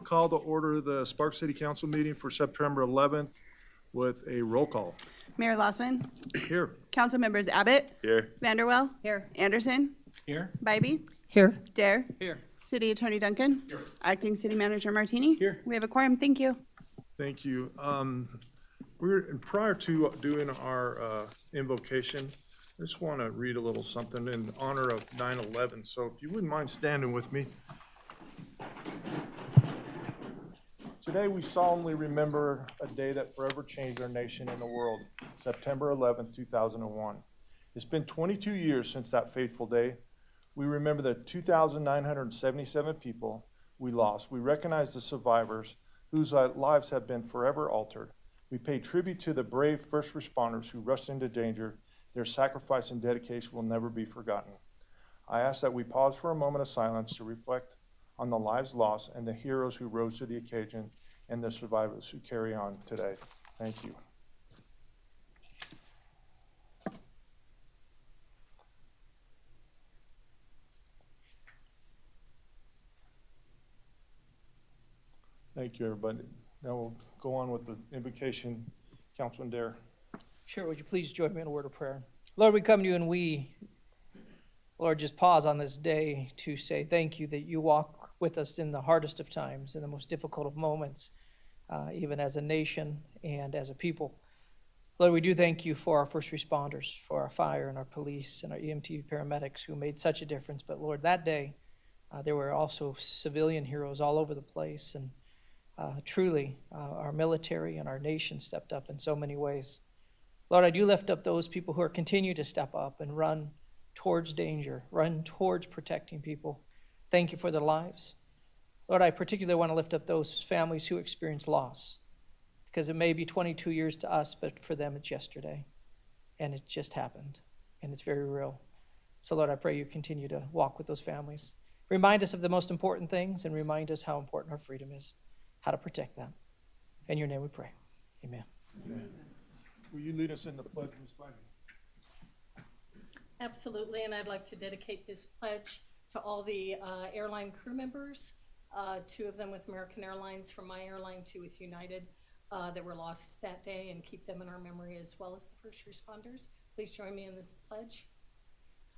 call to order the Sparks City Council meeting for September 11th with a roll call. Mayor Lawson, Here. council members Abbott, Here. Vanderwell, Here. Anderson, Here. Bybee, Here. Dare, Here. City Attorney Duncan, Acting City Manager Martini. Here. We have a quorum. Thank you. Thank you. Prior to doing our invocation, I just want to read a little something in honor of 9/11. So if you wouldn't mind standing with me. Today, we solemnly remember a day that forever changed our nation and the world, September 11th, 2001. It's been 22 years since that fateful day. We remember the 2,977 people we lost. We recognize the survivors whose lives have been forever altered. We pay tribute to the brave first responders who rushed into danger. Their sacrifice and dedication will never be forgotten. I ask that we pause for a moment of silence to reflect on the lives lost and the heroes who rose to the occasion and the survivors who carry on today. Thank you. Thank you, everybody. Now we'll go on with the invocation. Councilman Dare. Sure, would you please join me in a word of prayer? Lord, we come to you and we, Lord, just pause on this day to say thank you that you walk with us in the hardest of times, in the most difficult of moments, even as a nation and as a people. Lord, we do thank you for our first responders, for our fire and our police and our EMT paramedics who made such a difference. But Lord, that day, there were also civilian heroes all over the place. And truly, our military and our nation stepped up in so many ways. Lord, I do lift up those people who are continue to step up and run towards danger, run towards protecting people. Thank you for their lives. Lord, I particularly want to lift up those families who experience loss, because it may be 22 years to us, but for them it's yesterday, and it just happened, and it's very real. So Lord, I pray you continue to walk with those families. Remind us of the most important things, and remind us how important our freedom is, how to protect them. In your name we pray. Amen. Amen. Will you lead us in the pledge, Ms. Bybee? Absolutely, and I'd like to dedicate this pledge to all the airline crew members, 2 of them with American Airlines from my airline, 2 with United, that were lost that day, and keep them in our memory as well as the first responders. Please join me in this pledge.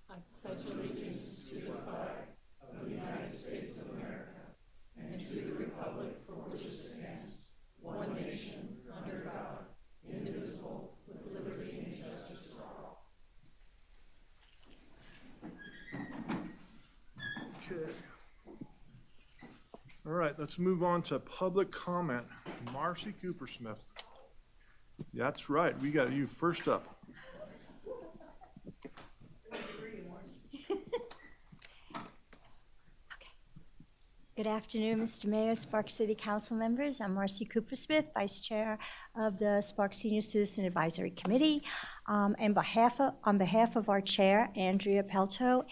I pledge allegiance to the flag of the United States of America and to the republic for which it stands, one nation, under God, indivisible, with liberty and justice for all. Okay. All right, let's move on to public comment. Marcy Coopersmith. That's right, we got you first up. Good afternoon, Mr. Mayor, Sparks City Council members. I'm Marcy Coopersmith, Vice Chair of the Sparks Senior Citizen Advisory Committee. On behalf of our Chair, Andrea Pelto,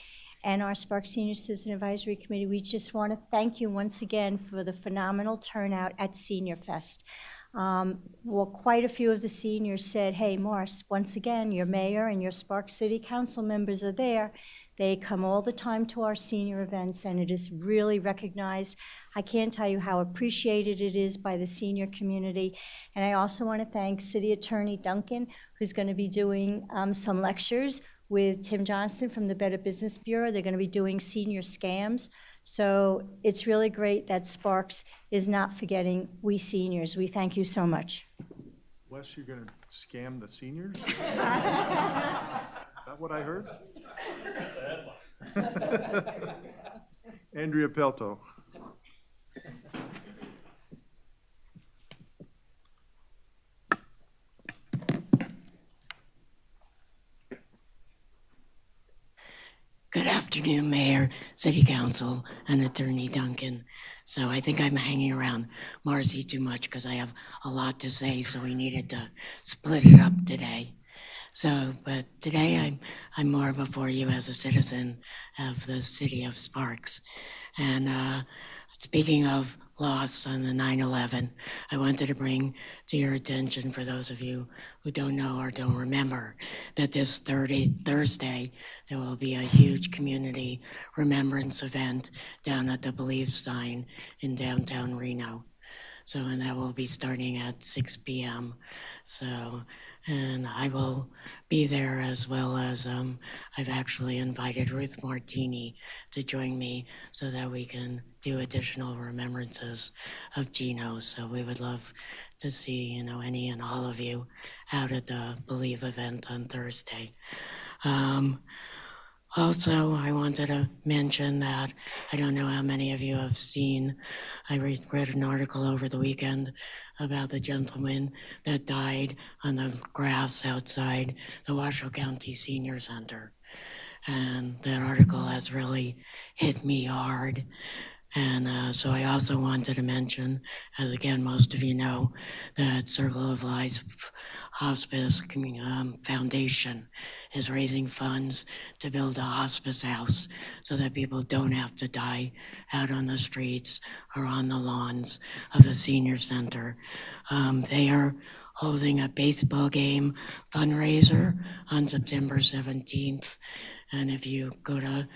and our Sparks Senior Citizen Advisory Committee, we just want to thank you once again for the phenomenal turnout at Senior Fest. Well, quite a few of the seniors said, hey, Mars, once again, your mayor and your Sparks City Council members are there. They come all the time to our senior events, and it is really recognized. I can't tell you how appreciated it is by the senior community. And I also want to thank City Attorney Duncan, who's going to be doing some lectures with Tim Johnston from the Better Business Bureau. They're going to be doing senior scams. So it's really great that Sparks is not forgetting we seniors. We thank you so much. Wes, you're going to scam the seniors? Is that what I heard? Andrea Pelto. Good afternoon, Mayor, City Council, and Attorney Duncan. So I think I'm hanging around Marcy too much because I have a lot to say, so we needed to split it up today. So, but today I'm more before you as a citizen of the city of Sparks. And Speaking of loss on the 9/11, I wanted to bring to your attention, for those of you who don't know or don't remember, that this Thursday, there will be a huge community remembrance event down at the Believe sign in downtown Reno. So, and that will be starting at 6 p.m. So, and I will be there, as well as I've actually invited Ruth Martini to join me so that we can do additional remembrances of Gino. So we would love to see, any and all of you out at the Believe event on Thursday. Also, I wanted to mention that I don't know how many of you have seen, I read an article over the weekend about the gentleman that died on the grass outside the Washoe County Senior Center. And that article has really hit me hard. And so I also wanted to mention, as again, most of you know, that Circle of Life Hospice Foundation is raising funds to build a hospice house so that people don't have to die out on the streets or on the lawns of the senior center. They are holding a baseball game fundraiser on September 17th. And if you go to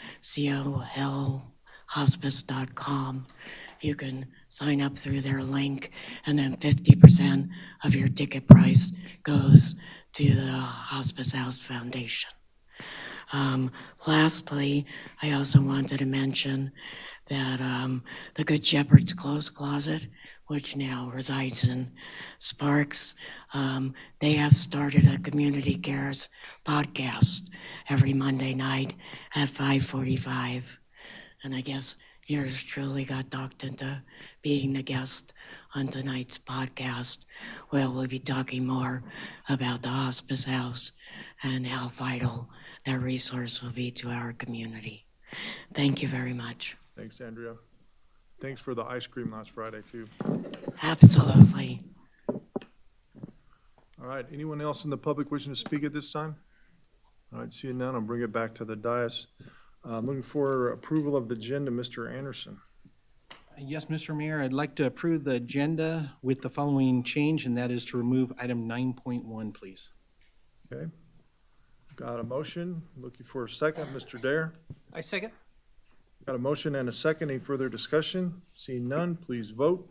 colhospice.com, you can sign up through their link, and then 50% of your ticket price goes to the Hospice House Foundation. Lastly, I also wanted to mention that the Good Shepherd's Clothes Closet, which now resides in Sparks, they have started a Community Cares podcast every Monday night at 5:45. And I guess yours truly got talked into being the guest on tonight's podcast, where we'll be talking more about the hospice house and how vital that resource will be to our community. Thank you very much. Thanks, Andrea. Thanks for the ice cream last Friday, too. Absolutely. All right, anyone else in the public wishing to speak at this time? All right, seeing none, I'll bring it back to the dais. Looking for approval of the agenda, Mr. Anderson. Yes, Mr. Mayor, I'd like to approve the agenda with the following change, and that is to remove item 9.1, please. Okay. Got a motion, looking for a second, Mr. Dare. I second. Got a motion and a second, any further discussion? Seeing none, please vote.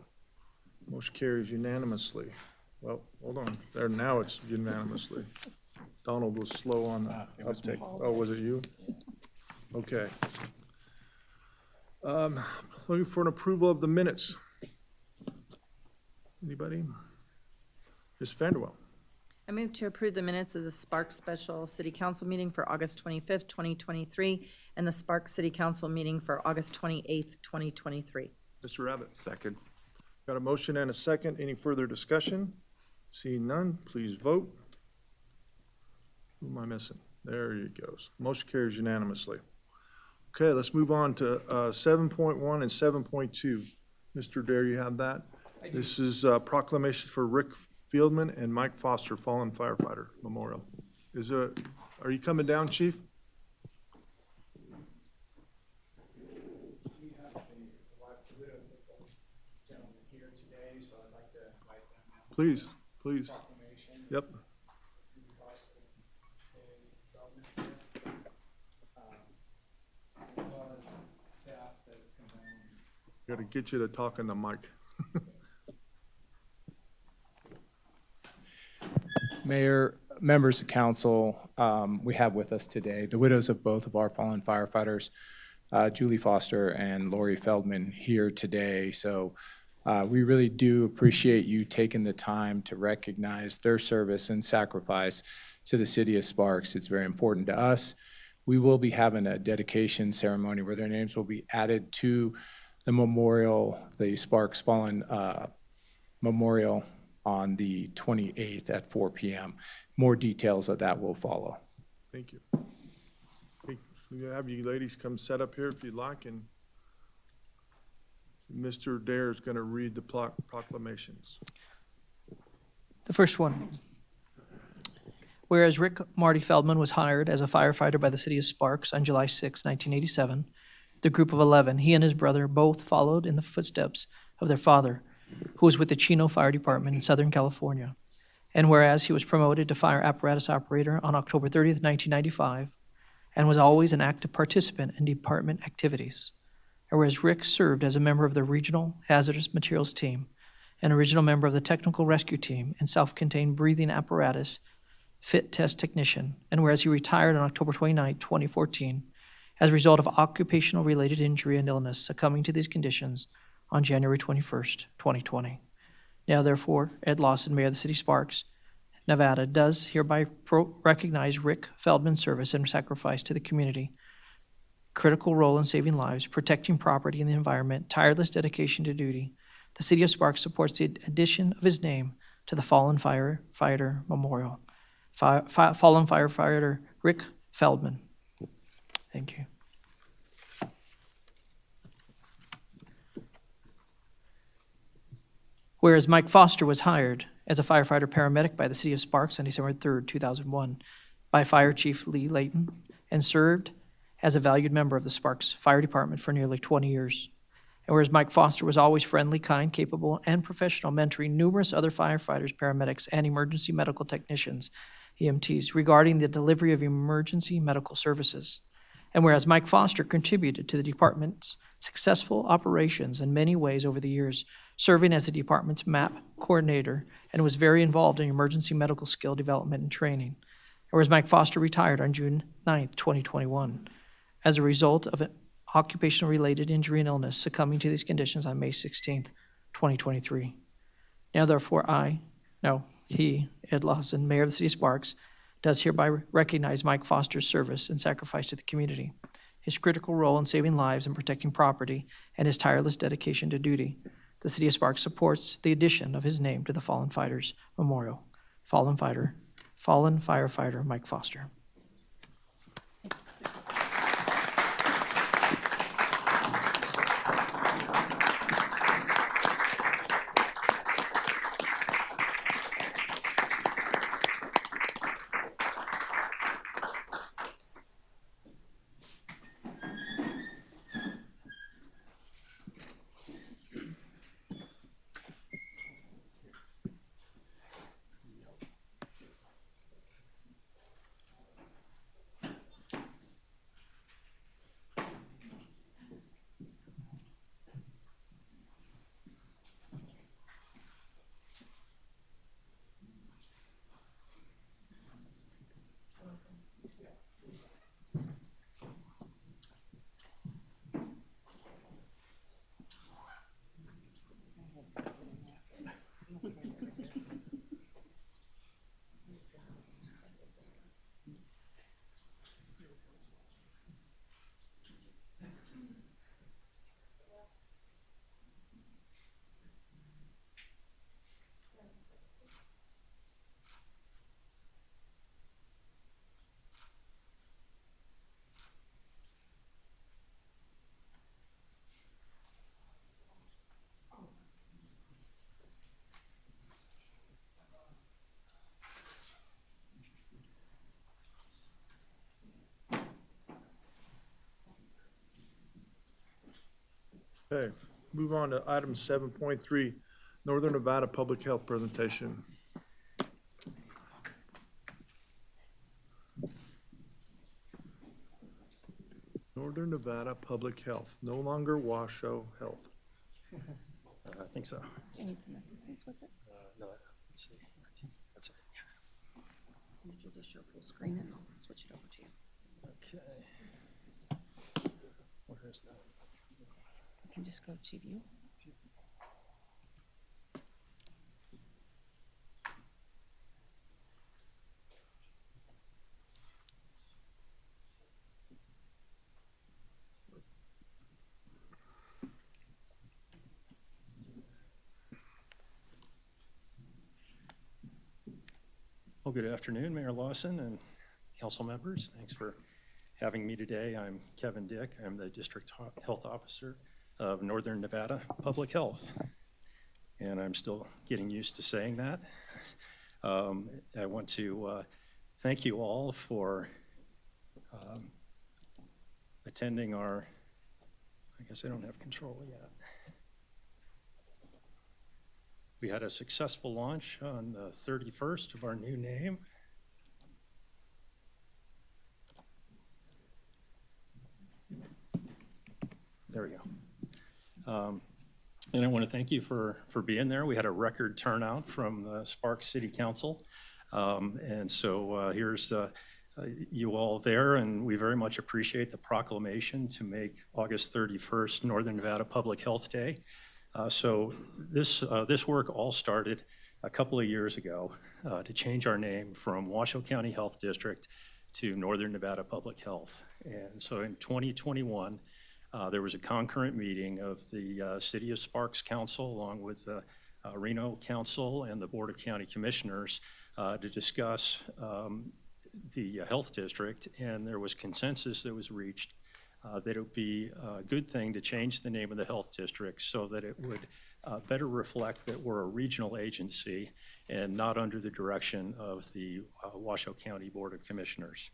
Motion carries unanimously. Well, hold on, there, now it's unanimously. Donald was slow on the uptake. Oh, was it you? Okay. Looking for an approval of the minutes. Anybody? Ms. Vanderwell. I move to approve the minutes of the Sparks Special City Council meeting for August 25th, 2023, and the Sparks City Council meeting for August 28th, 2023. Mr. Abbott. Second. Got a motion and a second. Any further discussion? Seeing none, please vote. Who am I missing? There he goes. Motion carries unanimously. Okay, let's move on to 7.1 and 7.2. Mr. Dare, you have that? This is proclamation for Rick Fieldman and Mike Foster, fallen firefighter memorial. Are you coming down, Chief? We have the wives and widows of the gentlemen here today, so I'd like to invite them out. Please, please. Proclamation. Yep. Got to get you to talk in the mic. Mayor, members of council, we have with us today the widows of both of our fallen firefighters, Julie Foster and Lori Feldman, here today. So we really do appreciate you taking the time to recognize their service and sacrifice to the city of Sparks. It's very important to us. We will be having a dedication ceremony where their names will be added to the memorial, the Sparks Fallen Memorial, on the 28th at 4 p.m. More details of that will follow. Thank you. Hey, we'll have you ladies come set up here if you'd like, and Mr. Dare is going to read the proclamations. The first one. Whereas Rick Marty Feldman was hired as a firefighter by the city of Sparks on July 6, 1987, the Group of 11. He and his brother both followed in the footsteps of their father, who was with the Chino Fire Department in Southern California. And whereas he was promoted to fire apparatus operator on October 30th, 1995, and was always an active participant in department activities. And whereas Rick served as a member of the Regional Hazardous Materials Team, an original member of the Technical Rescue Team and self-contained breathing apparatus fit test technician, and whereas he retired on October 29, 2014, as a result of occupational-related injury and illness, succumbing to these conditions on January 21st, 2020. Now therefore, Ed Lawson, Mayor of the City of Sparks, Nevada, does hereby recognize Rick Feldman's service and sacrifice to the community, critical role in saving lives, protecting property and the environment, tireless dedication to duty. The City of Sparks supports the addition of his name to the Fallen Firefighter Memorial. Fallen Firefighter Rick Feldman. Thank you. Whereas Mike Foster was hired as a firefighter paramedic by the City of Sparks on December 3rd, 2001, by Fire Chief Lee Layton, and served as a valued member of the Sparks Fire Department for nearly 20 years. And whereas Mike Foster was always friendly, kind, capable, and professional, mentoring numerous other firefighters, paramedics, and emergency medical technicians, EMTs, regarding the delivery of emergency medical services. And whereas Mike Foster contributed to the department's successful operations in many ways over the years, serving as the department's MAP coordinator, and was very involved in emergency medical skill development and training. And whereas Mike Foster retired on June 9th, 2021, as a result of an occupational-related injury and illness, succumbing to these conditions on May 16th, 2023. Now therefore he, Ed Lawson, Mayor of the City of Sparks, does hereby recognize Mike Foster's service and sacrifice to the community, his critical role in saving lives and protecting property, and his tireless dedication to duty. The City of Sparks supports the addition of his name to the Fallen Fighters Memorial. Fallen Firefighter Mike Foster. Okay, move on to item 7.3, Northern Nevada Public Health Presentation. Northern Nevada Public Health, no longer Washoe Health. I think so. Do you need some assistance with it? No, let's see. That's it. Did you just show full screen and I'll switch it over to you? Okay. Where is that? You can just go to view. Well, good afternoon, Mayor Lawson and council members. Thanks for having me today. I'm Kevin Dick. I'm the District Health Officer of Northern Nevada Public Health. And I'm still getting used to saying that. I want to thank you all for attending our I guess I don't have control yet. We had a successful launch on the 31st of our new name. There we go. And I want to thank you for being there. We had a record turnout from the Sparks City Council. And so here's you all there, and we very much appreciate the proclamation to make August 31st Northern Nevada Public Health Day. So this work all started a couple of years ago to change our name from Washoe County Health District to Northern Nevada Public Health. And so in 2021, there was a concurrent meeting of the City of Sparks Council along with the Reno Council and the Board of County Commissioners to discuss the health district, and there was consensus that was reached that it would be a good thing to change the name of the health district so that it would better reflect that we're a regional agency and not under the direction of the Washoe County Board of Commissioners.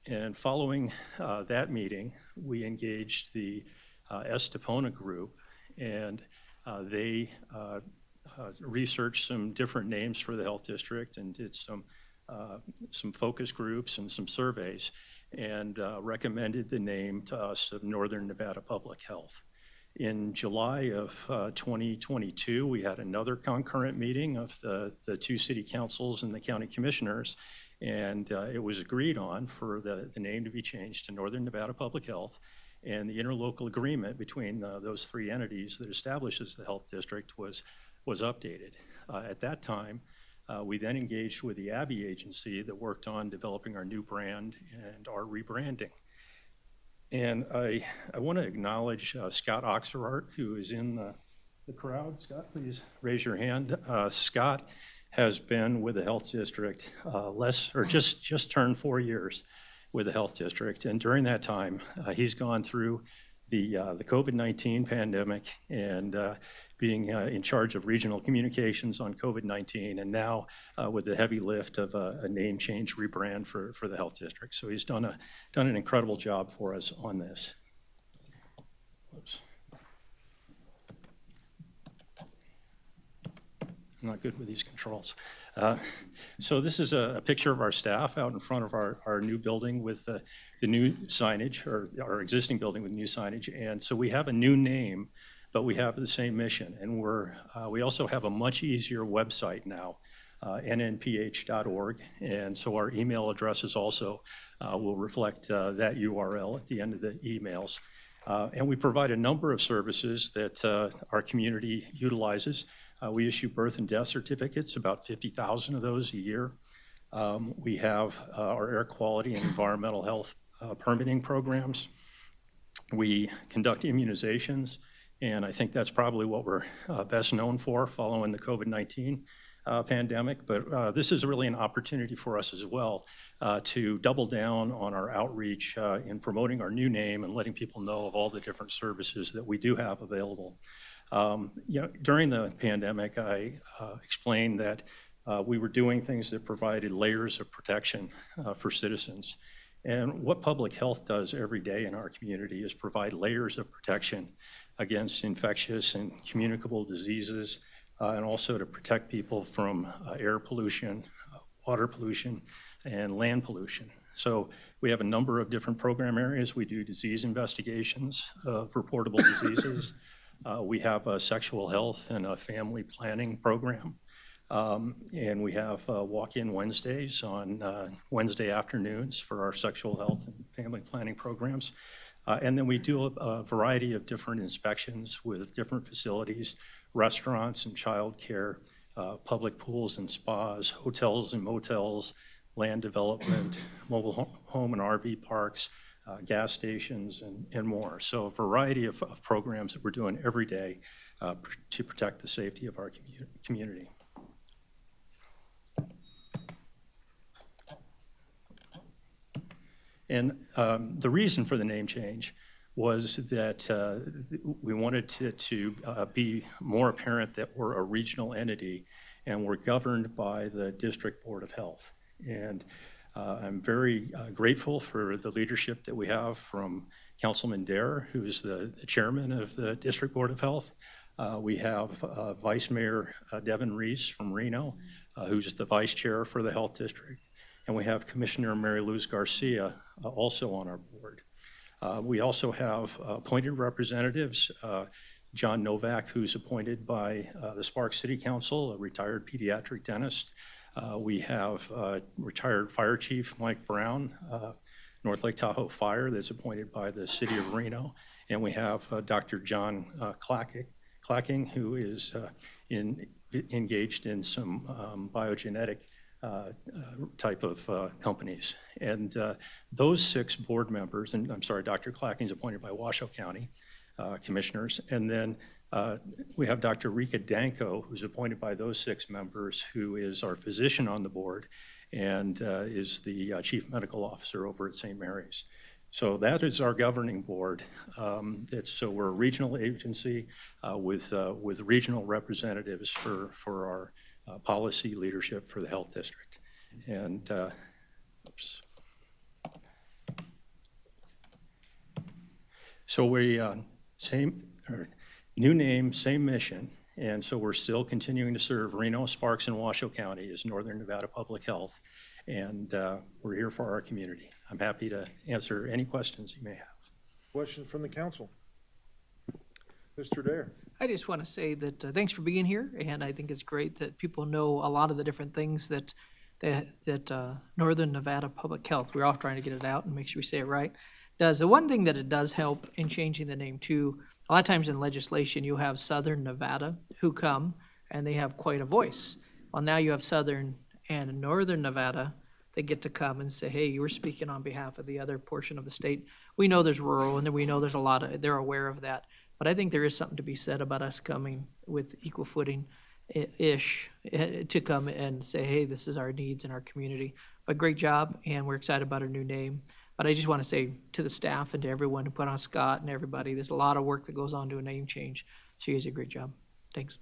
And following that meeting, we engaged the Estepona Group, and they researched some different names for the health district and did some focus groups and some surveys, and recommended the name to us of Northern Nevada Public Health. In July of 2022, we had another concurrent meeting of the two city councils and the county commissioners, and it was agreed on for the name to be changed to Northern Nevada Public Health, and the interlocal agreement between those three entities that establishes the health district was updated. At that time, we then engaged with the Abbey agency that worked on developing our new brand and our rebranding. And I want to acknowledge Scott Oxerart, who is in the crowd. Scott, please raise your hand. Scott has been with the health district just turned 4 years with the health district. And during that time, he's gone through the COVID-19 pandemic and being in charge of regional communications on COVID-19, and now with the heavy lift of a name change rebrand for the health district. So he's done an incredible job for us on this. Whoops. I'm not good with these controls. So this is a picture of our staff out in front of our new building with the new signage, or our existing building with new signage. And so we have a new name, but we have the same mission. And we also have a much easier website now, nnph.org. And so our email addresses also will reflect that URL at the end of the emails. And we provide a number of services that our community utilizes. We issue birth and death certificates, about 50,000 of those a year. We have our air quality and environmental health permitting programs. We conduct immunizations, and I think that's probably what we're best known for following the COVID-19 pandemic. But this is really an opportunity for us as well to double down on our outreach in promoting our new name and letting people know of all the different services that we do have available. During the pandemic, I explained that we were doing things that provided layers of protection for citizens. And what public health does every day in our community is provide layers of protection against infectious and communicable diseases, and also to protect people from air pollution, water pollution, and land pollution. So we have a number of different program areas. We do disease investigations of reportable diseases. We have a sexual health and a family planning program. And we have walk-in Wednesdays on Wednesday afternoons for our sexual health and family planning programs. And then we do a variety of different inspections with different facilities, restaurants and childcare, public pools and spas, hotels and motels, land development, mobile home and RV parks, gas stations, and more. So a variety of programs that we're doing every day to protect the safety of our community. And the reason for the name change was that we wanted to be more apparent that we're a regional entity and we're governed by the District Board of Health. And I'm very grateful for the leadership that we have from Councilman Dare, who is the chairman of the District Board of Health. We have Vice Mayor Devin Reese from Reno, who's the vice chair for the Health District. And we have Commissioner Mary Luz Garcia also on our board. We also have appointed representatives, John Novak, who's appointed by the Sparks City Council, a retired pediatric dentist. We have retired Fire Chief Mike Brown, North Lake Tahoe Fire, that's appointed by the City of Reno. And we have Dr. John Clacking, who is engaged in some biogenetic type of companies. And those 6 board members, and I'm sorry, Dr. Clacking is appointed by Washoe County commissioners. And then we have Dr. Rika Danko, who's appointed by those 6 members, who is our physician on the board and is the chief medical officer over at St. Mary's. So that is our governing board. So we're a regional agency with regional representatives for our policy leadership for the health district. And oops. So we new name, same mission. And so we're still continuing to serve Reno, Sparks, and Washoe County as Northern Nevada Public Health. And we're here for our community. I'm happy to answer any questions you may have. Questions from the council? Mr. Dare. I just want to say that thanks for being here, and I think it's great that people know a lot of the different things that Northern Nevada Public Health, we're all trying to get it out and make sure we say it right, does. The one thing that it does help in changing the name too, a lot of times in legislation, you have Southern Nevada who come, and they have quite a voice. Well, now you have Southern and Northern Nevada that get to come and say, hey, you were speaking on behalf of the other portion of the state. We know there's rural, and we know there's a lot of, they're aware of that. But I think there is something to be said about us coming with equal footing-ish to come and say, hey, this is our needs in our community. But great job, and we're excited about our new name. But I just want to say to the staff and to everyone who put on Scott and everybody, there's a lot of work that goes on to a name change. So you guys did a great job. Thanks.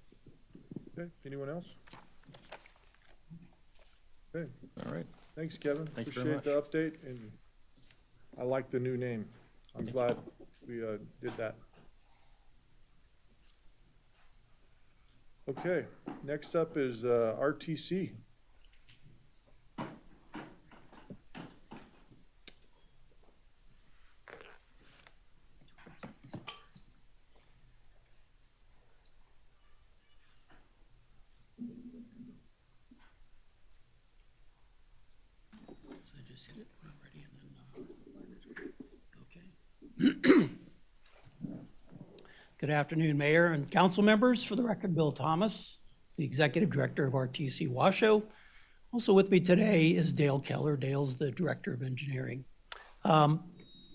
Okay, anyone else? Okay, All right. thanks, Kevin. Thank you very Appreciate the update, and I like the new name. I'm glad we did that. Okay, next up is RTC. So just hit it when I'm ready and then, okay. Good afternoon, Mayor and council members. For the record, Bill Thomas, the Executive Director of RTC Washoe. Also with me today is Dale Keller. Dale's the Director of Engineering.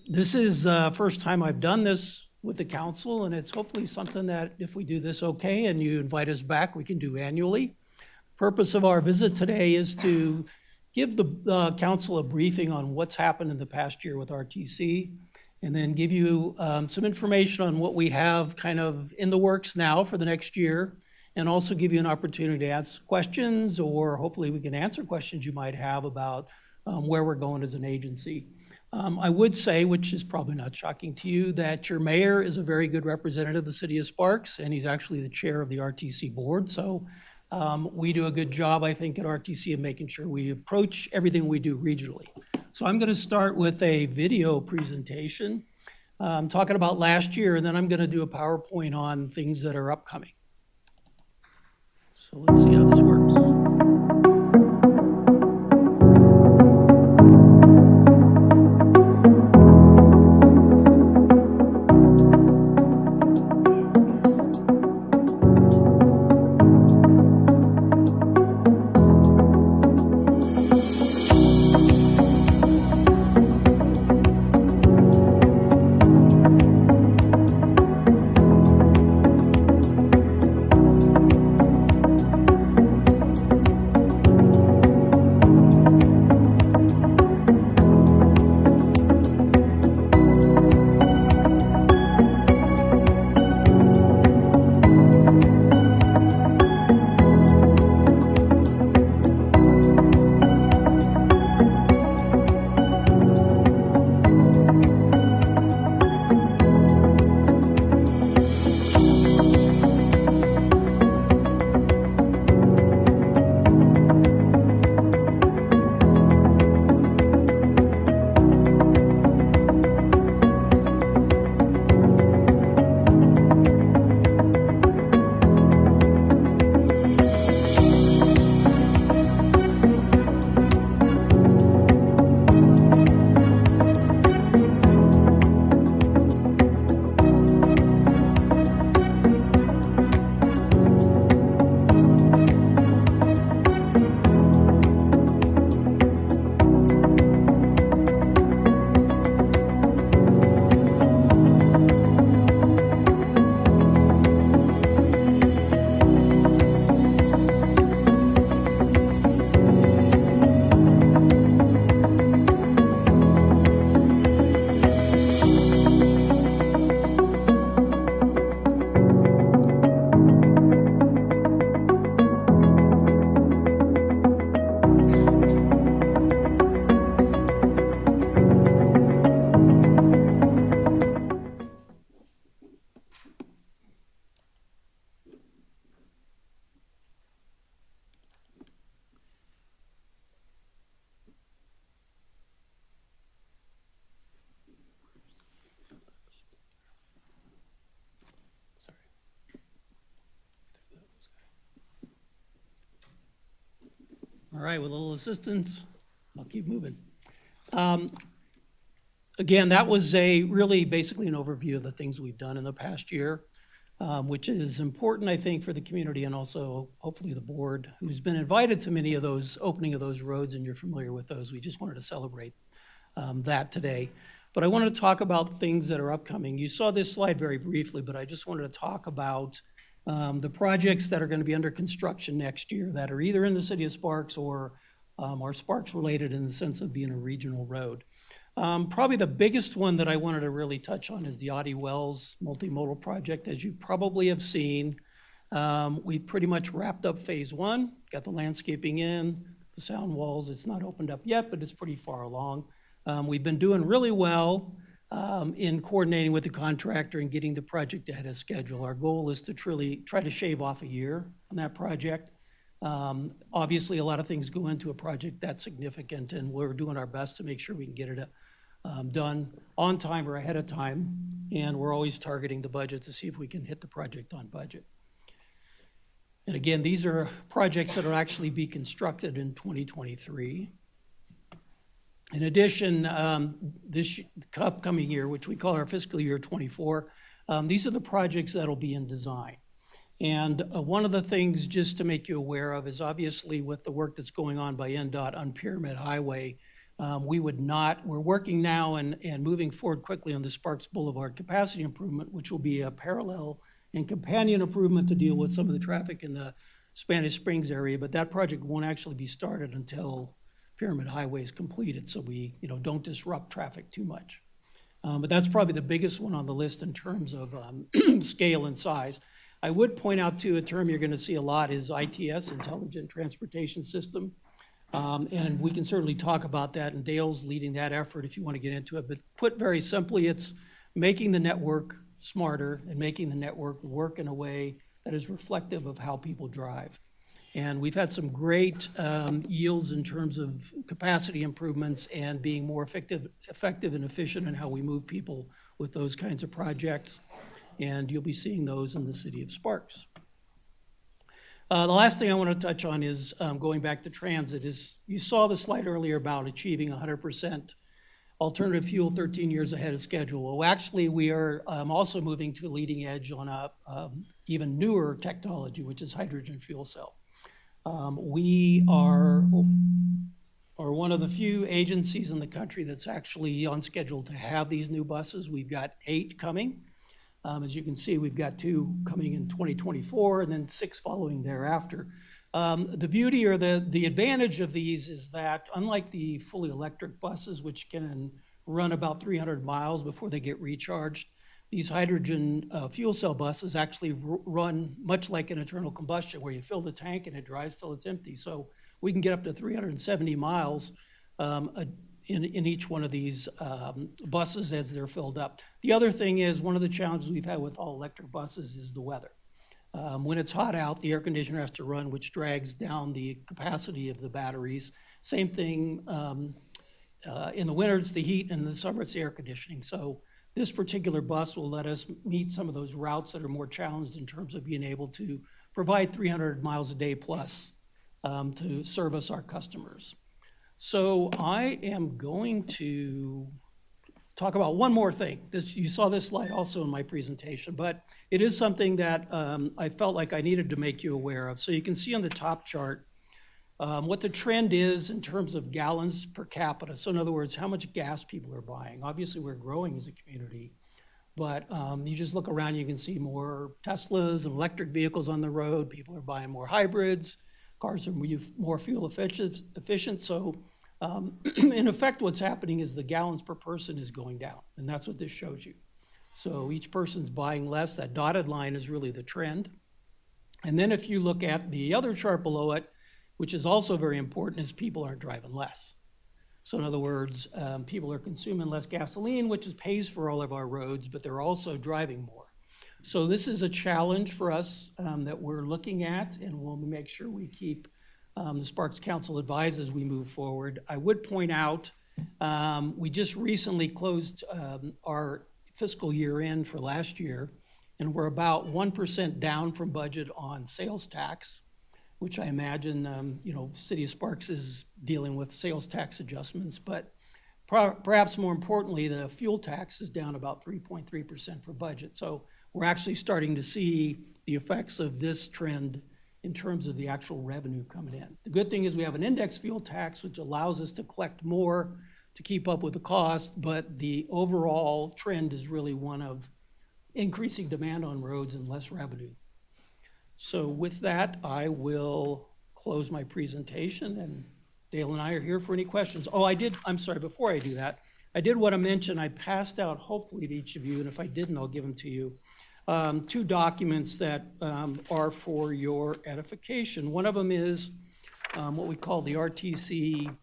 This is the first time I've done this with the council, and it's hopefully something that if we do this okay and you invite us back, we can do annually. The purpose of our visit today is to give the council a briefing on what's happened in the past year with RTC, and then give you some information on what we have kind of in the works now for the next year, and also give you an opportunity to ask questions, or hopefully we can answer questions you might have about where we're going as an agency. I would say, which is probably not shocking to you, that your mayor is a very good representative of the city of Sparks, and he's actually the chair of the RTC board. So we do a good job, I think, at RTC of making sure we approach everything we do regionally. So I'm going to start with a video presentation talking about last year, and then I'm going to do a PowerPoint on things that are upcoming. So let's see how this works. All right, with a little assistance, I'll keep moving. Again, that was really basically an overview of the things we've done in the past year, which is important, I think, for the community and also hopefully the board, who's been invited to many of those opening of those roads, and you're familiar with those. We just wanted to celebrate that today. But I wanted to talk about things that are upcoming. You saw this slide very briefly, but I just wanted to talk about the projects that are going to be under construction next year that are either in the city of Sparks or are Sparks related in the sense of being a regional road. Probably the biggest one that I wanted to really touch on is the Audie Wells multimodal project. As you probably have seen, we pretty much wrapped up phase one, got the landscaping in, the sound walls. It's not opened up yet, but it's pretty far along. We've been doing really well in coordinating with the contractor and getting the project ahead of schedule. Our goal is to truly try to shave off a year on that project. Obviously, a lot of things go into a project that's significant, and we're doing our best to make sure we can get it done on time or ahead of time. And we're always targeting the budget to see if we can hit the project on budget. And again, these are projects that will actually be constructed in 2023. In addition, this upcoming year, which we call our fiscal year 24, these are the projects that'll be in design. And one of the things just to make you aware of is obviously with the work that's going on by NDOT on Pyramid Highway, we're working now and moving forward quickly on the Sparks Boulevard capacity improvement, which will be a parallel and companion improvement to deal with some of the traffic in the Spanish Springs area, but that project won't actually be started until Pyramid Highway is completed, so we don't disrupt traffic too much. But that's probably the biggest one on the list in terms of scale and size. I would point out too, a term you're going to see a lot is ITS, Intelligent Transportation System. And we can certainly talk about that, and Dale's leading that effort if you want to get into it. But put very simply, it's making the network smarter and making the network work in a way that is reflective of how people drive. And we've had some great yields in terms of capacity improvements and being more effective and efficient in how we move people with those kinds of projects. And you'll be seeing those in the city of Sparks. The last thing I want to touch on is going back to transit. You saw the slide earlier about achieving 100% alternative fuel 13 years ahead of schedule. Well, actually, we are also moving to a leading edge on a even newer technology, which is hydrogen fuel cell. We are one of the few agencies in the country that's actually on schedule to have these new buses. We've got 8 coming. As you can see, we've got 2 coming in 2024 and then 6 following thereafter. The beauty or the advantage of these is that unlike the fully electric buses, which can run about 300 miles before they get recharged, these hydrogen fuel cell buses actually run much like an internal combustion, where you fill the tank and it drives till it's empty. So we can get up to 370 miles in each one of these buses as they're filled up. The other thing is, one of the challenges we've had with all electric buses is the weather. When it's hot out, the air conditioner has to run, which drags down the capacity of the batteries. Same thing in the winter, it's the heat, and in the summer, it's the air conditioning. So this particular bus will let us meet some of those routes that are more challenged in terms of being able to provide 300 miles a day plus to service our customers. So I am going to talk about one more thing. You saw this slide also in my presentation, but it is something that I felt like I needed to make you aware of. So you can see on the top chart what the trend is in terms of gallons per capita. So in other words, how much gas people are buying. Obviously, we're growing as a community, but you just look around, you can see more Teslas and electric vehicles on the road. People are buying more hybrids. Cars are more fuel efficient. So in effect, what's happening is the gallons per person is going down, and that's what this shows you. So each person's buying less. That dotted line is really the trend. And then if you look at the other chart below it, which is also very important, is people aren't driving less. So in other words, people are consuming less gasoline, which pays for all of our roads, but they're also driving more. So this is a challenge for us that we're looking at, and we'll make sure we keep the Sparks Council advised as we move forward. I would point out, we just recently closed our fiscal year end for last year, and we're about 1% down from budget on sales tax. which I imagine, City of Sparks is dealing with sales tax adjustments, but perhaps more importantly, the fuel tax is down about 3.3% for budget. So we're actually starting to see the effects of this trend in terms of the actual revenue coming in. The good thing is we have an index fuel tax, which allows us to collect more to keep up with the cost, but the overall trend is really one of increasing demand on roads and less revenue. So with that, I will close my presentation, and Dale and I are here for any questions. Oh, I'm sorry, before I do that, I did want to mention, I passed out hopefully to each of you, and if I didn't, I'll give them to you. 2 documents that are for your edification. One of them is what we call the RTC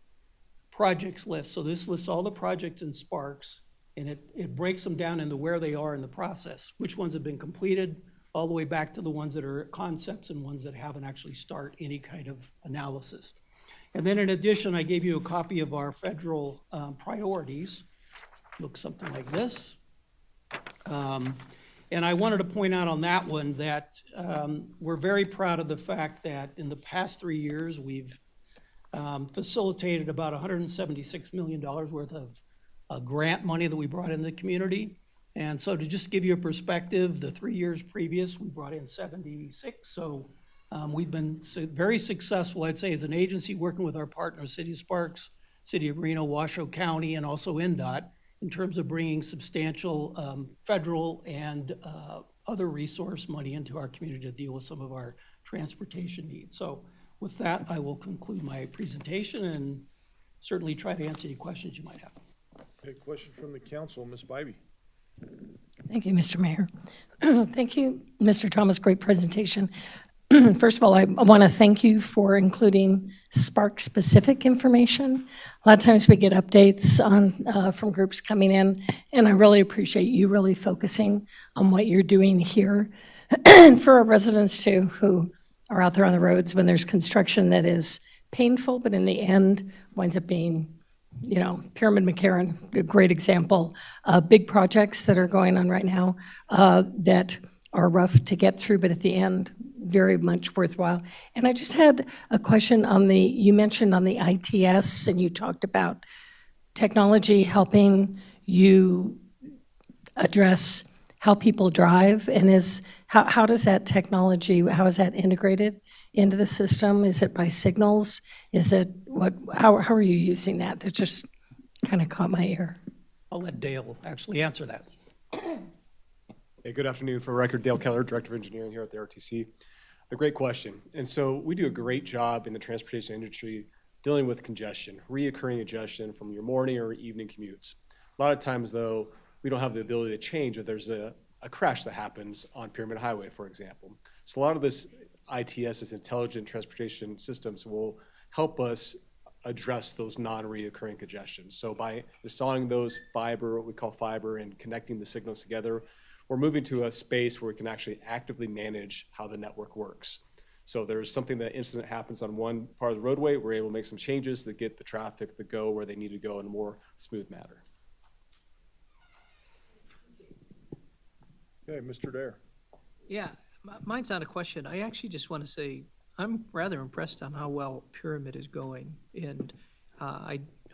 projects list. So this lists all the projects in Sparks, and it breaks them down into where they are in the process, which ones have been completed, all the way back to the ones that are concepts and ones that haven't actually start any kind of analysis. And then in addition, I gave you a copy of our federal priorities. Looks something like this. And I wanted to point out on that one that we're very proud of the fact that in the past 3 years, we've facilitated about $176 million worth of grant money that we brought in the community. And so to just give you a perspective, the 3 years previous, we brought in 76. So we've been very successful, I'd say, as an agency working with our partners, City of Sparks, City of Reno, Washoe County, and also NDOT, in terms of bringing substantial federal and other resource money into our community to deal with some of our transportation needs. So with that, I will conclude my presentation and certainly try to answer any questions you might have. Okay, question from the council, Ms. Bybee. Thank you, Mr. Mayor. Thank you, Mr. Thomas. Great presentation. First of all, I want to thank you for including Spark-specific information. A lot of times we get updates on from groups coming in, and I really appreciate you really focusing on what you're doing here. And for our residents too, who are out there on the roads when there's construction that is painful, but in the end winds up being, Pyramid McCarran, a great example. Big projects that are going on right now that are rough to get through, but at the end, very much worthwhile. And I just had a question you mentioned on the ITS, and you talked about technology helping you address how people drive, and how does that technology, how is that integrated into the system? Is it by signals? Is it how are you using that? That just kind of caught my ear. I'll let Dale actually answer that. Hey, good afternoon. For the record, Dale Keller, Director of Engineering here at the RTC. The great question. And so we do a great job in the transportation industry dealing with congestion, reoccurring congestion from your morning or evening commutes. A lot of times, though, we don't have the ability to change if there's a crash that happens on Pyramid Highway, for example. So a lot of this ITS, this intelligent transportation systems, will help us address those non-reoccurring congestions. So by installing those what we call fiber, and connecting the signals together, we're moving to a space where we can actually actively manage how the network works. So if there's something, that incident happens on one part of the roadway, we're able to make some changes that get the traffic to go where they need to go in a more smooth manner. Okay, Mr. Dare. Yeah, mine's not a question. I actually just want to say, I'm rather impressed on how well Pyramid is going. And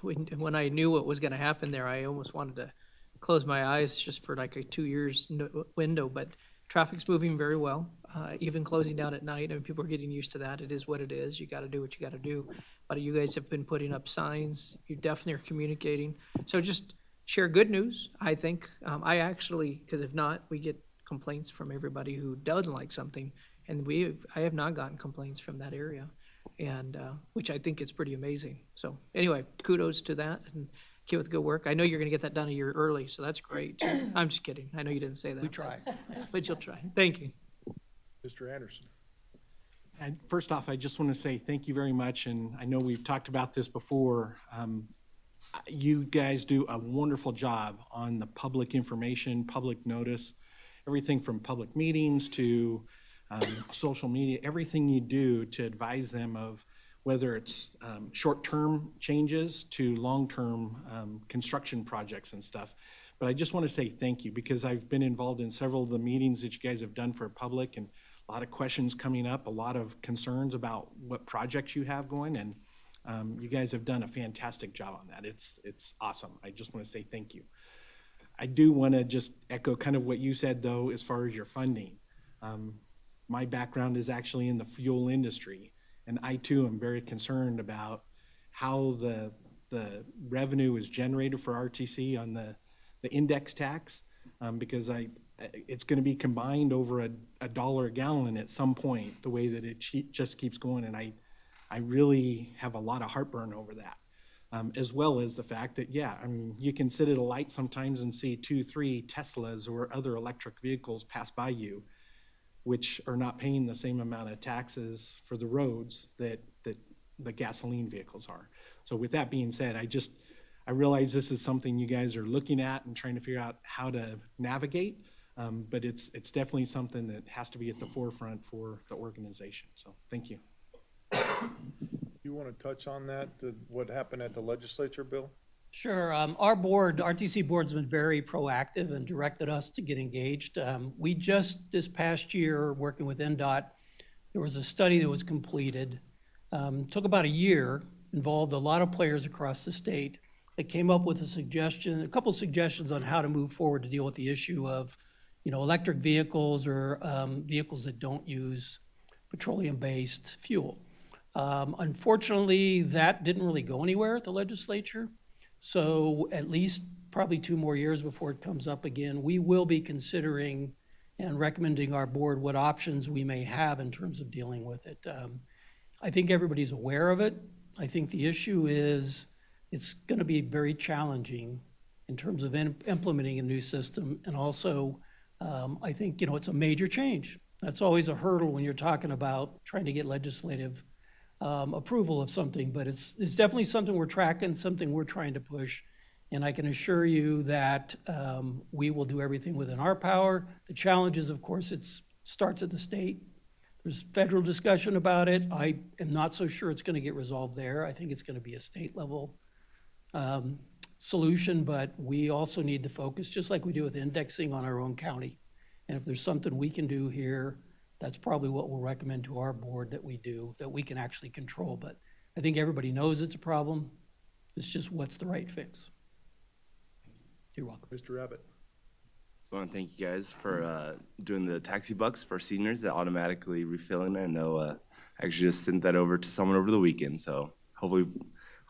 when I knew what was going to happen there, I almost wanted to close my eyes just for like a 2 years window, but traffic's moving very well, even closing down at night. I mean, people are getting used to that. It is what it is. You got to do what you got to do. But you guys have been putting up signs. You definitely are communicating. So just share good news, I think. I actually, because if not, we get complaints from everybody who doesn't like something, and I have not gotten complaints from that area, and which I think is pretty amazing. So anyway, kudos to that, and keep with good work. I know you're going to get that done a year early, so that's great. I'm just kidding. I know you didn't say that. We try. But you'll try. Thank you. Mr. Anderson. And first off, I just want to say thank you very much, and I know we've talked about this before. You guys do a wonderful job on the public information, public notice, everything from public meetings to social media, everything you do to advise them of whether it's short-term changes to long-term construction projects and stuff. But I just want to say thank you, because I've been involved in several of the meetings that you guys have done for public, and a lot of questions coming up, a lot of concerns about what projects you have going, and you guys have done a fantastic job on that. It's awesome. I just want to say thank you. I do want to just echo kind of what you said, though, as far as your funding. My background is actually in the fuel industry, and I too am very concerned about how the revenue is generated for RTC on the index tax, because it's going to be combined over a dollar a gallon at some point, the way that it just keeps going, and I really have a lot of heartburn over that. As well as the fact that, yeah, I mean, you can sit at a light sometimes and see 2, 3 Teslas or other electric vehicles pass by you, which are not paying the same amount of taxes for the roads that the gasoline vehicles are. So with that being said, I realize this is something you guys are looking at and trying to figure out how to navigate, but it's definitely something that has to be at the forefront for the organization. So thank you. You want to touch on that, what happened at the legislature, Bill? Sure. Our board, RTC board's been very proactive and directed us to get engaged. We just, this past year, working with NDOT, there was a study that was completed, took about a year, involved a lot of players across the state that came up with a couple suggestions on how to move forward to deal with the issue of, electric vehicles or vehicles that don't use petroleum-based fuel. Unfortunately, that didn't really go anywhere at the legislature. So at least probably 2 more years before it comes up again, we will be considering and recommending our board what options we may have in terms of dealing with it. I think everybody's aware of it. I think the issue is it's going to be very challenging in terms of implementing a new system. And also, I think, it's a major change. That's always a hurdle when you're talking about trying to get legislative approval of something, but it's definitely something we're tracking, something we're trying to push. And I can assure you that we will do everything within our power. The challenge is, of course, it starts at the state. There's federal discussion about it. I am not so sure it's going to get resolved there. I think it's going to be a state level solution, but we also need to focus, just like we do with indexing, on our own county. And if there's something we can do here, that's probably what we'll recommend to our board that we do, that we can actually control. But I think everybody knows it's a problem. It's just what's the right fix. You're welcome. Mr. Abbott. I want to thank you guys for doing the taxi bucks for seniors that automatically refilling it. I know I actually just sent that over to someone over the weekend, so hopefully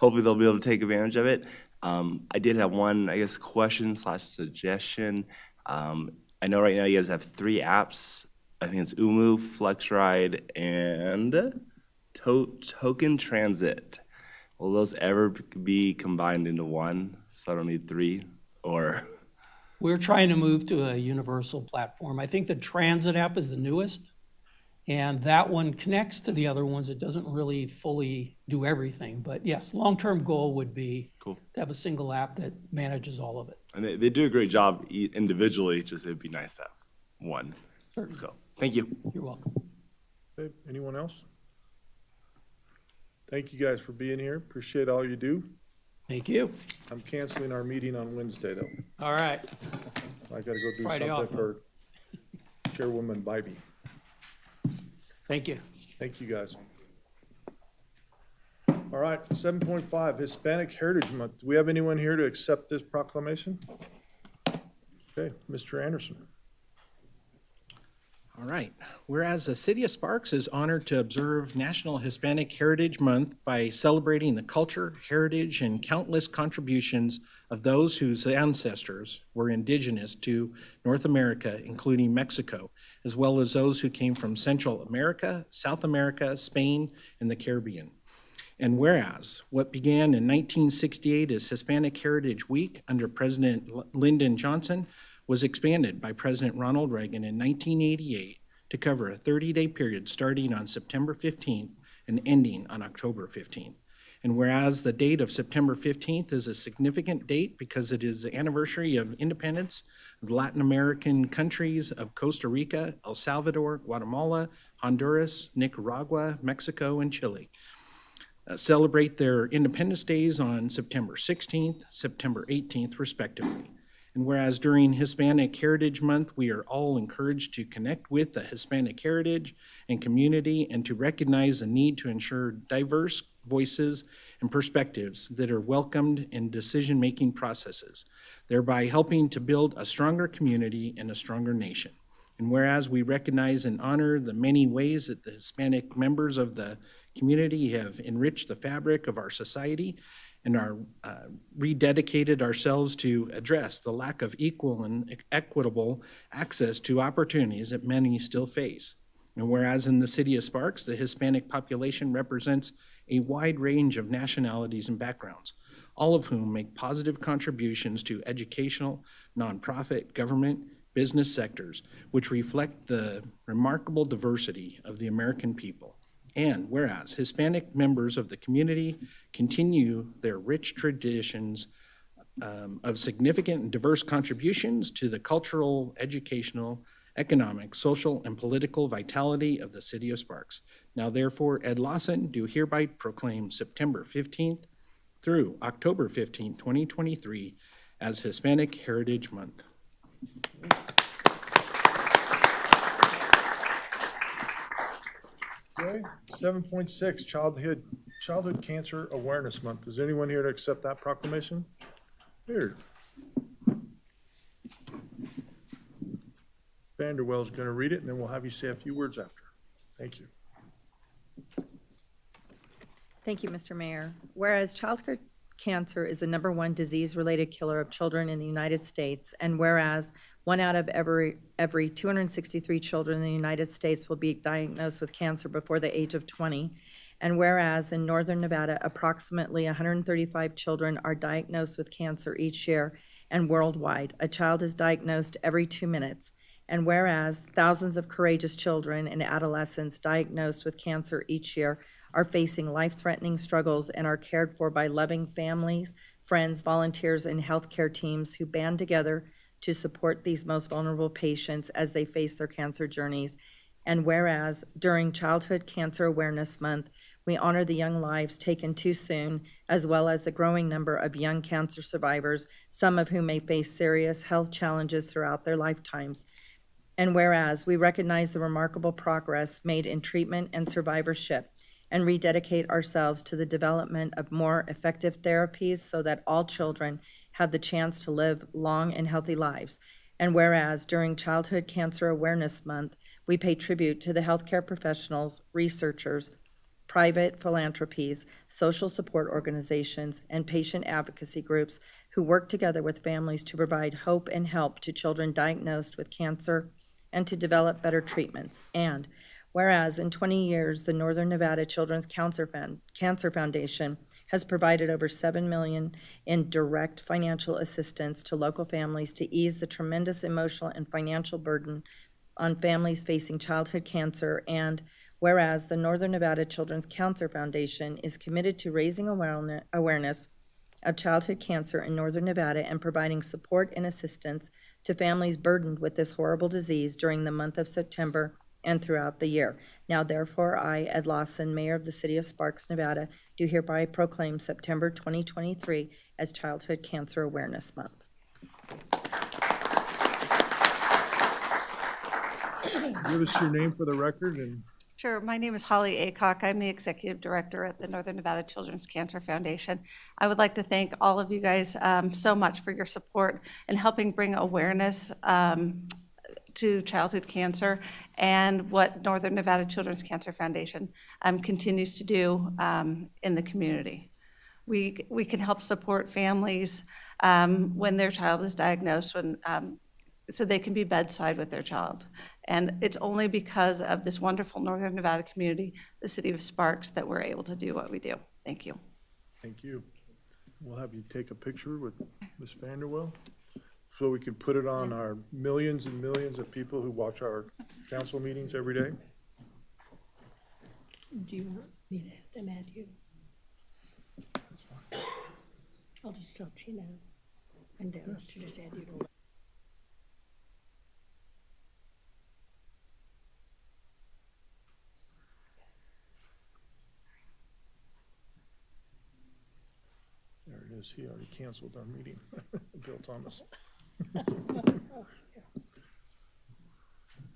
they'll be able to take advantage of it. I did have one, question / suggestion. I know right now you guys have 3 apps. I think it's Umu, FlexRide, and Token Transit. Will those ever be combined into one, so I don't need 3? Or We're trying to move to a universal platform. I think the Transit app is the newest, and that one connects to the other ones. It doesn't really fully do everything, but yes, long-term goal would be to have a single app that manages all of it. And they do a great job individually, just it'd be nice to have one. Certainly. Let's go. Thank you. You're welcome. Okay, anyone else? Thank you guys for being here. Appreciate all you do. Thank you. I'm canceling our meeting on Wednesday, though. All right. I gotta go do Friday off, something for Chairwoman Bybee. Thank you. Thank you, guys. All right, 7.5, Hispanic Heritage Month. Do we have anyone here to accept this proclamation? Okay, Mr. Anderson. All right. Whereas the City of Sparks is honored to observe National Hispanic Heritage Month by celebrating the culture, heritage, and countless contributions of those whose ancestors were indigenous to North America, including Mexico, as well as those who came from Central America, South America, Spain, and the Caribbean. And whereas what began in 1968 as Hispanic Heritage Week under President Lyndon Johnson was expanded by President Ronald Reagan in 1988 to cover a 30-day period starting on September 15th and ending on October 15th. And whereas the date of September 15th is a significant date because it is the anniversary of independence of Latin American countries of Costa Rica, El Salvador, Guatemala, Honduras, Nicaragua, Mexico, and Chile. Celebrate their Independence Days on September 16th, September 18th, respectively. And whereas during Hispanic Heritage Month, we are all encouraged to connect with the Hispanic heritage and community and to recognize the need to ensure diverse voices and perspectives that are welcomed in decision-making processes, thereby helping to build a stronger community and a stronger nation. And whereas we recognize and honor the many ways that the Hispanic members of the community have enriched the fabric of our society and are rededicated ourselves to address the lack of equal and equitable access to opportunities that many still face. And whereas in the city of Sparks, the Hispanic population represents a wide range of nationalities and backgrounds, all of whom make positive contributions to educational, nonprofit, government, business sectors, which reflect the remarkable diversity of the American people. And whereas Hispanic members of the community continue their rich traditions of significant and diverse contributions to the cultural, educational, economic, social, and political vitality of the city of Sparks. Now therefore, Ed Lawson do hereby proclaim September 15th through October 15th, 2023 as Hispanic Heritage Month. Okay, 7.6, Childhood Cancer Awareness Month. Is anyone here to accept that proclamation? Here. Vanderwell's going to read it, and then we'll have you say a few words after. Thank you. Thank you, Mr. Mayor. Whereas childhood cancer is the #1 disease-related killer of children in the United States, and whereas 1 out of every 263 children in the United States will be diagnosed with cancer before the age of 20, and whereas in Northern Nevada, approximately 135 children are diagnosed with cancer each year, and worldwide, a child is diagnosed every 2 minutes, and whereas thousands of courageous children and adolescents diagnosed with cancer each year are facing life-threatening struggles and are cared for by loving families, friends, volunteers, and healthcare teams who band together to support these most vulnerable patients as they face their cancer journeys. And whereas during Childhood Cancer Awareness Month, we honor the young lives taken too soon, as well as the growing number of young cancer survivors, some of whom may face serious health challenges throughout their lifetimes. And whereas we recognize the remarkable progress made in treatment and survivorship, and rededicate ourselves to the development of more effective therapies so that all children have the chance to live long and healthy lives. And whereas during Childhood Cancer Awareness Month, we pay tribute to the healthcare professionals, researchers, private philanthropies, social support organizations, and patient advocacy groups who work together with families to provide hope and help to children diagnosed with cancer and to develop better treatments. And whereas in 20 years, the Northern Nevada Children's Cancer Foundation has provided over $7 million in direct financial assistance to local families to ease the tremendous emotional and financial burden on families facing childhood cancer. And whereas the Northern Nevada Children's Cancer Foundation is committed to raising awareness of childhood cancer in Northern Nevada and providing support and assistance to families burdened with this horrible disease during the month of September and throughout the year. Now therefore, I, Ed Lawson, Mayor of the City of Sparks, Nevada, do hereby proclaim September 2023 as Childhood Cancer Awareness Month. Give us your name for the record and Sure. My name is Holly Aycock. I'm the Executive Director at the Northern Nevada Children's Cancer Foundation. I would like to thank all of you guys so much for your support in helping bring awareness to childhood cancer and what Northern Nevada Children's Cancer Foundation continues to do in the community. We can help support families when their child is diagnosed, so they can be bedside with their child. And it's only because of this wonderful Northern Nevada community, the City of Sparks, that we're able to do what we do. Thank you. thank you. We'll have you take a picture with Ms. Vanderwell so we can put it on our millions and millions of people who watch our council meetings every day. Do you want me to have them add you? I'll just tell Tina and Dennis to just add you to. There it is. He already canceled our meeting. Bill Thomas.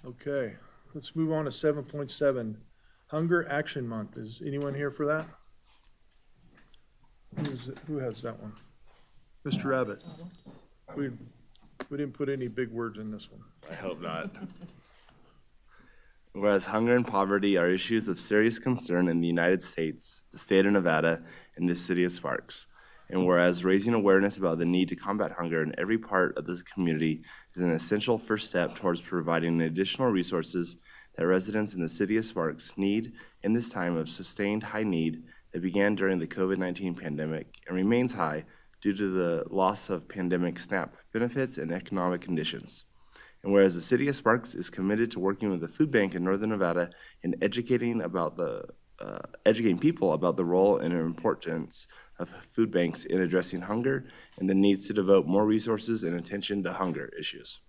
Okay, let's move on to 7.7, Hunger Action Month. Is anyone here for that? Who has that one? Mr. Abbott? We didn't put any big words in this one. I hope not. Whereas hunger and poverty are issues of serious concern in the United States, the state of Nevada, and the city of Sparks. And whereas raising awareness about the need to combat hunger in every part of the community is an essential first step towards providing additional resources that residents in the city of Sparks need in this time of sustained high need that began during the COVID-19 pandemic and remains high due to the loss of pandemic SNAP benefits and economic conditions. And whereas the city of Sparks is committed to working with the food bank in Northern Nevada in educating people about the role and importance of food banks in addressing hunger and the needs to devote more resources and attention to hunger issues.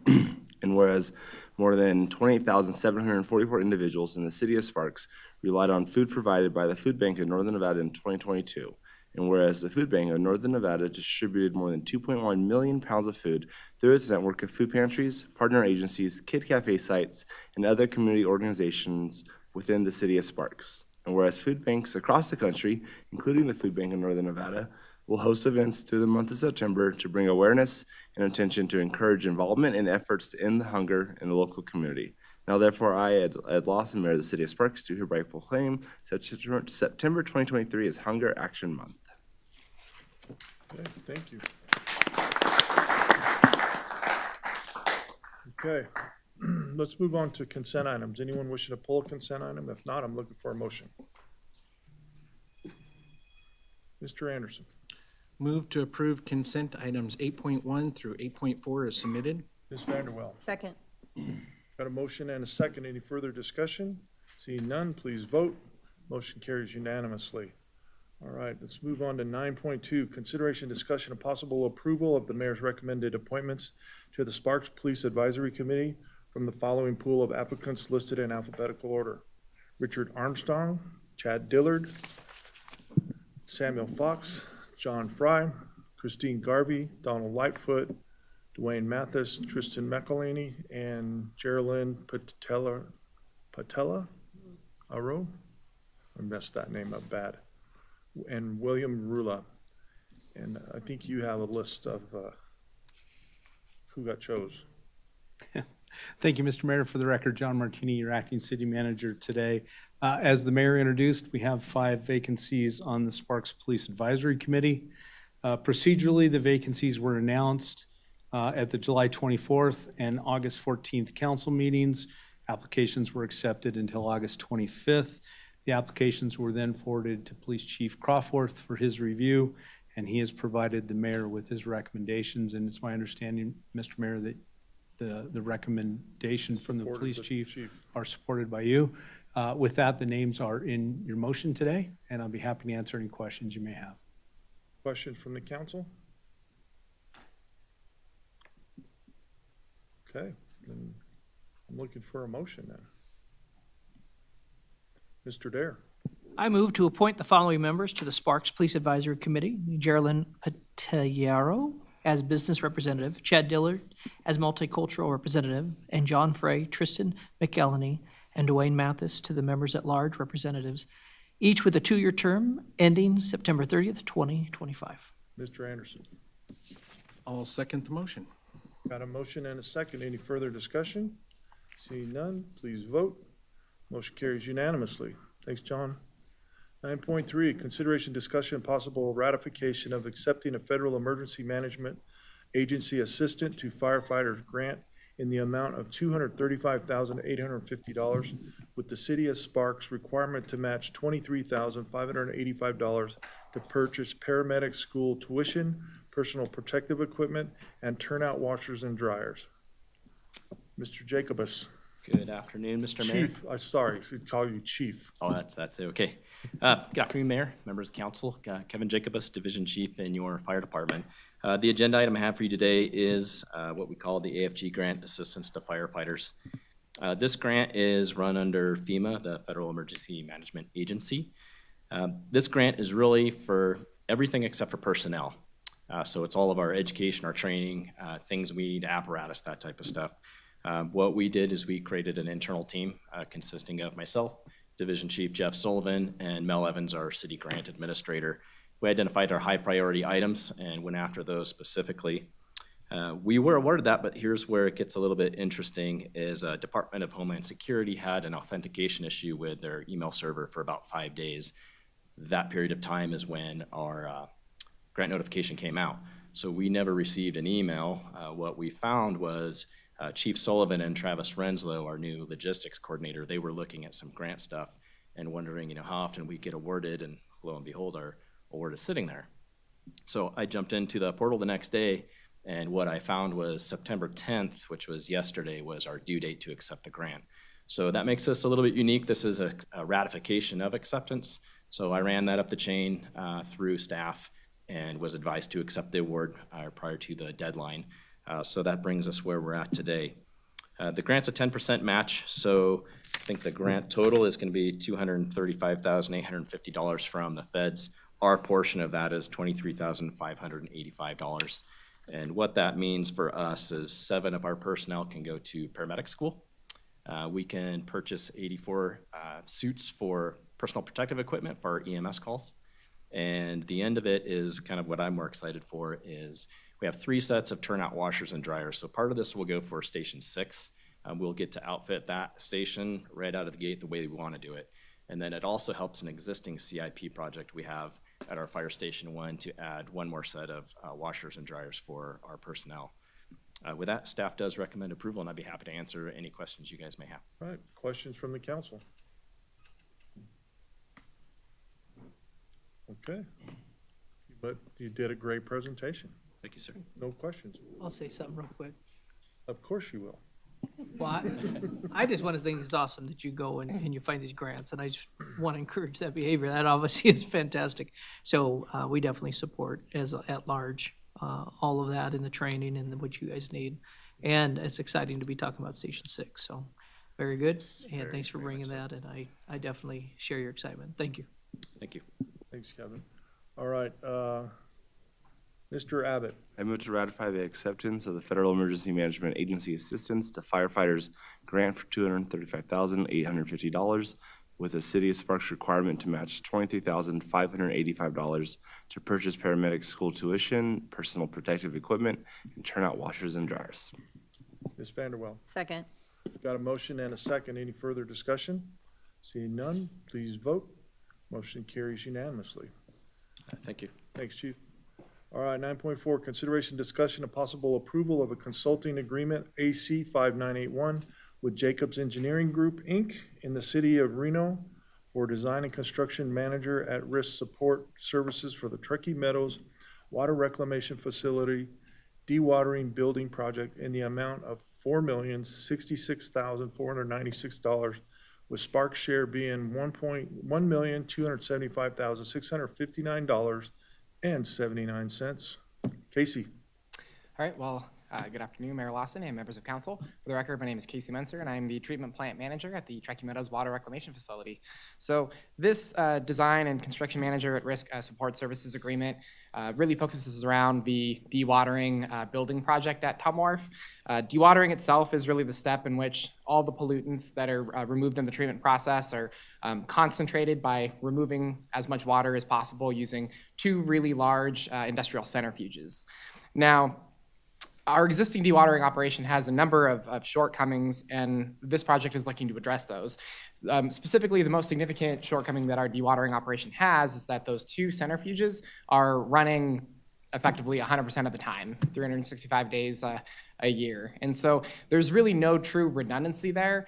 And whereas more than 28,744 individuals in the city of Sparks relied on food provided by the food bank of Northern Nevada in 2022, and whereas the Food Bank of Northern Nevada distributed more than 2.1 million pounds of food through its network of food pantries, partner agencies, kid cafe sites, and other community organizations within the city of Sparks. And whereas food banks across the country, including the Food Bank of Northern Nevada, will host events through the month of September to bring awareness and attention to encourage involvement in efforts to end the hunger in the local community. Now therefore, I, Ed Lawson, Mayor of the City of Sparks, do hereby proclaim September 2023 as Hunger Action Month. Okay, thank you. Okay, let's move on to consent items. Anyone wishing to pull a consent item? If not, I'm looking for a motion. Mr. Anderson. Move to approve consent items 8.1 through 8.4 as submitted. Ms. Vanderwell. Second. Got a motion and a second. Any further discussion? Seeing none, please vote. Motion carries unanimously. All right, let's move on to 9.2, consideration, discussion, and possible approval of the mayor's recommended appointments to the Sparks Police Advisory Committee from the following pool of applicants listed in alphabetical order: Richard Armstrong, Chad Dillard, Samuel Fox, John Fry, Christine Garvey, Donald Lightfoot, Dwayne Mathis, Tristan McElhaney, and Geraldine Patella Aro. I messed that name up bad. And William Rula. And I think you have a list of who got chose. Thank you, Mr. Mayor. For the record, John Martini, your acting city manager today. As the mayor introduced, we have 5 vacancies on the Sparks Police Advisory Committee. Procedurally, the vacancies were announced at the July 24th and August 14th council meetings. Applications were accepted until August 25th. The applications were then forwarded to Police Chief Crawforth for his review, and he has provided the mayor with his recommendations. And it's my understanding, Mr. Mayor, that the recommendation from the police chief are supported by you. With that, the names are in your motion today, and I'll be happy to answer any questions you may have. Questions from the council? Okay, then I'm looking for a motion then. Mr. Dare. I move to appoint the following members to the Sparks Police Advisory Committee: Geraldine Patellaro as business representative, Chad Dillard as multicultural representative, and John Frey, Tristan McElhaney, and Dwayne Mathis to the members at large representatives, each with a 2-year term ending September 30th, 2025. Mr. Anderson. I'll second the motion. Got a motion and a second. Any further discussion? Seeing none, please vote. Motion carries unanimously. Thanks, John. 9.3, consideration, discussion, and possible ratification of accepting a federal emergency management agency assistant to firefighters grant in the amount of $235,850 with the city of Sparks requirement to match $23,585 to purchase paramedic school tuition, personal protective equipment, and turnout washers and dryers. Mr. Jacobus. Good afternoon, Mr. Mayor. Chief, I'm sorry, I should call you Chief. Oh, that's okay. Good afternoon, Mayor, members of council. Kevin Jacobus, Division Chief in your fire department. The agenda item I have for you today is what we call the AFG Grant Assistance to Firefighters. This grant is run under FEMA, the Federal Emergency Management Agency. This grant is really for everything except for personnel. So it's all of our education, our training, things we need, apparatus, that type of stuff. What we did is we created an internal team consisting of myself, Division Chief Jeff Sullivan, and Mel Evans, our city grant administrator. We identified our high priority items and went after those specifically. We were awarded that, but here's where it gets a little bit interesting, is Department of Homeland Security had an authentication issue with their email server for about 5 days. That period of time is when our grant notification came out. So we never received an email. What we found was Chief Sullivan and Travis Renslow, our new logistics coordinator, they were looking at some grant stuff and wondering, how often we get awarded, and lo and behold, our award is sitting there. So I jumped into the portal the next day, and what I found was September 10th, which was yesterday, was our due date to accept the grant. So that makes us a little bit unique. This is a ratification of acceptance. So I ran that up the chain through staff and was advised to accept the award prior to the deadline. So that brings us where we're at today. The grant's a 10% match, so I think the grant total is gonna be $235,850 from the feds. Our portion of that is $23,585. And what that means for us is 7 of our personnel can go to paramedic school. We can purchase 84 suits for personal protective equipment for our EMS calls. And the end of it is kind of what I'm more excited for is we have 3 sets of turnout washers and dryers. So part of this will go for Station 6. We'll get to outfit that station right out of the gate the way we want to do it. And then it also helps an existing CIP project we have at our Fire Station 1 to add 1 more set of washers and dryers for our personnel. With that, staff does recommend approval, and I'd be happy to answer any questions you guys may have. All right, questions from the council? Okay. But you did a great presentation. Thank you, sir. No questions. I'll say something real quick. Of course you will. Well, I just want to think it's awesome that you go and you find these grants, and I just want to encourage that behavior. That obviously is fantastic. So we definitely support at large all of that in the training and what you guys need. And it's exciting to be talking about Station 6. So very good, and thanks for bringing that. And I definitely share your excitement. Thank you. Thank you. Thanks, Kevin. All right, Mr. Abbott. I move to ratify the acceptance of the Federal Emergency Management Agency Assistance to Firefighters Grant for $235,850 with a City of Sparks requirement to match $23,585 to purchase paramedic school tuition, personal protective equipment, and turnout washers and dryers. Ms. Vanderwell. Second. Got a motion and a second. Any further discussion? Seeing none, please vote. Motion carries unanimously. Thank you. Thanks, Chief. All right, 9.4, consideration, discussion, and possible approval of a consulting agreement, AC 5981, with Jacobs Engineering Group, Inc., in the city of Reno for design and construction manager at-risk support services for the Truckee Meadows Water Reclamation Facility dewatering building project in the amount of $4,066,496, with Sparks share being $1,275,659.79. Casey. All right, well, good afternoon, Mayor Lawson and members of council. For the record, my name is Casey Menser, and I'm the treatment plant manager at the Truckee Meadows Water Reclamation Facility. So this design and construction manager at risk support services agreement really focuses around the dewatering building project at Tumwharf. Dewatering itself is really the step in which all the pollutants that are removed in the treatment process are concentrated by removing as much water as possible using 2 really large industrial centrifuges. Now, our existing dewatering operation has a number of shortcomings, and this project is looking to address those. Specifically, the most significant shortcoming that our dewatering operation has is that those 2 centrifuges are running effectively 100% of the time, 365 days a year. And so there's really no true redundancy there.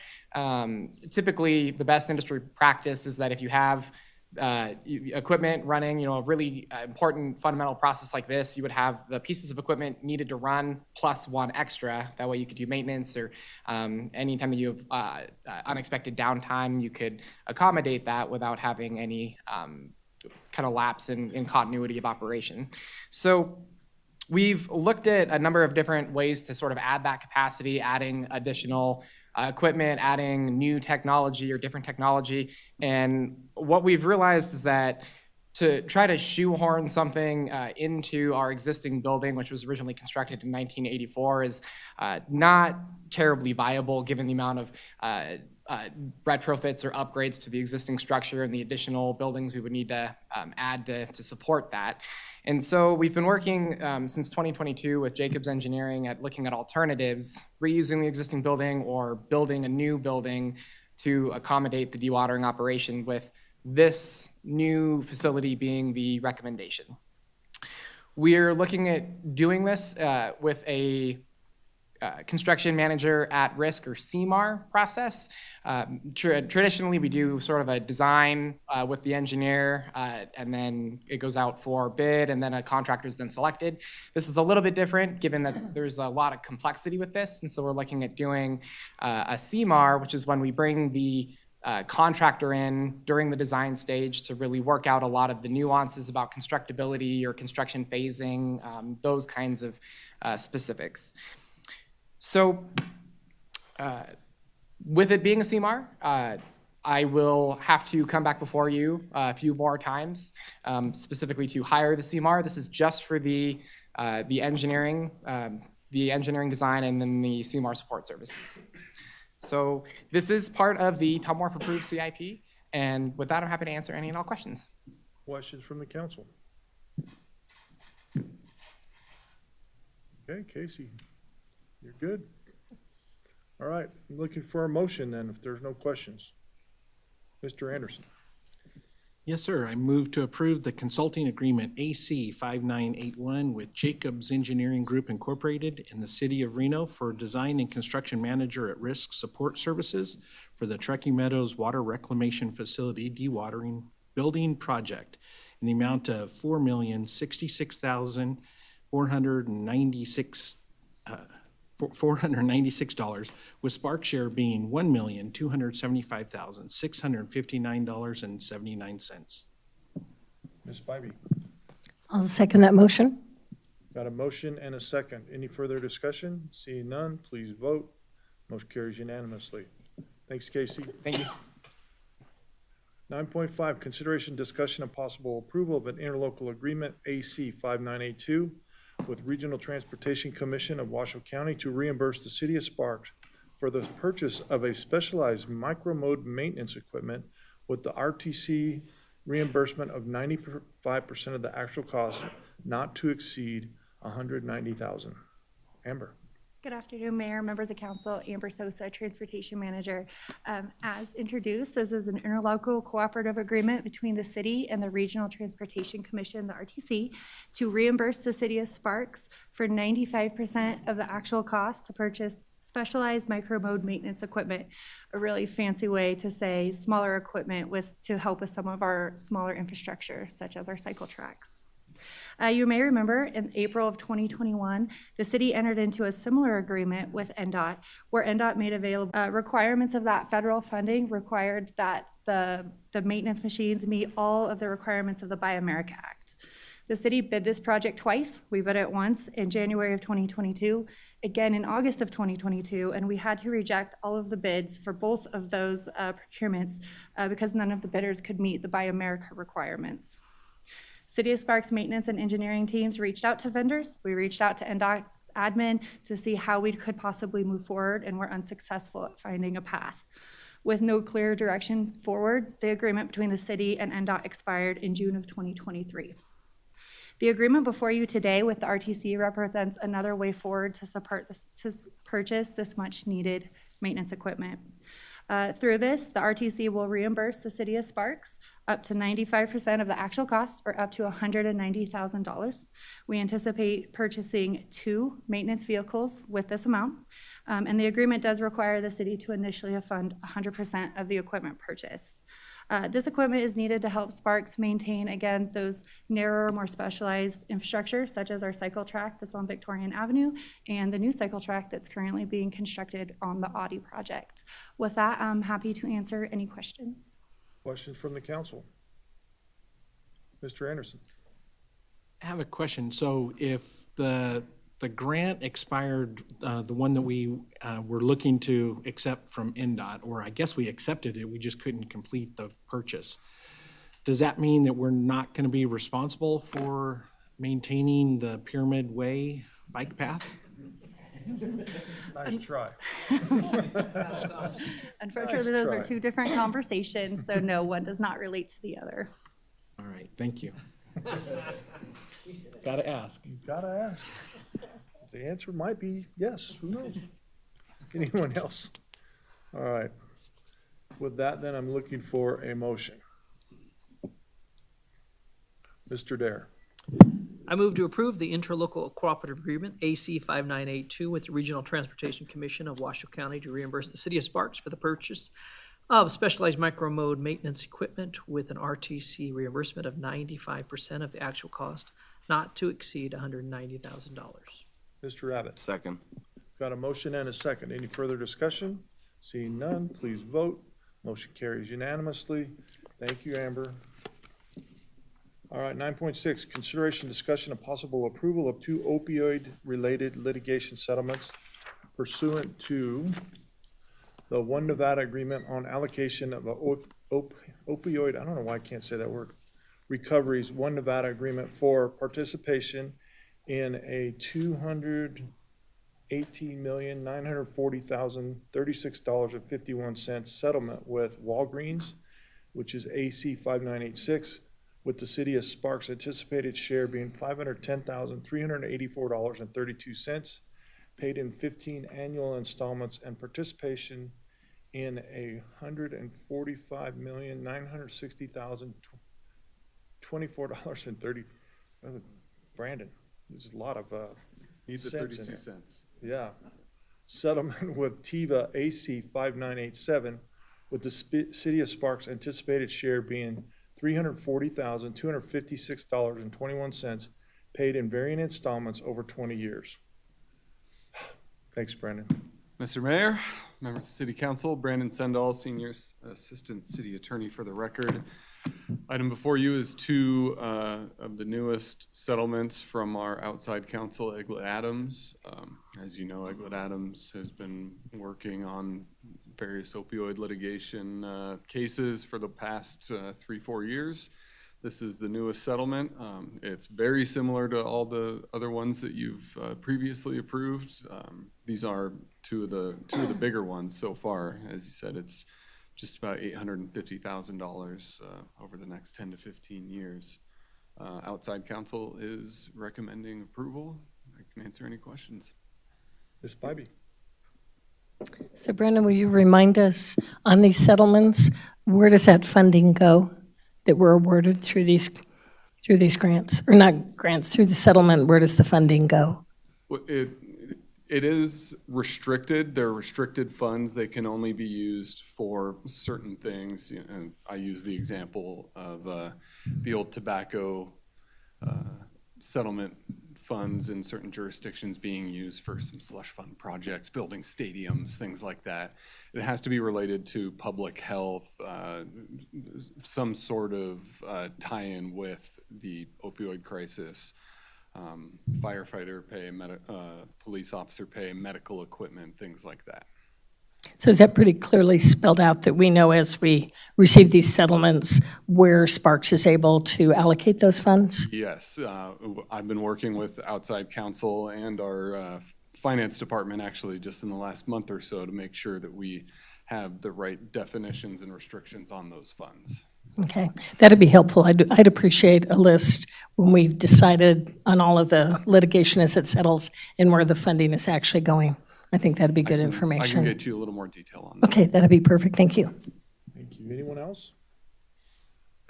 Typically, the best industry practice is that if you have equipment running, a really important fundamental process like this, you would have the pieces of equipment needed to run plus 1 extra. That way you could do maintenance, or anytime that you have unexpected downtime, you could accommodate that without having any kind of lapse in continuity of operation. So we've looked at a number of different ways to sort of add that capacity, adding additional equipment, adding new technology or different technology. And what we've realized is that to try to shoehorn something into our existing building, which was originally constructed in 1984, is not terribly viable given the amount of retrofits or upgrades to the existing structure and the additional buildings we would need to add to support that. And so we've been working since 2022 with Jacobs Engineering at looking at alternatives, reusing the existing building or building a new building to accommodate the dewatering operation, with this new facility being the recommendation. We're looking at doing this with a construction manager at risk, or CMAR process. Traditionally, we do sort of a design with the engineer, and then it goes out for bid, and then a contractor is then selected. This is a little bit different, given that there's a lot of complexity with this, and so we're looking at doing a CMAR, which is when we bring the contractor in during the design stage to really work out a lot of the nuances about constructability or construction phasing, those kinds of specifics. So with it being a CMAR, I will have to come back before you a few more times, specifically to hire the CMAR. This is just for the engineering design, and then the CMAR support services. So this is part of the Tom Wharf approved CIP, and with that, I'm happy to answer any and all questions. Questions from the council? Okay, Casey, you're good? All right, I'm looking for a motion then, if there's no questions. Mr. Anderson. Yes, sir. I move to approve the consulting agreement AC 5981 with Jacobs Engineering Group Incorporated in the city of Reno for design and construction manager at risk support services for the Truckee Meadows Water Reclamation Facility dewatering building project in the amount of $4,066,496, with Spark share being $1,275,659.79. Ms. Spivey. I'll second that motion. Got a motion and a second. Any further discussion? Seeing none, please vote. Motion carries unanimously. Thanks, Casey. Thank you. 9.5, consideration, discussion, and possible approval of an interlocal agreement, AC 5982, with Regional Transportation Commission of Washoe County to reimburse the city of Sparks for the purchase of a specialized micro-mode maintenance equipment with the RTC reimbursement of 95% of the actual cost, not to exceed $190,000. Amber. Good afternoon, Mayor, members of council. Amber Sosa, Transportation Manager. As introduced, this is an interlocal cooperative agreement between the city and the Regional Transportation Commission, the RTC, to reimburse the city of Sparks for 95% of the actual cost to purchase specialized micro-mode maintenance equipment, a really fancy way to say smaller equipment was to help with some of our smaller infrastructure, such as our cycle tracks. You may remember in April of 2021, the city entered into a similar agreement with NDOT, where NDOT made available requirements of that federal funding required that the maintenance machines meet all of the requirements of the Buy America Act. The city bid this project twice. We bid it once in January of 2022, again in August of 2022, and we had to reject all of the bids for both of those procurements because none of the bidders could meet the Buy America requirements. City of Sparks maintenance and engineering teams reached out to vendors. We reached out to NDOT's admin to see how we could possibly move forward, and were unsuccessful at finding a path. With no clear direction forward, the agreement between the city and NDOT expired in June of 2023. The agreement before you today with the RTC represents another way forward to support this, to purchase this much needed maintenance equipment. Through this, the RTC will reimburse the city of Sparks up to 95% of the actual cost, or up to $190,000. We anticipate purchasing 2 maintenance vehicles with this amount, and the agreement does require the city to initially fund 100% of the equipment purchase. This equipment is needed to help Sparks maintain, again, those narrower, more specialized infrastructure, such as our cycle track that's on Victorian Avenue and the new cycle track that's currently being constructed on the Audi project. With that, I'm happy to answer any questions. Questions from the council? Mr. Anderson. I have a question. So if the grant expired, the one that we were looking to accept from NDOT, or I guess we accepted it, we just couldn't complete the purchase. Does that mean that we're not going to be responsible for maintaining the Pyramid Way bike path? Nice try. Unfortunately, those are two different conversations, so no, one does not relate to the other. All right, thank you. Gotta ask. You gotta ask. The answer might be yes, who knows? Anyone else? All right. With that, then I'm looking for a motion. Mr. Dare. I move to approve the interlocal cooperative agreement, AC 5982, with the Regional Transportation Commission of Washoe County to reimburse the city of Sparks for the purchase of specialized micro-mode maintenance equipment with an RTC reimbursement of 95% of the actual cost, not to exceed $190,000. Mr. Abbott. Second. Got a motion and a second. Any further discussion? Seeing none, please vote. Motion carries unanimously. Thank you, Amber. All right, 9.6, consideration, discussion, and possible approval of 2 opioid-related litigation settlements pursuant to the One Nevada Agreement on allocation of a opioid, I don't know why I can't say that word, recoveries, One Nevada Agreement for participation in a $218,940,036.51 settlement with Walgreens, which is AC 5986, with the city of Sparks' anticipated share being $510,384.32, paid in 15 annual installments, and participation in a $145,960,024.30. Brandon, there's a lot of Needs the cents in 32 here. cents. Yeah. Settlement with Tiva AC 5987, with the city of Sparks' anticipated share being $340,256.21, paid in varying installments over 20 years. Thanks, Brandon. Mr. Mayor, members of City Council, Brandon Sendall, Senior Assistant City Attorney for the record. Item before you is 2 of the newest settlements from our outside counsel, Eglett Adams. As you know, Eglett Adams has been working on various opioid litigation cases for the past 3-4 years. This is the newest settlement. It's very similar to all the other ones that you've previously approved. These are two of the bigger ones so far. As you said, it's just about $850,000 over the next 10 to 15 years. Outside counsel is recommending approval. I can answer any questions. Ms. Bybee. So Brandon, will you remind us on these settlements, where does that funding go that were awarded through these grants? Or not grants, through the settlement, where does the funding go? Well, it is restricted. They're restricted funds. They can only be used for certain things. And I use the example of the old tobacco settlement funds in certain jurisdictions being used for some slush fund projects, building stadiums, things like that. It has to be related to public health, some sort of tie-in with the opioid crisis. Firefighter pay, police officer pay, medical equipment, things like that. So is that pretty clearly spelled out that we know as we receive these settlements where Sparks is able to allocate those funds? Yes, I've been working with outside counsel and our finance department actually just in the last month or so to make sure that we have the right definitions and restrictions on those funds. Okay, that'd be helpful. I'd appreciate a list when we've decided on all of the litigation as it settles and where the funding is actually going. I think that'd be good information. I can get you a little more detail on that. Okay, that'd be perfect. Thank you. Thank you. Anyone else?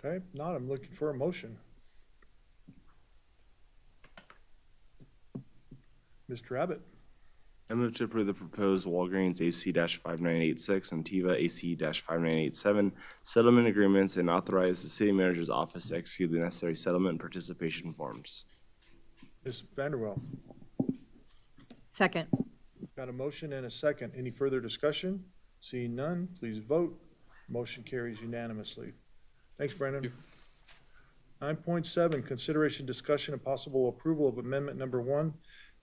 Okay, if not, I'm looking for a motion. Mr. Abbott. I move to approve the proposed Walgreens AC-5986 and Tiva AC-5987 settlement agreements and authorize the city manager's office to execute the necessary settlement and participation forms. Ms. Vanderwell. Second. Got a motion and a second. Any further discussion? Seeing none, please vote. Motion carries unanimously. Thanks, Brandon. 9.7, consideration, discussion, and possible approval of amendment number 1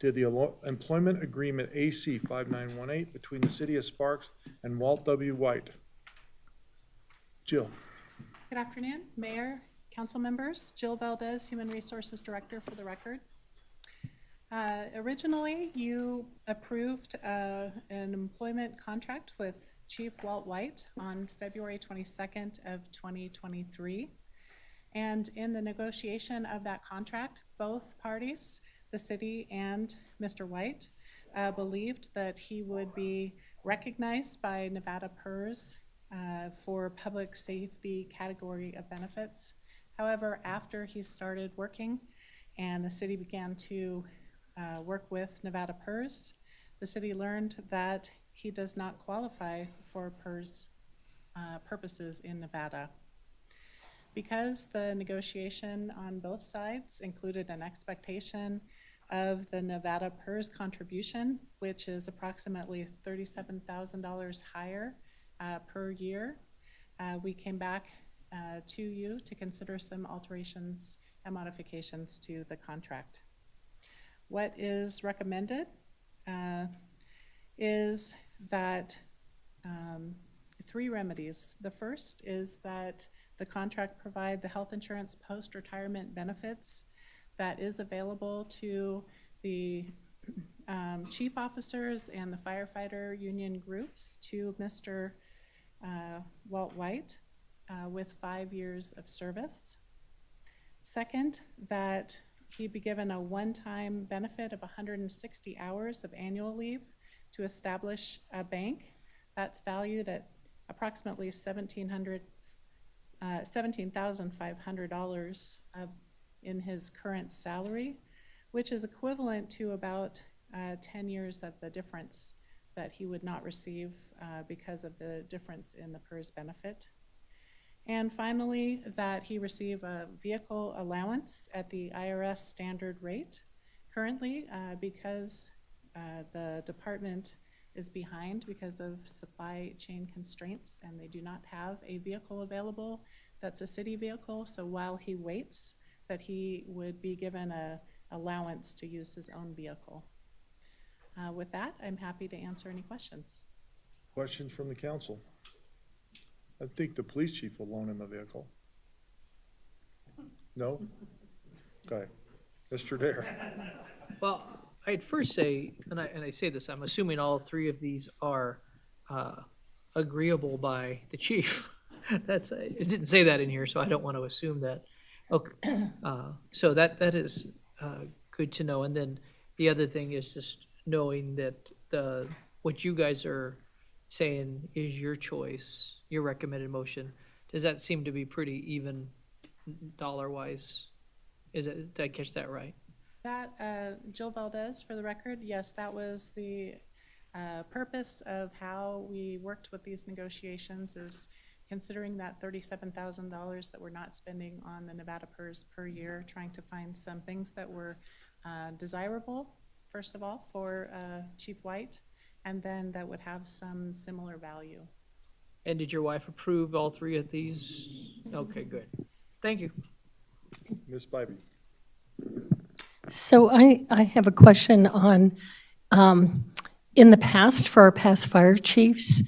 to the employment agreement AC 5918 between the city of Sparks and Walt W. White. Jill. Good afternoon, Mayor, council members. Jill Valdez, Human Resources Director for the record. Originally, you approved an employment contract with Chief Walt White on February 22nd of 2023. And in the negotiation of that contract, both parties, the city and Mr. White, believed that he would be recognized by Nevada PERS for public safety category of benefits. However, after he started working and the city began to work with Nevada PERS, the city learned that he does not qualify for PERS purposes in Nevada. Because the negotiation on both sides included an expectation of the Nevada PERS contribution, which is approximately $37,000 higher per year, we came back to you to consider some alterations and modifications to the contract. What is recommended is that three remedies. The first is that the contract provide the health insurance post-retirement benefits that is available to the chief officers and the firefighter union groups to Mr. Walt White with 5 years of service. Second, that he be given a one-time benefit of 160 hours of annual leave to establish a bank that's valued at approximately $17,500 in his current salary, which is equivalent to about 10 years of the difference that he would not receive because of the difference in the PERS benefit. And finally, that he receive a vehicle allowance at the IRS standard rate. Currently, because the department is behind because of supply chain constraints and they do not have a vehicle available that's a city vehicle, so while he waits, that he would be given a allowance to use his own vehicle. With that, I'm happy to answer any questions. Questions from the council? I think the police chief will loan him a vehicle. No? Okay. Mr. Dare. Well, I'd first say, and I say this, I'm assuming all three of these are agreeable by the chief. That's, it didn't say that in here, so I don't want to assume that. Okay, so that is good to know. And then the other thing is just knowing that what you guys are saying is your choice, your recommended motion. Does that seem to be pretty even dollar-wise? Did I catch that right? That, Jill Valdez, for the record, yes, that was the purpose of how we worked with these negotiations, is considering that $37,000 that we're not spending on the Nevada PERS per year, trying to find some things that were desirable, first of all, for Chief White, and then that would have some similar value. And did your wife approve all three of these? Okay, good. Thank you. Ms. Bybee. So I have a question on, in the past, for our past fire chiefs,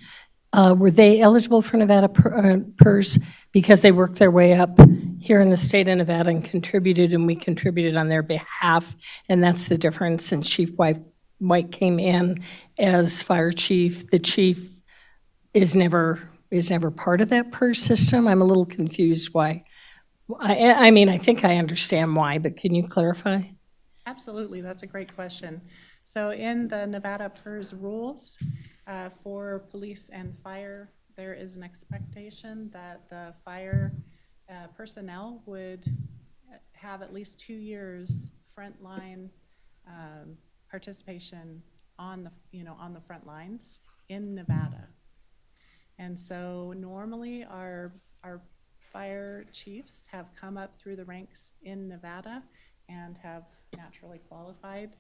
were they eligible for Nevada PERS because they worked their way up here in the state of Nevada and contributed, and we contributed on their behalf, and that's the difference since Chief White came in as fire chief. The chief is never part of that PERS system. I'm a little confused why. I mean, I think I understand why, but can you clarify? Absolutely, that's a great question. So in the Nevada PERS rules for police and fire, there is an expectation that the fire personnel would have at least 2 years frontline participation on the front lines in Nevada. And so normally our fire chiefs have come up through the ranks in Nevada and have naturally qualified.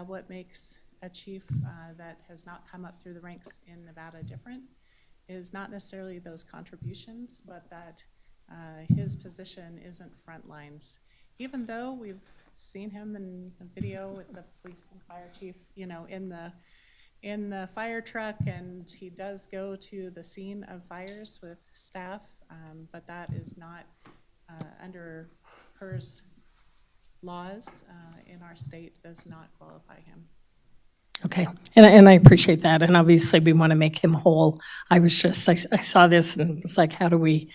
What makes a chief that has not come up through the ranks in Nevada different is not necessarily those contributions, but that his position isn't front lines. Even though we've seen him in the video with the police and fire chief, in the fire truck, and he does go to the scene of fires with staff, But that is not under PERS laws in our state, does not qualify him. Okay, and I appreciate that, and obviously we want to make him whole. I saw this and it's like, how do we,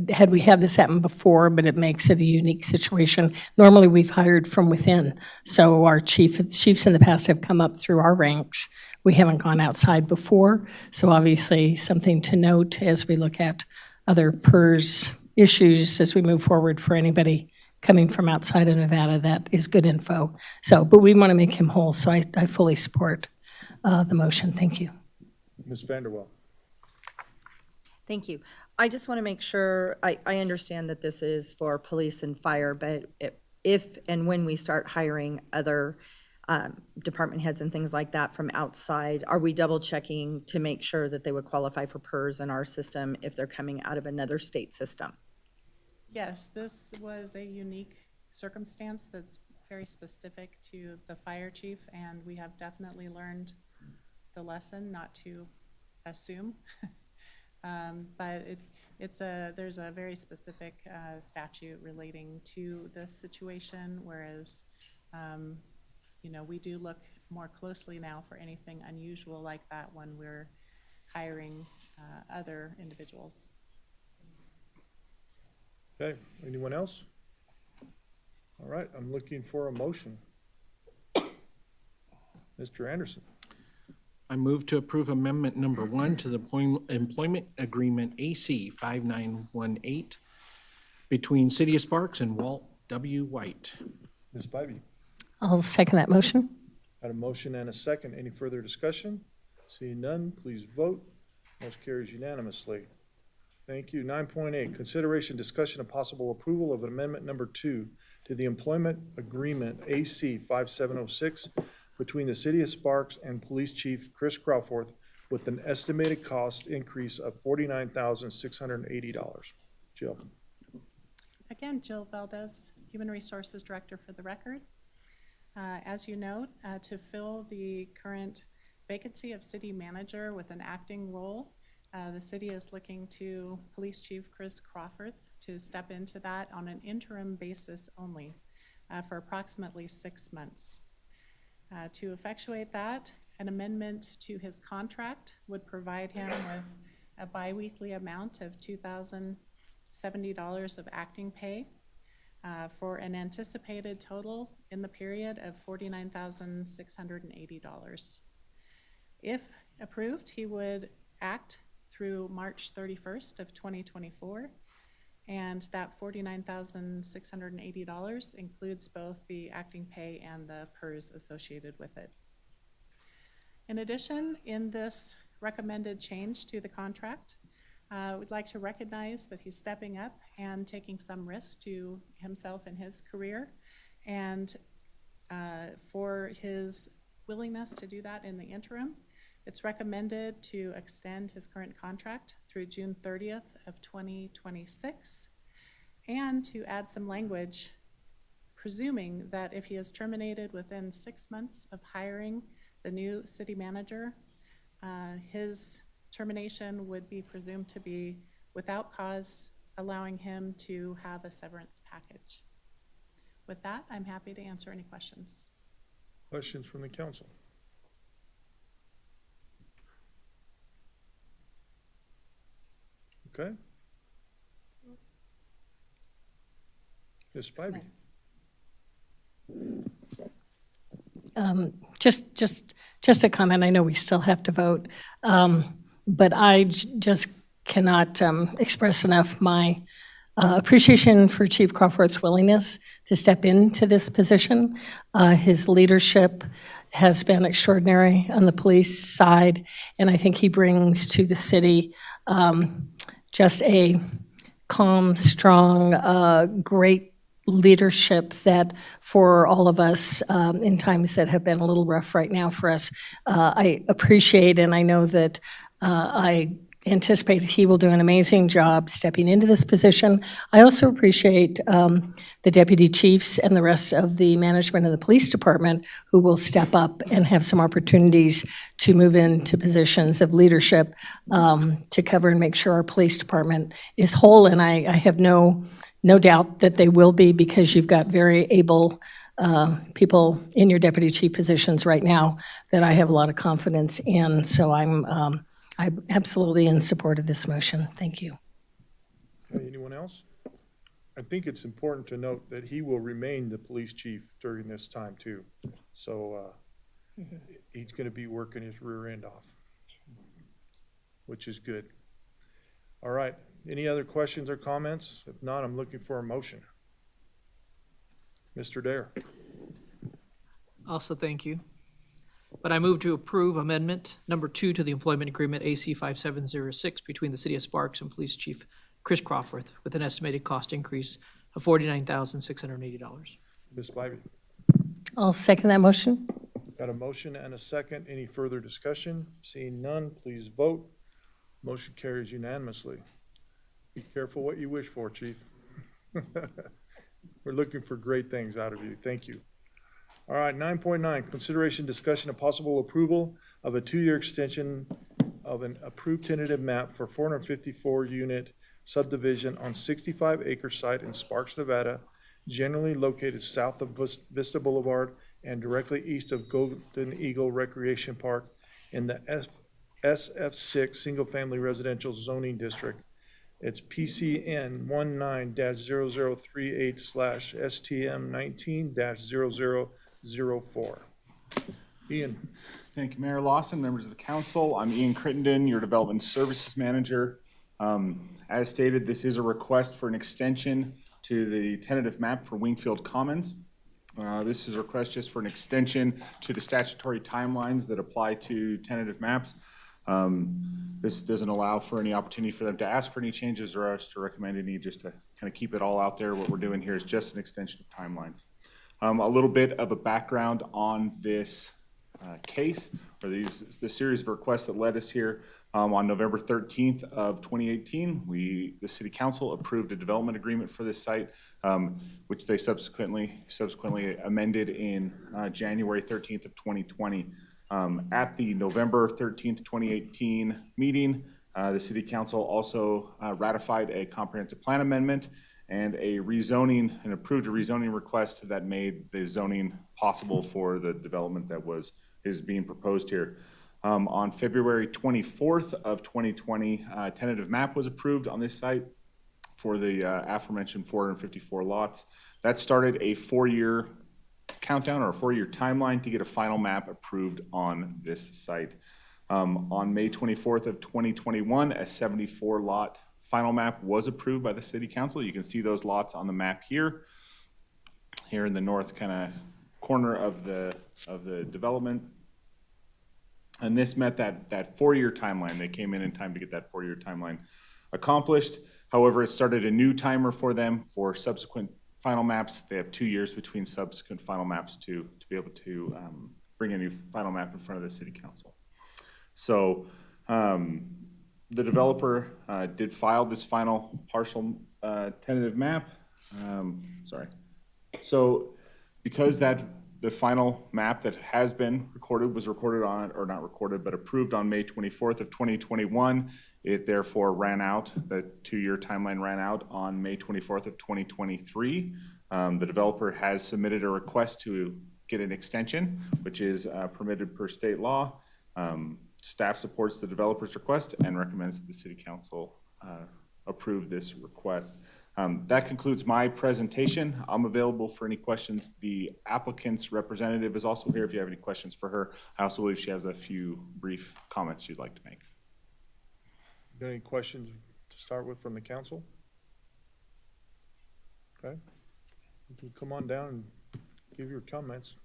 had we had this happen before, but it makes it a unique situation. Normally, we've hired from within, so our chiefs in the past have come up through our ranks. We haven't gone outside before, so obviously something to note as we look at other PERS issues as we move forward for anybody coming from outside of Nevada. That is good info. But we want to make him whole, so I fully support the motion. Thank you. Ms. Vanderwell. Thank you. I just want to make sure, I understand that this is for police and fire, but if and when we start hiring other department heads and things like that from outside, are we double checking to make sure that they would qualify for PERS in our system if they're coming out of another state system? Yes, this was a unique circumstance that's very specific to the fire chief, and we have definitely learned the lesson not to assume. But there's a very specific statute relating to this situation, whereas we do look more closely now for anything unusual like that when we're hiring other individuals. Okay, anyone else? All right, I'm looking for a motion. Mr. Anderson. I move to approve amendment number 1 to the employment agreement AC 5918 between City of Sparks and Walt W. White. Ms. Bybee. I'll second that motion. Got a motion and a second. Any further discussion? Seeing none, please vote. Motion carries unanimously. Thank you. 9.8, consideration, discussion, and possible approval of amendment number 2 to the employment agreement AC 5706 between the City of Sparks and Police Chief Chris Crawford with an estimated cost increase of $49,680. Jill. Again, Jill Valdez, Human Resources Director for the record. As you note, to fill the current vacancy of city manager with an acting role, the city is looking to Police Chief Chris Crawford to step into that on an interim basis only for approximately 6 months. To effectuate that, an amendment to his contract would provide him with a biweekly amount of $2,070 of acting pay for an anticipated total in the period of $49,680. If approved, he would act through March 31st of 2024, and that $49,680 includes both the acting pay and the PERS associated with it. In addition, in this recommended change to the contract, we'd like to recognize that he's stepping up and taking some risk to himself and his career, and for his willingness to do that in the interim, it's recommended to extend his current contract through June 30th of 2026, and to add some language presuming that if he is terminated within 6 months of hiring the new city manager, his termination would be presumed to be without cause, allowing him to have a severance package. With that, I'm happy to answer any questions. Questions from the council? Okay. Ms. Spivey. Just a comment. I know we still have to vote, but I just cannot express enough my appreciation for Chief Crawford's willingness to step into this position. His leadership has been extraordinary on the police side, and I think he brings to the city just a calm, strong, great leadership that for all of us in times that have been a little rough right now for us, I appreciate, and I know that I anticipate he will do an amazing job stepping into this position. I also appreciate the deputy chiefs and the rest of the management of the police department who will step up and have some opportunities to move into positions of leadership to cover and make sure our police department is whole. And I have no doubt that they will be, because you've got very able people in your deputy chief positions right now that I have a lot of confidence in. So I'm absolutely in support of this motion. Thank you. Okay, anyone else? I think it's important to note that he will remain the police chief during this time too. So he's gonna be working his rear end off, which is good. All right, any other questions or comments? If not, I'm looking for a motion. Mr. Dare. Also, thank you. But I move to approve amendment number 2 to the employment agreement AC 5706 between the City of Sparks and Police Chief Chris Crawford with an estimated cost increase of $49,680. Ms. Bybee. I'll second that motion. Got a motion and a second. Any further discussion? Seeing none, please vote. Motion carries unanimously. Be careful what you wish for, Chief. We're looking for great things out of you. Thank you. All right, 9.9, consideration, discussion, of possible approval of a 2-year extension of an approved tentative map for 454-unit subdivision on 65-acre site in Sparks, Nevada, generally located south of Vista Boulevard and directly east of Golden Eagle Recreation Park in the SF6 Single Family Residential Zoning District. It's PCN 19-003/STM19-0004. Ian. Thank you, Mayor Lawson, members of the council. I'm Ian Crittenden, your Development Services Manager. As stated, this is a request for an extension to the tentative map for Wingfield Commons. This is a request just for an extension to the statutory timelines that apply to tentative maps. This doesn't allow for any opportunity for them to ask for any changes or us to recommend any, just to kind of keep it all out there. What we're doing here is just an extension of timelines. A little bit of a background on this case, or the series of requests that led us here. On November 13th of 2018, the City Council approved a development agreement for this site, which they subsequently amended in January 13th of 2020. At the November 13th, 2018 meeting, the City Council also ratified a comprehensive plan amendment and approved a rezoning request that made the zoning possible for the development that is being proposed here. On February 24th of 2020, tentative map was approved on this site for the aforementioned 454 lots. That started a 4-year countdown, or a 4-year timeline, to get a final map approved on this site. On May 24th of 2021, a 74-lot final map was approved by the City Council. You can see those lots on the map here in the north kind of corner of the development. And this met that 4-year timeline. They came in time to get that 4-year timeline accomplished. However, it started a new timer for them for subsequent final maps. They have 2 years between subsequent final maps to be able to bring a new final map in front of the City Council. So the developer did file this final partial tentative map. So because the final map that has been was recorded on, or not recorded, but approved on May 24th of 2021, it therefore ran out, the 2-year timeline ran out on May 24th of 2023. The developer has submitted a request to get an extension, which is permitted per state law. Staff supports the developer's request and recommends that the City Council approve this request. That concludes my presentation. I'm available for any questions. The applicant's representative is also here if you have any questions for her. I also believe she has a few brief comments she'd like to make. Got any questions to start with from the council? Okay. You can come on down and give your comments.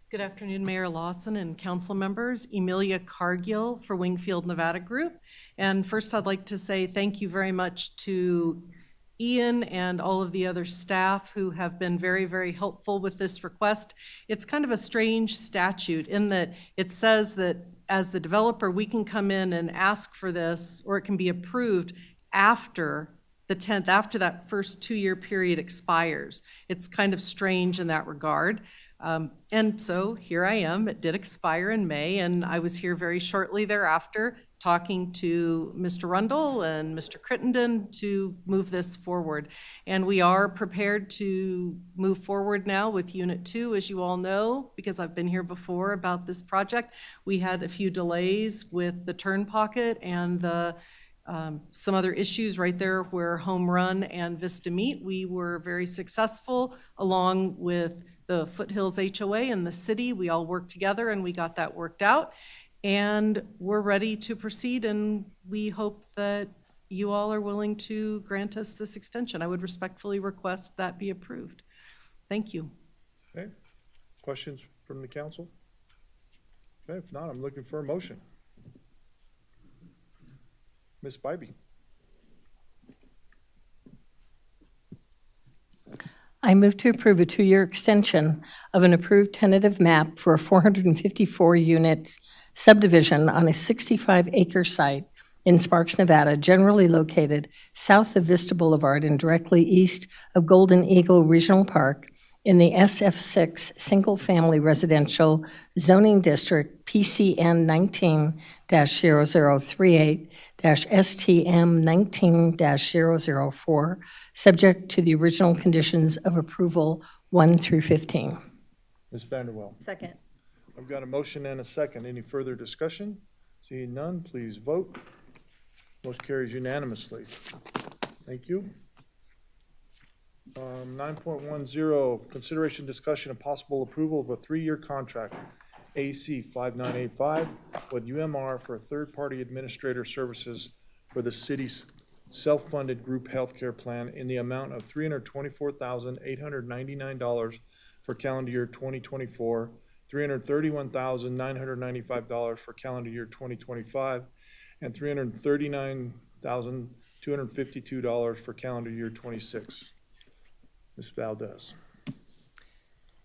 Good afternoon, Mayor Lawson and council members. Emilia Cargill for Wingfield Nevada Group. And first, I'd like to say thank you very much to Ian and all of the other staff who have been very, very helpful with this request. It's kind of a strange statute in that it says that as the developer, we can come in and ask for this, or it can be approved after the 10th, after that first 2-year period expires. It's kind of strange in that regard. And so here I am. It did expire in May, and I was here very shortly thereafter talking to Mr. Rundle and Mr. Crittenden to move this forward. And we are prepared to move forward now with Unit 2, as you all know, because I've been here before about this project. We had a few delays with the turn pocket and the some other issues right there where Home Run and Vista meet. We were very successful along with the Foothills HOA and the city. We all worked together and we got that worked out. And we're ready to proceed, and we hope that you all are willing to grant us this extension. I would respectfully request that be approved. Thank you. Okay, questions from the council? Okay, if not, I'm looking for a motion. Ms. Bybee. I move to approve a 2-year extension of an approved tentative map for a 454 units subdivision on a 65-acre site in Sparks, Nevada, generally located south of Vista Boulevard and directly east of Golden Eagle Regional Park in the SF6 Single Family Residential Zoning District, PCN 19-0038-STM 19-004, subject to the original conditions of approval 1 through 15. Ms. Vanderwell. Second. I've got a motion and a second. Any further discussion? Seeing none, please vote. Motion carries unanimously. Thank you. 9.10, consideration, discussion, and possible approval of a 3-year contract, AC 5985, with UMR for third-party administrator services for the city's self-funded group healthcare plan in the amount of $324,899 for calendar year 2024, $331,995 for calendar year 2025, and $339,252 for calendar year 26. Ms. Valdez.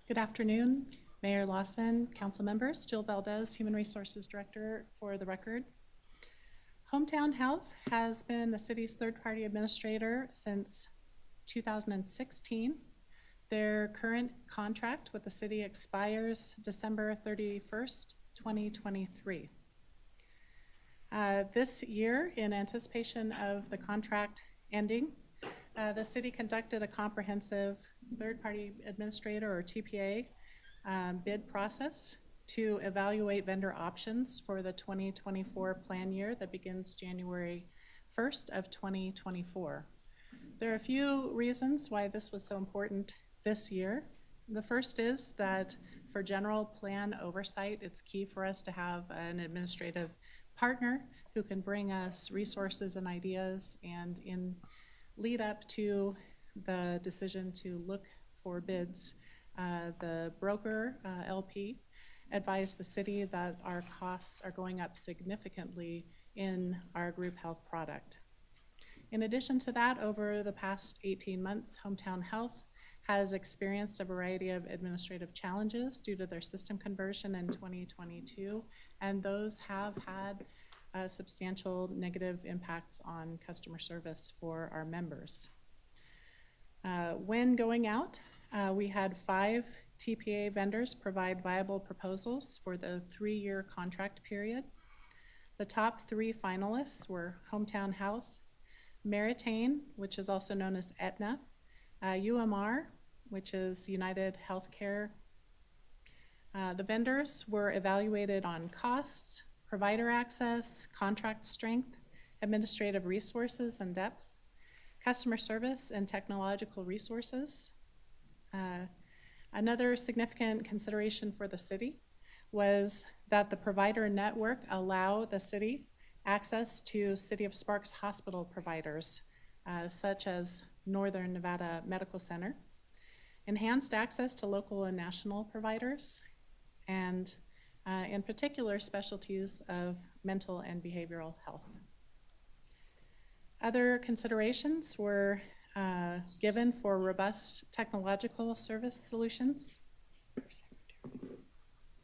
Good afternoon, Mayor Lawson, council members. Jill Valdez, Human Resources Director for the record. Hometown Health has been the city's third-party administrator since 2016. Their current contract with the city expires December 31st, 2023. This year, in anticipation of the contract ending, the city conducted a comprehensive third-party administrator, or TPA, bid process to evaluate vendor options for the 2024 plan year that begins January 1st of 2024. There are a few reasons why this was so important this year. The first is that for general plan oversight, it's key for us to have an administrative partner who can bring us resources and ideas, and in lead up to the decision to look for bids, the broker, LP, advised the city that our costs are going up significantly in our group health product. In addition to that, over the past 18 months, Hometown Health has experienced a variety of administrative challenges due to their system conversion in 2022, and those have had substantial negative impacts on customer service for our members. When going out, we had 5 TPA vendors provide viable proposals for the 3-year contract period. The top 3 finalists were Hometown Health, Meritain, which is also known as Aetna, UMR, which is United Healthcare. The vendors were evaluated on costs, provider access, contract strength, administrative resources and depth, customer service and technological resources. Another significant consideration for the city was that the provider network allow the city access to City of Sparks hospital providers, such as Northern Nevada Medical Center, enhanced access to local and national providers, and in particular specialties of mental and behavioral health. Other considerations were given for robust technological service solutions.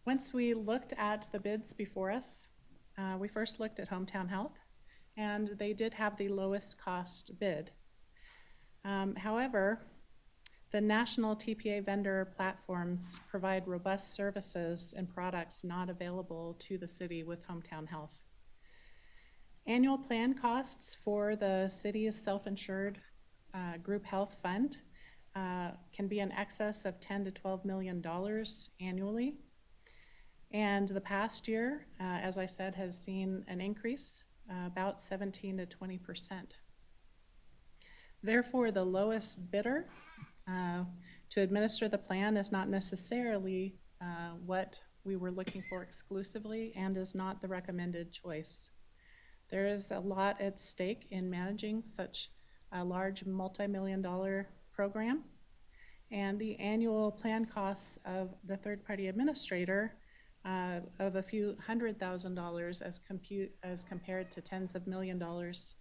Once we looked at the bids before us, we first looked at Hometown Health, and they did have the lowest cost bid. However, the national TPA vendor platforms provide robust services and products not available to the city with Hometown Health. Annual plan costs for the city's self-insured group health fund can be in excess of $10 to $12 million annually. And the past year, as I said, has seen an increase about 17 to 20%. Therefore, the lowest bidder to administer the plan is not necessarily what we were looking for exclusively and is not the recommended choice. There is a lot at stake in managing such a large multi-million-dollar program, and the annual plan costs of the third-party administrator of a few $100,000 as compared to tens of $1 millions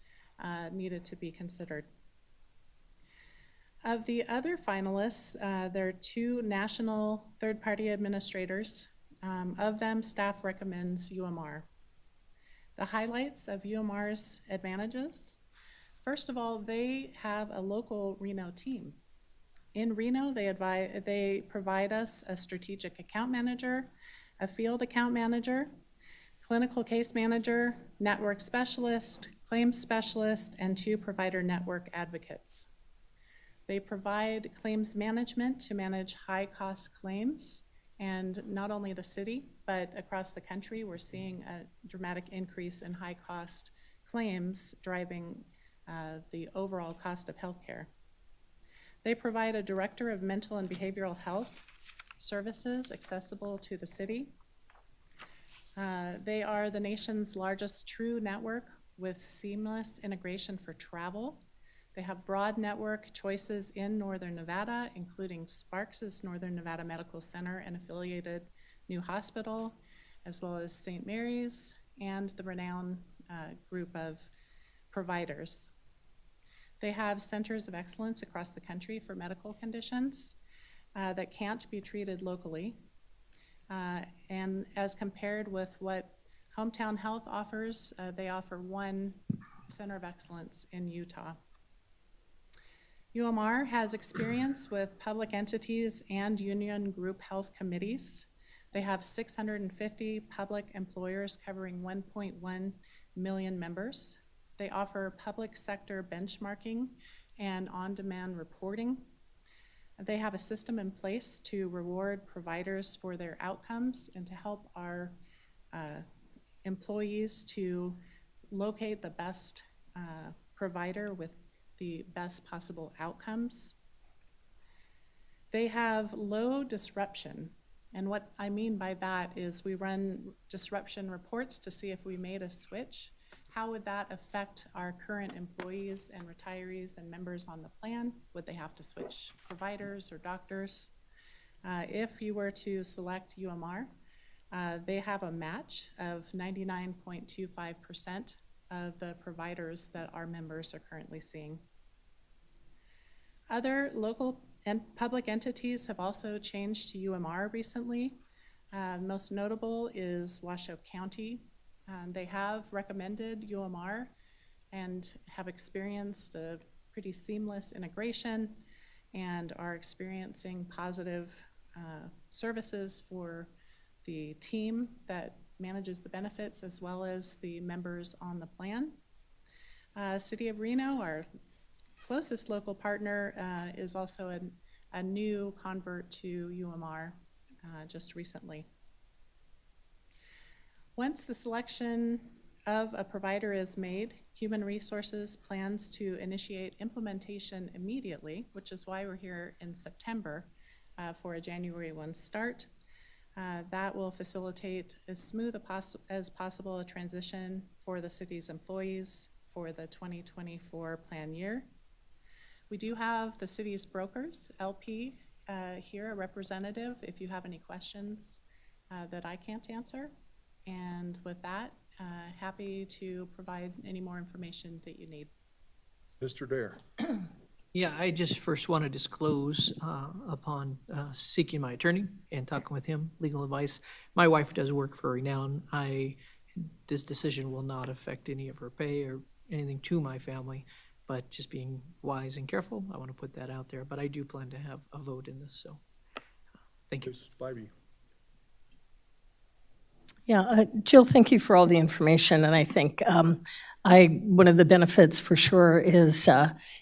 needed to be considered. Of the other finalists, there are 2 national third-party administrators. Of them, staff recommends UMR. The highlights of UMR's advantages: first of all, they have a local Reno team. In Reno, they provide us a strategic account manager, a field account manager, clinical case manager, network specialist, claims specialist, and 2 provider network advocates. They provide claims management to manage high-cost claims, and not only the city, but across the country, we're seeing a dramatic increase in high-cost claims driving the overall cost of healthcare. They provide a director of mental and behavioral health services accessible to the city. They are the nation's largest true network with seamless integration for travel. They have broad network choices in Northern Nevada, including Sparks' Northern Nevada Medical Center and affiliated new hospital, as well as St. Mary's and the renowned group of providers. They have centers of excellence across the country for medical conditions that can't be treated locally. And as compared with what Hometown Health offers, they offer 1 center of excellence in Utah. UMR has experience with public entities and union group health committees. They have 650 public employers covering 1.1 million members. They offer public sector benchmarking and on-demand reporting. They have a system in place to reward providers for their outcomes and to help our employees to locate the best provider with the best possible outcomes. They have low disruption, and what I mean by that is we run disruption reports to see if we made a switch. How would that affect our current employees and retirees and members on the plan? Would they have to switch providers or doctors? If you were to select UMR, they have a match of 99.25% of the providers that our members are currently seeing. Other local and public entities have also changed to UMR recently. Most notable is Washoe County. They have recommended UMR and have experienced a pretty seamless integration and are experiencing positive services for the team that manages the benefits as well as the members on the plan. City of Reno, our closest local partner, is also a new convert to UMR just recently. Once the selection of a provider is made, Human Resources plans to initiate implementation immediately, which is why we're here in September for a January 1 start. That will facilitate as smooth as possible a transition for the city's employees for the 2024 plan year. We do have the city's brokers, LP, here, a representative, if you have any questions that I can't answer. And with that, happy to provide any more information that you need. Mr. Dare. Yeah, I just first want to disclose upon seeking my attorney and talking with him, legal advice. My wife does work for Renown. This decision will not affect any of her pay or anything to my family, but just being wise and careful, I want to put that out there. But I do plan to have a vote in this, so thank you. Ms. Spivey. Yeah, Jill, thank you for all the information, and I think one of the benefits for sure is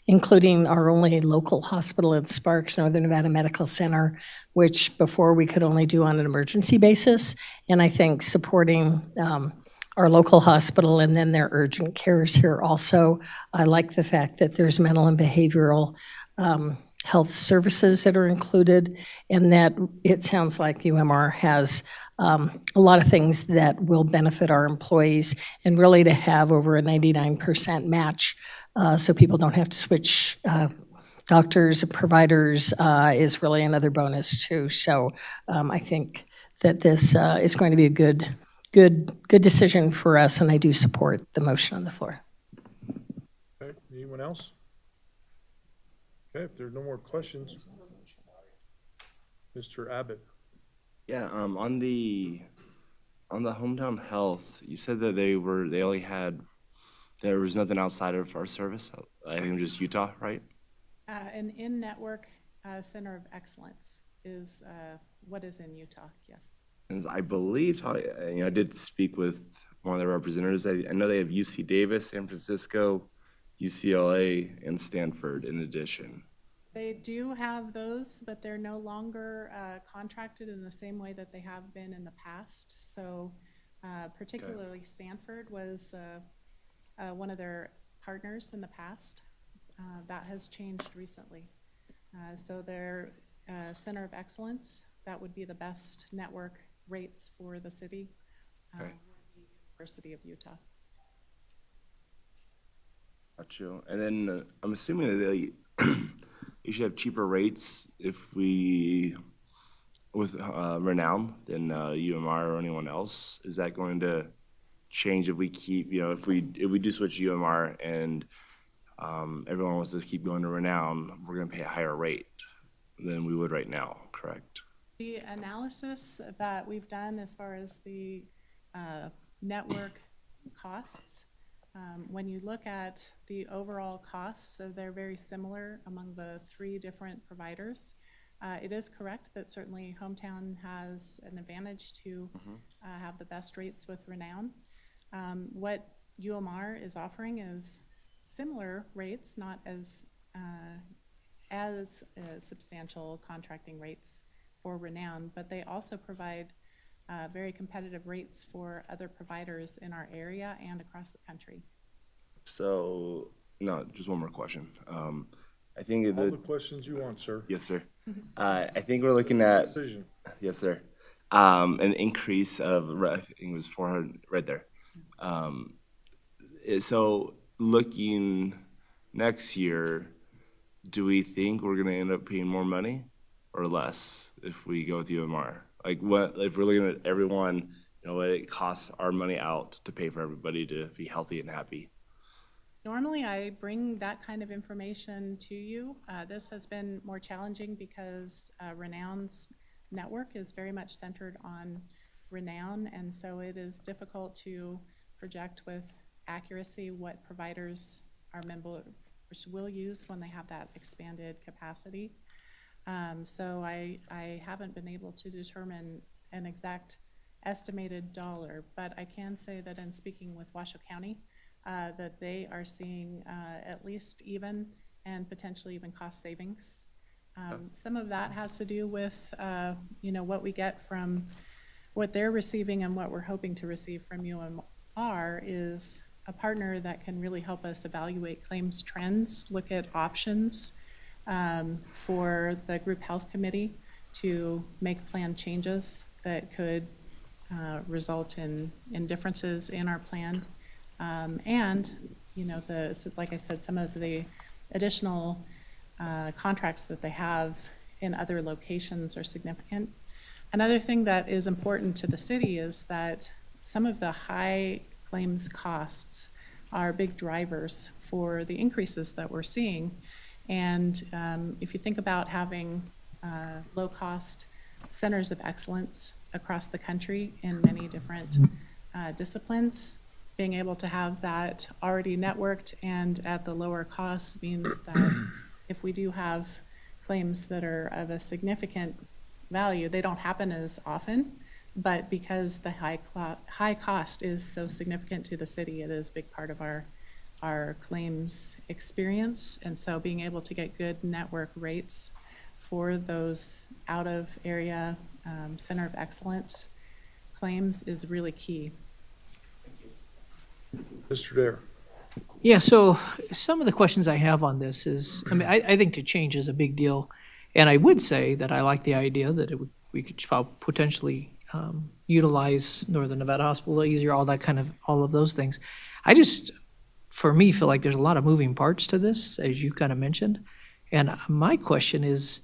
including our only local hospital at Sparks, Northern Nevada Medical Center, which before we could only do on an emergency basis, and I think supporting our local hospital and then their urgent cares here also. I like the fact that there's mental and behavioral health services that are included, and that it sounds like UMR has a lot of things that will benefit our employees, and really to have over a 99% match so people don't have to switch doctors, providers is really another bonus too. So I think that this is going to be a good decision for us, and I do support the motion on the floor. Okay, anyone else? Okay, if there are no more questions, Mr. Abbott. Yeah, on the hometown health, you said that there was nothing outside of our service. I think just Utah, right? An in-network center of excellence is what is in Utah, yes. And I believe, I did speak with one of their representatives. I know they have UC Davis, San Francisco, UCLA, and Stanford in addition. They do have those, but they're no longer contracted in the same way that they have been in the past. So particularly Stanford was one of their partners in the past. That has changed recently. So their Center of Excellence, that would be the best network rates for the city, Okay. the University of Utah. Got you. And then I'm assuming that you should have cheaper rates if we, with Renown than UMR or anyone else. Is that going to change if we keep, if we do switch UMR and everyone wants to keep going to Renown, we're going to pay a higher rate than we would right now, correct? The analysis that we've done as far as the network costs, when you look at the overall costs, so they're very similar among the three different providers. It is correct that certainly Hometown has an advantage to have the best rates with Renown. What UMR is offering is similar rates, not as substantial contracting rates for Renown, but they also provide very competitive rates for other providers in our area and across the country. So, no, just one more question. I think All the questions you want, sir. Yes, sir. I think we're looking at, Decision. yes, sir, an increase of, I think it was 400, right there. So looking next year, do we think we're gonna end up paying more money or less if we go with UMR? Like what, if we're looking at everyone, what it costs our money out to pay for everybody to be healthy and happy? Normally, I bring that kind of information to you. This has been more challenging because Renown's network is very much centered on Renown, and so it is difficult to project with accuracy what providers our members will use when they have that expanded capacity. So I haven't been able to determine an exact estimated dollar, but I can say that in speaking with Washoe County, that they are seeing at least even and potentially even cost savings. Some of that has to do with what we get from what they're receiving and what we're hoping to receive from UMR is a partner that can really help us evaluate claims trends, look at options for the group health committee to make plan changes that could result in differences in our plan. And, like I said, some of the additional contracts that they have in other locations are significant. Another thing that is important to the city is that some of the high claims costs are big drivers for the increases that we're seeing. And if you think about having low-cost centers of excellence across the country in many different disciplines, being able to have that already networked and at the lower cost means that if we do have claims that are of a significant value, they don't happen as often, but because the high cost is so significant to the city, it is a big part of our claims experience. And so being able to get good network rates for those out-of-area center of excellence claims is really key. Mr. Dare. Yeah, so some of the questions I have on this is, I mean, I think the change is a big deal. And I would say that I like the idea that we could potentially utilize Northern Nevada Hospital easier, all of those things. I just, for me, feel like there's a lot of moving parts to this, as you kind of mentioned. And my question is,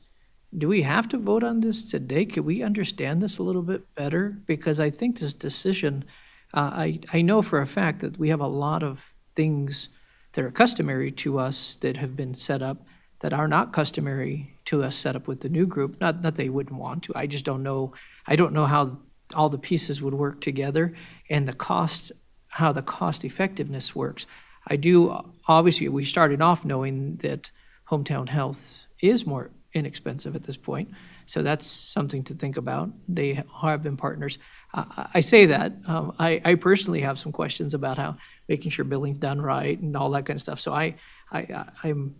do we have to vote on this today? Could we understand this a little bit better? Because I think this decision, I know for a fact that we have a lot of things that are customary to us that have been set up that are not customary to us set up with the new group. Not that they wouldn't want to. I just don't know. I don't know how all the pieces would work together and how the cost effectiveness works. I do, obviously, we started off knowing that Hometown Health is more inexpensive at this point. So that's something to think about. They have been partners. I say that. I personally have some questions about how making sure billing's done right and all that kind of stuff. So I'm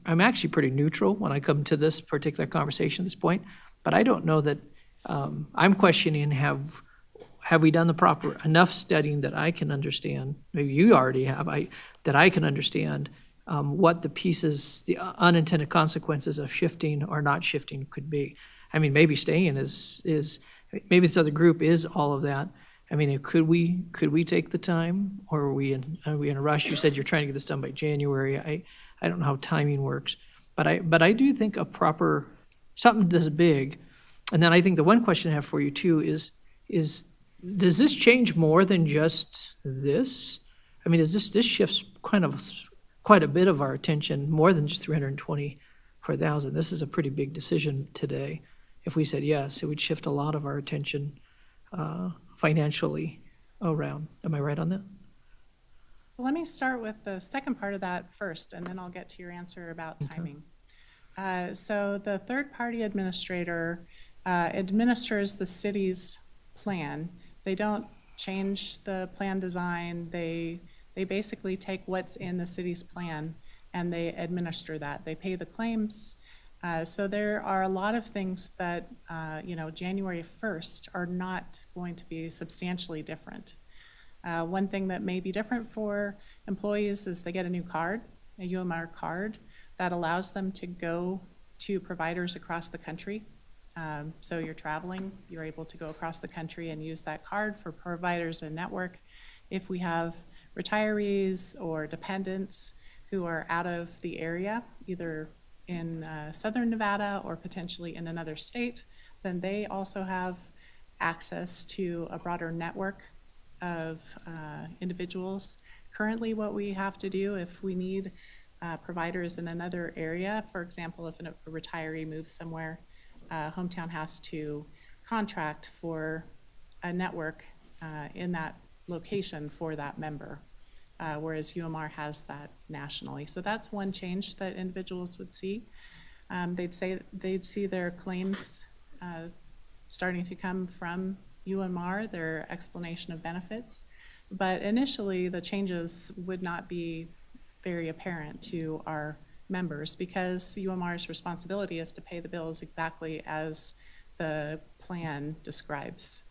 actually pretty neutral when I come to this particular conversation at this point. But I don't know that I'm questioning have we done the proper enough studying that I can understand? Maybe you already have. That I can understand what the pieces, the unintended consequences of shifting or not shifting could be. I mean, maybe staying is maybe this other group is all of that. I mean, could we take the time, or are we in a rush? You said you're trying to get this done by January. I don't know how timing works, but I do think a proper something this big. And then I think the one question I have for you too is does this change more than just this? I mean, this shifts quite a bit of our attention, more than just 324,000. This is a pretty big decision today. If we said yes, it would shift a lot of our attention financially around. Am I right on that? So let me start with the second part of that first, and then I'll get to your answer about timing. So the third-party administrator administers the city's plan. They don't change the plan design. They basically take what's in the city's plan and they administer that. They pay the claims. So there are a lot of things that, January 1st are not going to be substantially different. One thing that may be different for employees is they get a new card, a UMR card, that allows them to go to providers across the country. So you're traveling, you're able to go across the country and use that card for providers and network. If we have retirees or dependents who are out of the area, either in Southern Nevada or potentially in another state, then they also have access to a broader network of individuals. Currently, what we have to do if we need providers in another area, for example, if a retiree moves somewhere, Hometown has to contract for a network in that location for that member, whereas UMR has that nationally. So that's one change that individuals would see. They'd see their claims starting to come from UMR, their explanation of benefits. But initially, the changes would not be very apparent to our members because UMR's responsibility is to pay the bills exactly as the plan describes.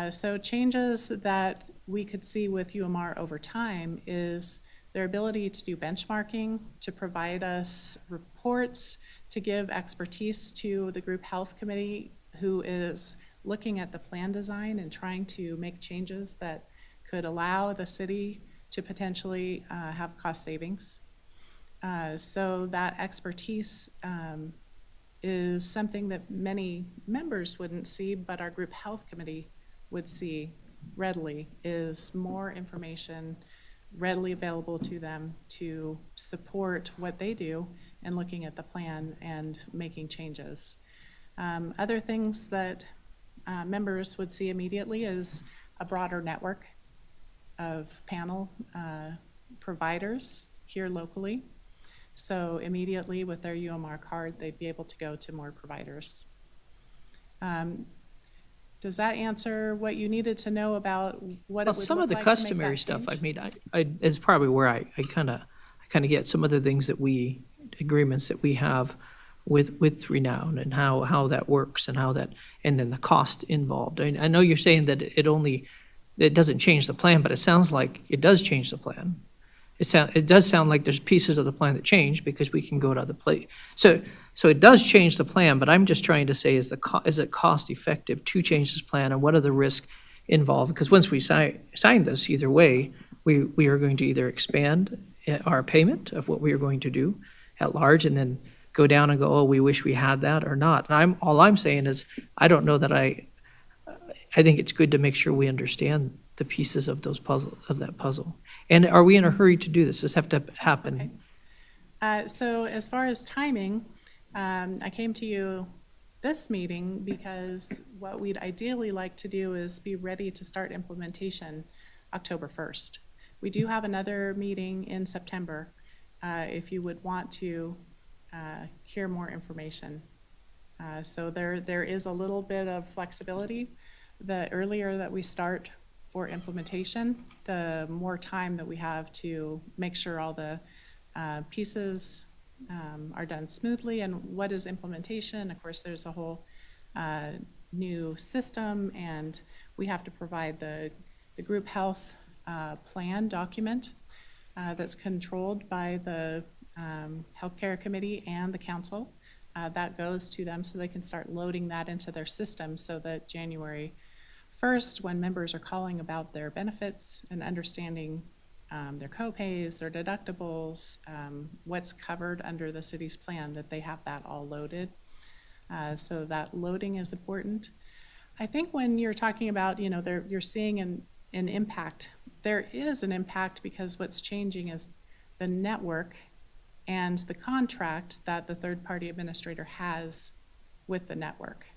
So changes that we could see with UMR over time is their ability to do benchmarking, to provide us reports, to give expertise to the group health committee who is looking at the plan design and trying to make changes that could allow the city to potentially have cost savings. So that expertise is something that many members wouldn't see, but our group health committee would see readily, is more information readily available to them to support what they do in looking at the plan and making changes. Other things that members would see immediately is a broader network of panel providers here locally. So immediately with their UMR card, they'd be able to go to more providers. Does that answer what you needed to know about what Well, it would some look of the like to make customary that stuff, I change? mean, I is probably where I kind of get some of the things that agreements that we have with Renown and how that works and and then the cost involved. I know you're saying that it doesn't change the plan, but it sounds like it does change the plan. It does sound like there's pieces of the plan that change because we can go to other place. So it does change the plan, but I'm just trying to say, is it cost effective to change this plan, and what are the risks involved? Because once we sign this, either way, we are going to either expand our payment of what we are going to do at large, and then go down and go, oh, we wish we had that, or not. And all I'm saying is, I don't know that I think it's good to make sure we understand the pieces of that puzzle. And are we in a hurry to do this? Does this have to happen? So as far as timing, I came to you this meeting because what we'd ideally like to do is be ready to start implementation October 1st. We do have another meeting in September if you would want to hear more information. So there is a little bit of flexibility. The earlier that we start for implementation, the more time that we have to make sure all the pieces are done smoothly. And what is implementation? Of course, there's a whole new system, and we have to provide the group health plan document that's controlled by the healthcare committee and the council. That goes to them so they can start loading that into their system so that January 1st, when members are calling about their benefits and understanding their co-pays, their deductibles, what's covered under the city's plan, that they have that all loaded. So that loading is important. I think when you're talking about, you're seeing an impact, there is an impact because what's changing is the network and the contract that the third-party administrator has with the network.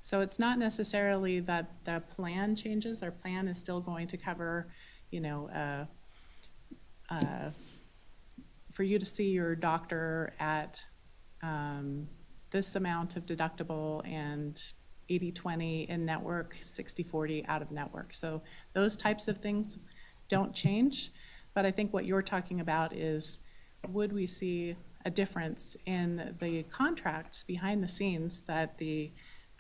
So it's not necessarily that the plan changes. Our plan is still going to cover, for you to see your doctor at this amount of deductible and 80/20 in network, 60/40 out of network. So those types of things don't change. But I think what you're talking about is, would we see a difference in the contracts behind the scenes that the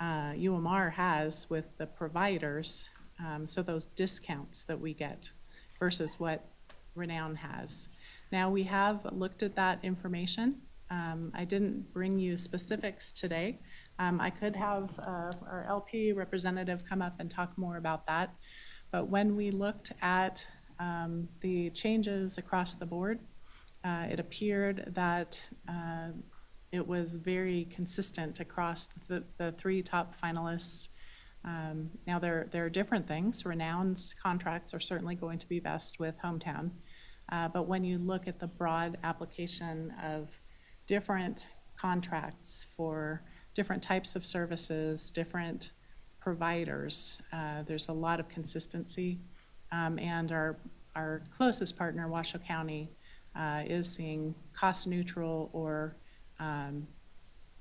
UMR has with the providers, so those discounts that we get versus what Renown has. Now, we have looked at that information. I didn't bring you specifics today. I could have our LP representative come up and talk more about that. But when we looked at the changes across the board, it appeared that it was very consistent across the three top finalists. Now, there are different things. Renown's contracts are certainly going to be best with Hometown. But when you look at the broad application of different contracts for different types of services, different providers, there's a lot of consistency. And our closest partner, Washoe County, is seeing cost neutral or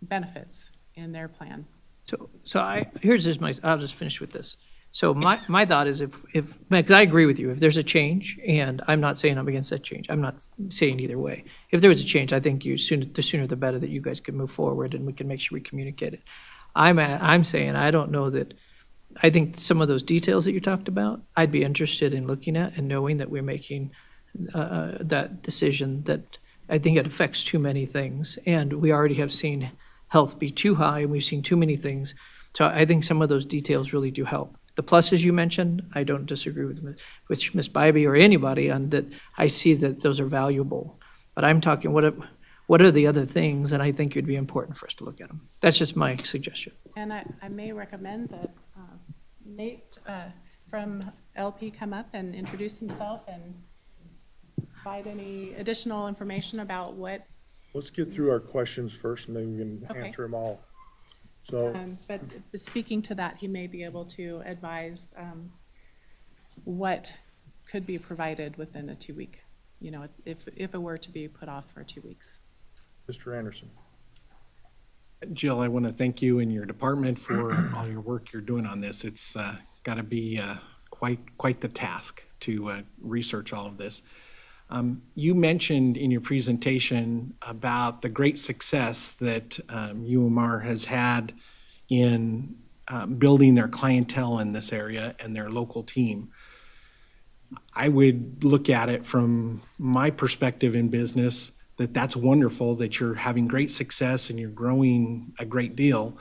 benefits in their plan. I'll just finish with this. So my thought is because I agree with you, if there's a change, and I'm not saying I'm against that change, I'm not saying either way. If there was a change, I think the sooner the better that you guys can move forward and we can make sure we communicate it. I'm saying, I don't know that, I think some of those details that you talked about, I'd be interested in looking at and knowing that we're making that decision, that I think it affects too many things. And we already have seen health be too high, and we've seen too many things. So I think some of those details really do help. The pluses you mentioned, I don't disagree with Ms. Bybee or anybody on that. I see that those are valuable. But I'm talking, what are the other things? And I think it'd be important for us to look at them. That's just my suggestion. And I may recommend that Nate from LP come up and introduce himself and provide any additional information about what, Let's get through our questions first, and then we can Okay. answer them all. So, but speaking to that, he may be able to advise what could be provided within a 2-week, you know, if it were to be put off for 2 weeks. Mr. Anderson. Jill, I want to thank you and your department for all your work you're doing on this. It's got to be quite the task to research all of this. You mentioned in your presentation about the great success that UMR has had in building their clientele in this area and their local team. I would look at it from my perspective in business that that's wonderful that you're having great success and you're growing a great deal.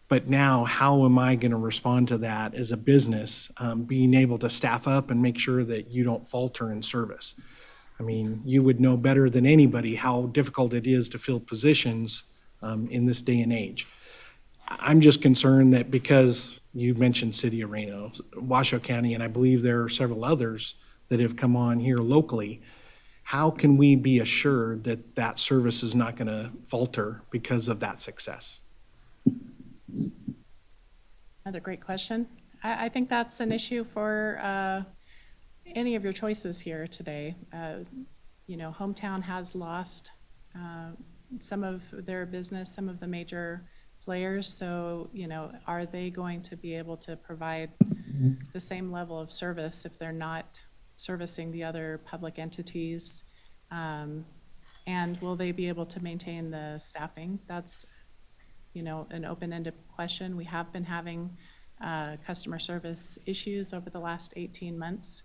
But now, how am I going to respond to that as a business, being able to staff up and make sure that you don't falter in service? I mean, you would know better than anybody how difficult it is to fill positions in this day and age. I'm just concerned that because you mentioned City of Reno, Washoe County, and I believe there are several others that have come on here locally, how can we be assured that that service is not going to falter because of that success? Another great question. I think that's an issue for any of your choices here today. You know, Hometown has lost some of their business, some of the major players. So, you know, are they going to be able to provide the same level of service if they're not servicing the other public entities? And will they be able to maintain the staffing? That's, you know, an open-ended question. We have been having customer service issues over the last 18 months.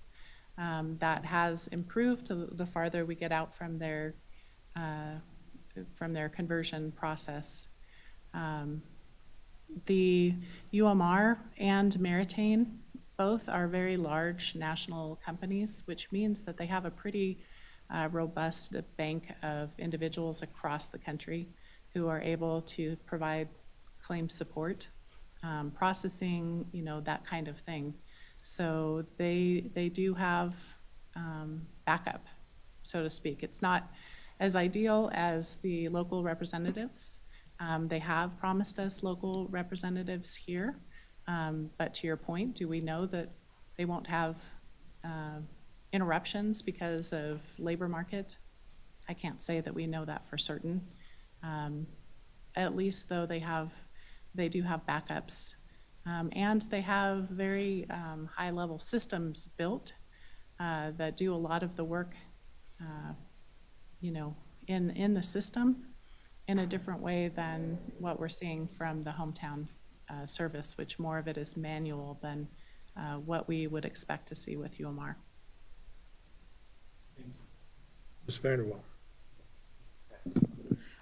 That has improved the farther we get out from their conversion process. The UMR and Meritain both are very large national companies, which means that they have a pretty robust bank of individuals across the country who are able to provide claim support, processing, you know, that kind of thing. So they do have backup, so to speak. It's not as ideal as the local representatives. They have promised us local representatives here, but to your point, do we know that they won't have interruptions because of labor market? I can't say that we know that for certain. At least though they do have backups. And they have very high-level systems built that do a lot of the work, you know, in the system in a different way than what we're seeing from the Hometown service, which more of it is manual than what we would expect to see with UMR. Ms. Vanderwall.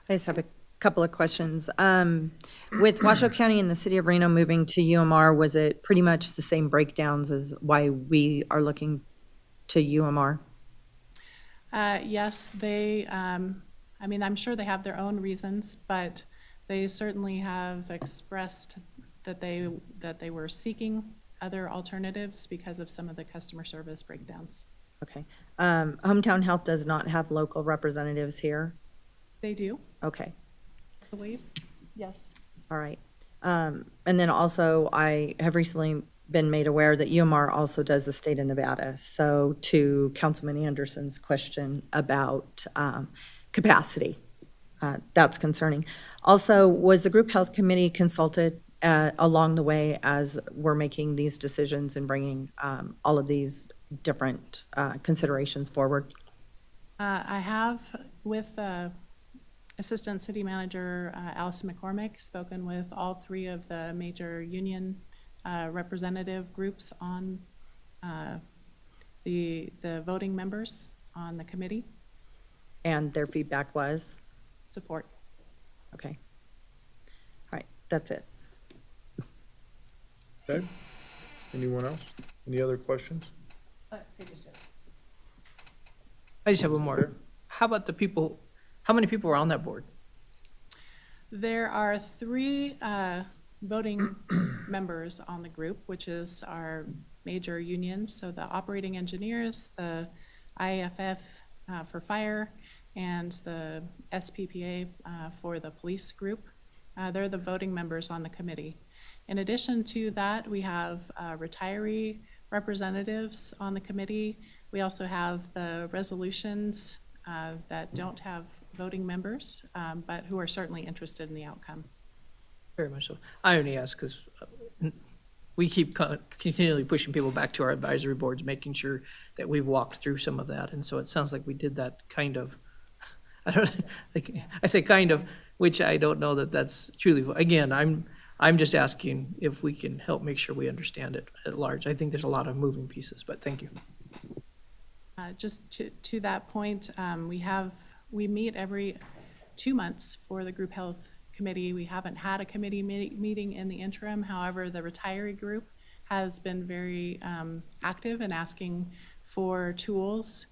I just have a couple of questions. With Washoe County and the City of Reno moving to UMR, was it pretty much the same breakdowns as why we are looking to UMR? Yes, they, I mean, I'm sure they have their own reasons, but they certainly have expressed that they were seeking other alternatives because of some of the customer service breakdowns. Okay. Hometown Health does not have local representatives here? They do, Okay, I believe. Yes. all right. And then also, I have recently been made aware that UMR also does the state of Nevada. So to Councilman Anderson's question about capacity, that's concerning. Also, was the group health committee consulted along the way as we're making these decisions and bringing all of these different considerations forward? I have, with Assistant City Manager Allison McCormick, spoken with all three of the major union representative groups on the voting members on the committee. And their feedback was? Support. Okay. All right, that's it. Okay. Anyone else? Any other questions? I just have one more. How about the people, how many people are on that board? There are 3 voting members on the group, which is our major unions. So the operating engineers, the IFF for fire and the SPPA for the police group. They're the voting members on the committee. In addition to that, we have retiree representatives on the committee. We also have the resolutions that don't have voting members, but who are certainly interested in the outcome. Very much so. I only ask because we keep continually pushing people back to our advisory boards, making sure that we've walked through some of that. And so it sounds like we did that kind of, I say kind of, which I don't know that that's truly, again, I'm just asking if we can help make sure we understand it at large. I think there's a lot of moving pieces, but thank you. Just to that point, we meet every 2 months for the group health committee. We haven't had a committee meeting in the interim. However, the retiree group has been very active in asking for tools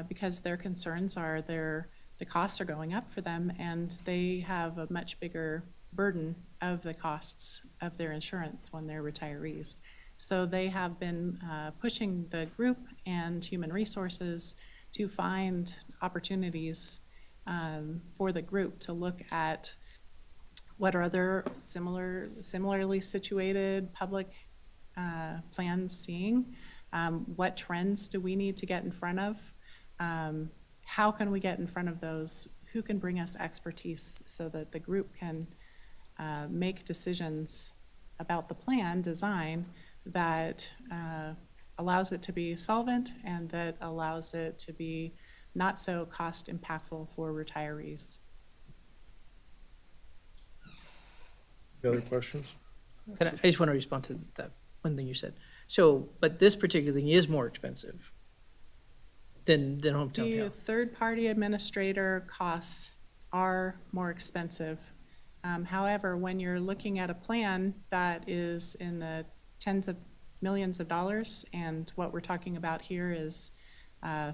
because their concerns are the costs are going up for them, and they have a much bigger burden of the costs of their insurance when they're retirees. So they have been pushing the group and human resources to find opportunities for the group to look at what are other similarly situated public plans seeing, what trends do we need to get in front of, how can we get in front of those, who can bring us expertise so that the group can make decisions about the plan design that allows it to be solvent and that allows it to be not so cost impactful for retirees. Any other questions? I just want to respond to that one thing you said. So, but this particular thing is more expensive than Hometown The Health. third-party administrator costs are more expensive. However, when you're looking at a plan that is in the tens of millions of dollars, and what we're talking about here is a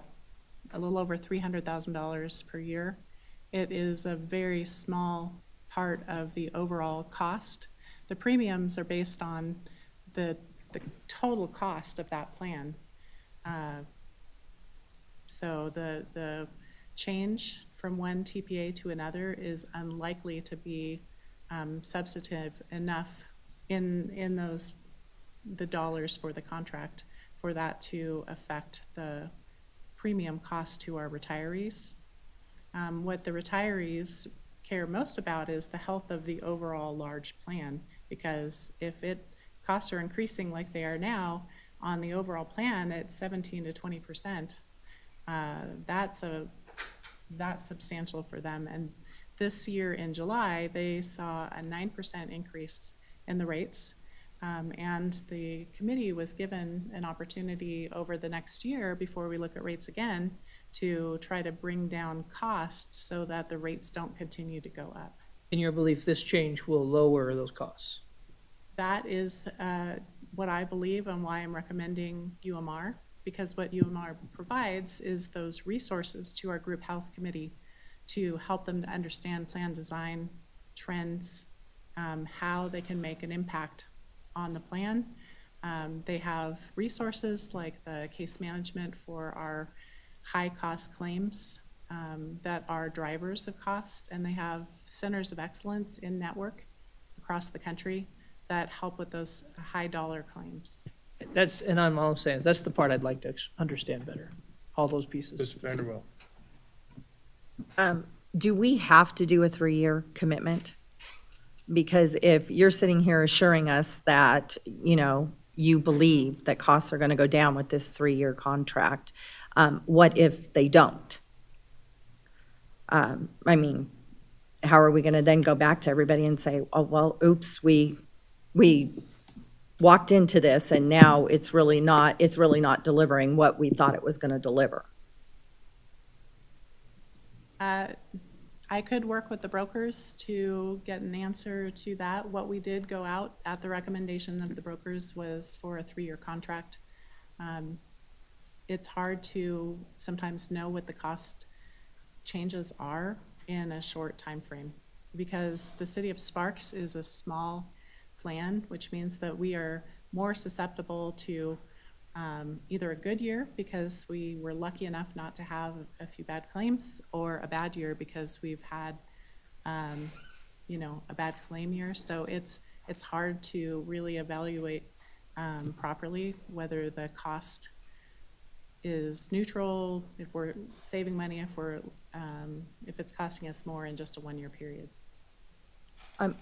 little over $300,000 per year, it is a very small part of the overall cost. The premiums are based on the total cost of that plan. So the change from one TPA to another is unlikely to be substantive enough in the dollars for the contract for that to affect the premium cost to our retirees. What the retirees care most about is the health of the overall large plan, because if costs are increasing like they are now on the overall plan at 17 to 20%, that's substantial for them. And this year in July, they saw a 9% increase in the rates. And the committee was given an opportunity over the next year, before we look at rates again, to try to bring down costs so that the rates don't continue to go up. In your belief, this change will lower those costs? That is what I believe and why I'm recommending UMR, because what UMR provides is those resources to our group health committee to help them to understand plan design, trends, how they can make an impact on the plan. They have resources like the case management for our high-cost claims that are drivers of cost, and they have centers of excellence in network across the country that help with those high-dollar claims. And all I'm saying is that's the part I'd like to understand better, all those pieces. Ms. Vanderbilt. Do we have to do a 3-year commitment? Because if you're sitting here assuring us that, you believe that costs are going to go down with this 3-year contract, what if they don't? How are we going to then go back to everybody and say, oh, well, oops, we walked into this and now it's really not delivering what we thought it was going to deliver? I could work with the brokers to get an answer to that. What we did go out at the recommendation of the brokers was for a 3-year contract. It's hard to sometimes know what the cost changes are in a short time frame, because the city of Sparks is a small plan, which means that we are more susceptible to either a good year because we were lucky enough not to have a few bad claims, or a bad year because we've had, a bad claim year. So it's hard to really evaluate properly whether the cost is neutral, if we're saving money, if it's costing us more in just a one-year period. I'm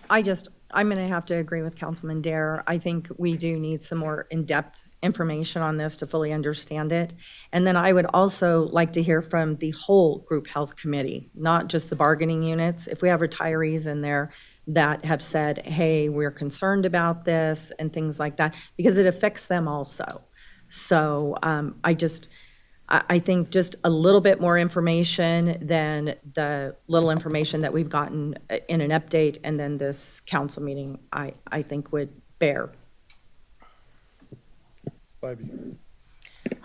going to have to agree with Councilman Dare. I think we do need some more in-depth information on this to fully understand it. And then I would also like to hear from the whole group health committee, not just the bargaining units. If we have retirees in there that have said, hey, we're concerned about this and things like that, because it affects them also. So I think just a little bit more information than the little information that we've gotten in an update and then this council meeting, I think would bear.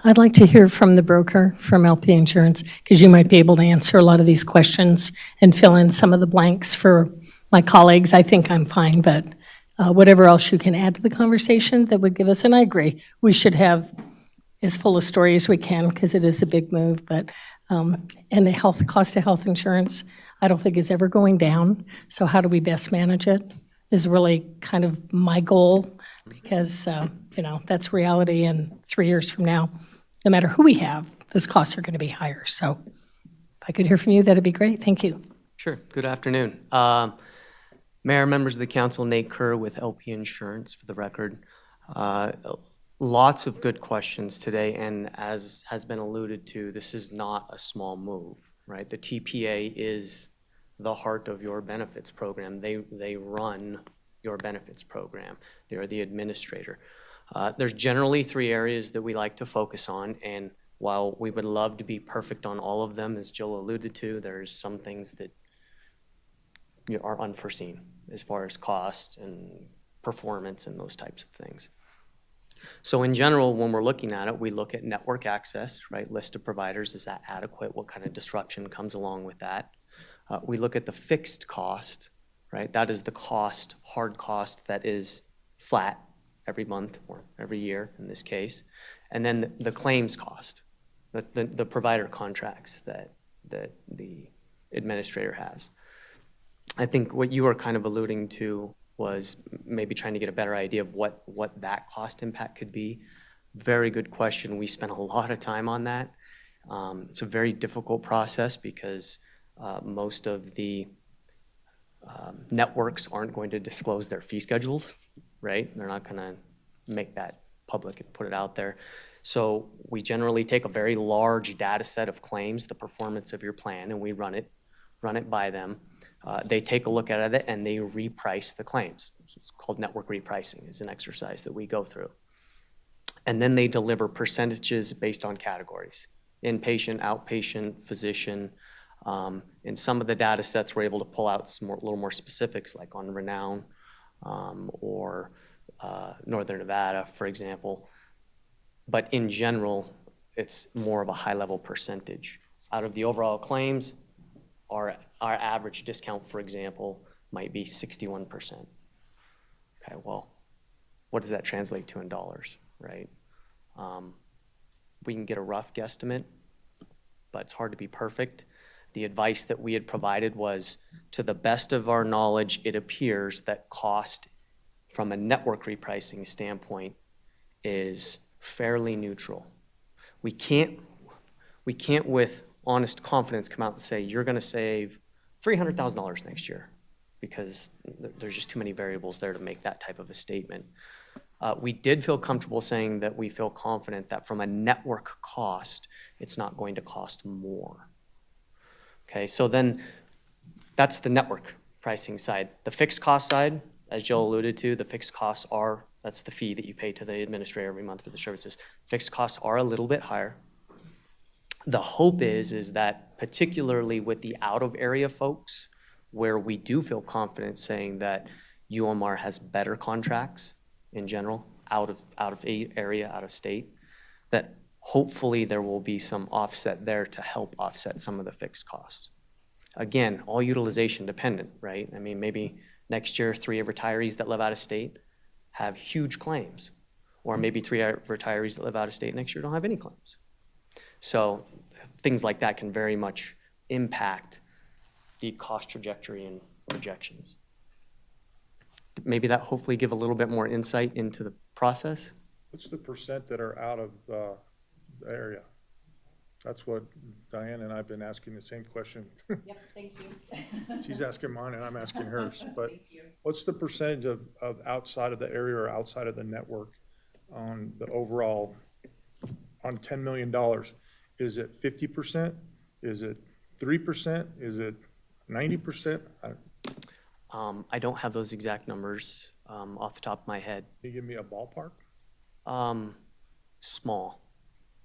I'd like to hear from the broker from LP Insurance, because you might be able to answer a lot of these questions and fill in some of the blanks for my colleagues. I think I'm fine, but whatever else you can add to the conversation that would give us, and I agree, we should have as full a story as we can, because it is a big move, but, and the cost of health insurance, I don't think is ever going down. So how do we best manage it is really kind of my goal, because, that's reality, and 3 years from now, no matter who we have, those costs are going to be higher. So if I could hear from you, that'd be great. Thank you. Sure. Good afternoon. Mayor, members of the council, Nate Kerr with LP Insurance for the record. Lots of good questions today, and as has been alluded to, this is not a small move, right? The TPA is the heart of your benefits program. They run your benefits program. They're the administrator. There's generally 3 areas that we like to focus on, and while we would love to be perfect on all of them, as Jill alluded to, there's some things that are unforeseen as far as cost and performance and those types of things. So in general, when we're looking at it, we look at network access, right? List of providers, is that adequate? What kind of disruption comes along with that? We look at the fixed cost, right? That is the cost, hard cost that is flat every month or every year in this case. And then the claims cost, the provider contracts that the administrator has. I think what you were kind of alluding to was maybe trying to get a better idea of what that cost impact could be. Very good question. We spent a lot of time on that. It's a very difficult process because most of the networks aren't going to disclose their fee schedules, right? They're not going to make that public and put it out there. So we generally take a very large data set of claims, the performance of your plan, and we run it by them. They take a look at it and they reprice the claims. It's called network repricing. It's an exercise that we go through. And then they deliver percentages based on categories: inpatient, outpatient, physician. In some of the data sets, we're able to pull out some little more specifics, like on Renown or Northern Nevada, for example. But in general, it's more of a high-level percentage. Out of the overall claims, our average discount, for example, might be 61%. Okay, well, what does that translate to in dollars, right? We can get a rough guesstimate, but it's hard to be perfect. The advice that we had provided was, to the best of our knowledge, it appears that cost from a network repricing standpoint is fairly neutral. We can't with honest confidence come out and say you're going to save $300,000 next year, because there's just too many variables there to make that type of a statement. We did feel comfortable saying that we feel confident that from a network cost, it's not going to cost more. Okay, so then that's the network pricing side. The fixed cost side, as Jill alluded to, the fixed costs that's the fee that you pay to the administrator every month for the services. Fixed costs are a little bit higher. The hope is that particularly with the out-of-area folks, where we do feel confident saying that UMR has better contracts in general, out of area, out of state, that hopefully there will be some offset there to help offset some of the fixed costs. Again, all utilization dependent, right? I mean, maybe next year 3 retirees that live out of state have huge claims, Or maybe 3 retirees that live out of state next year don't have any claims. So things like that can very much impact the cost trajectory and projections. Maybe that hopefully give a little bit more insight into the process. What's the percent that are out of the area? That's what Diane and I have been asking the same question. Yep, thank you. She's asking mine and I'm asking hers. But what's the percentage of outside of the area or outside of the network on the overall, on $10 million? Is it 50%? Is it 3%? Is it 90%? I don't have those exact numbers off the top of my head. Can you give me a ballpark? Small,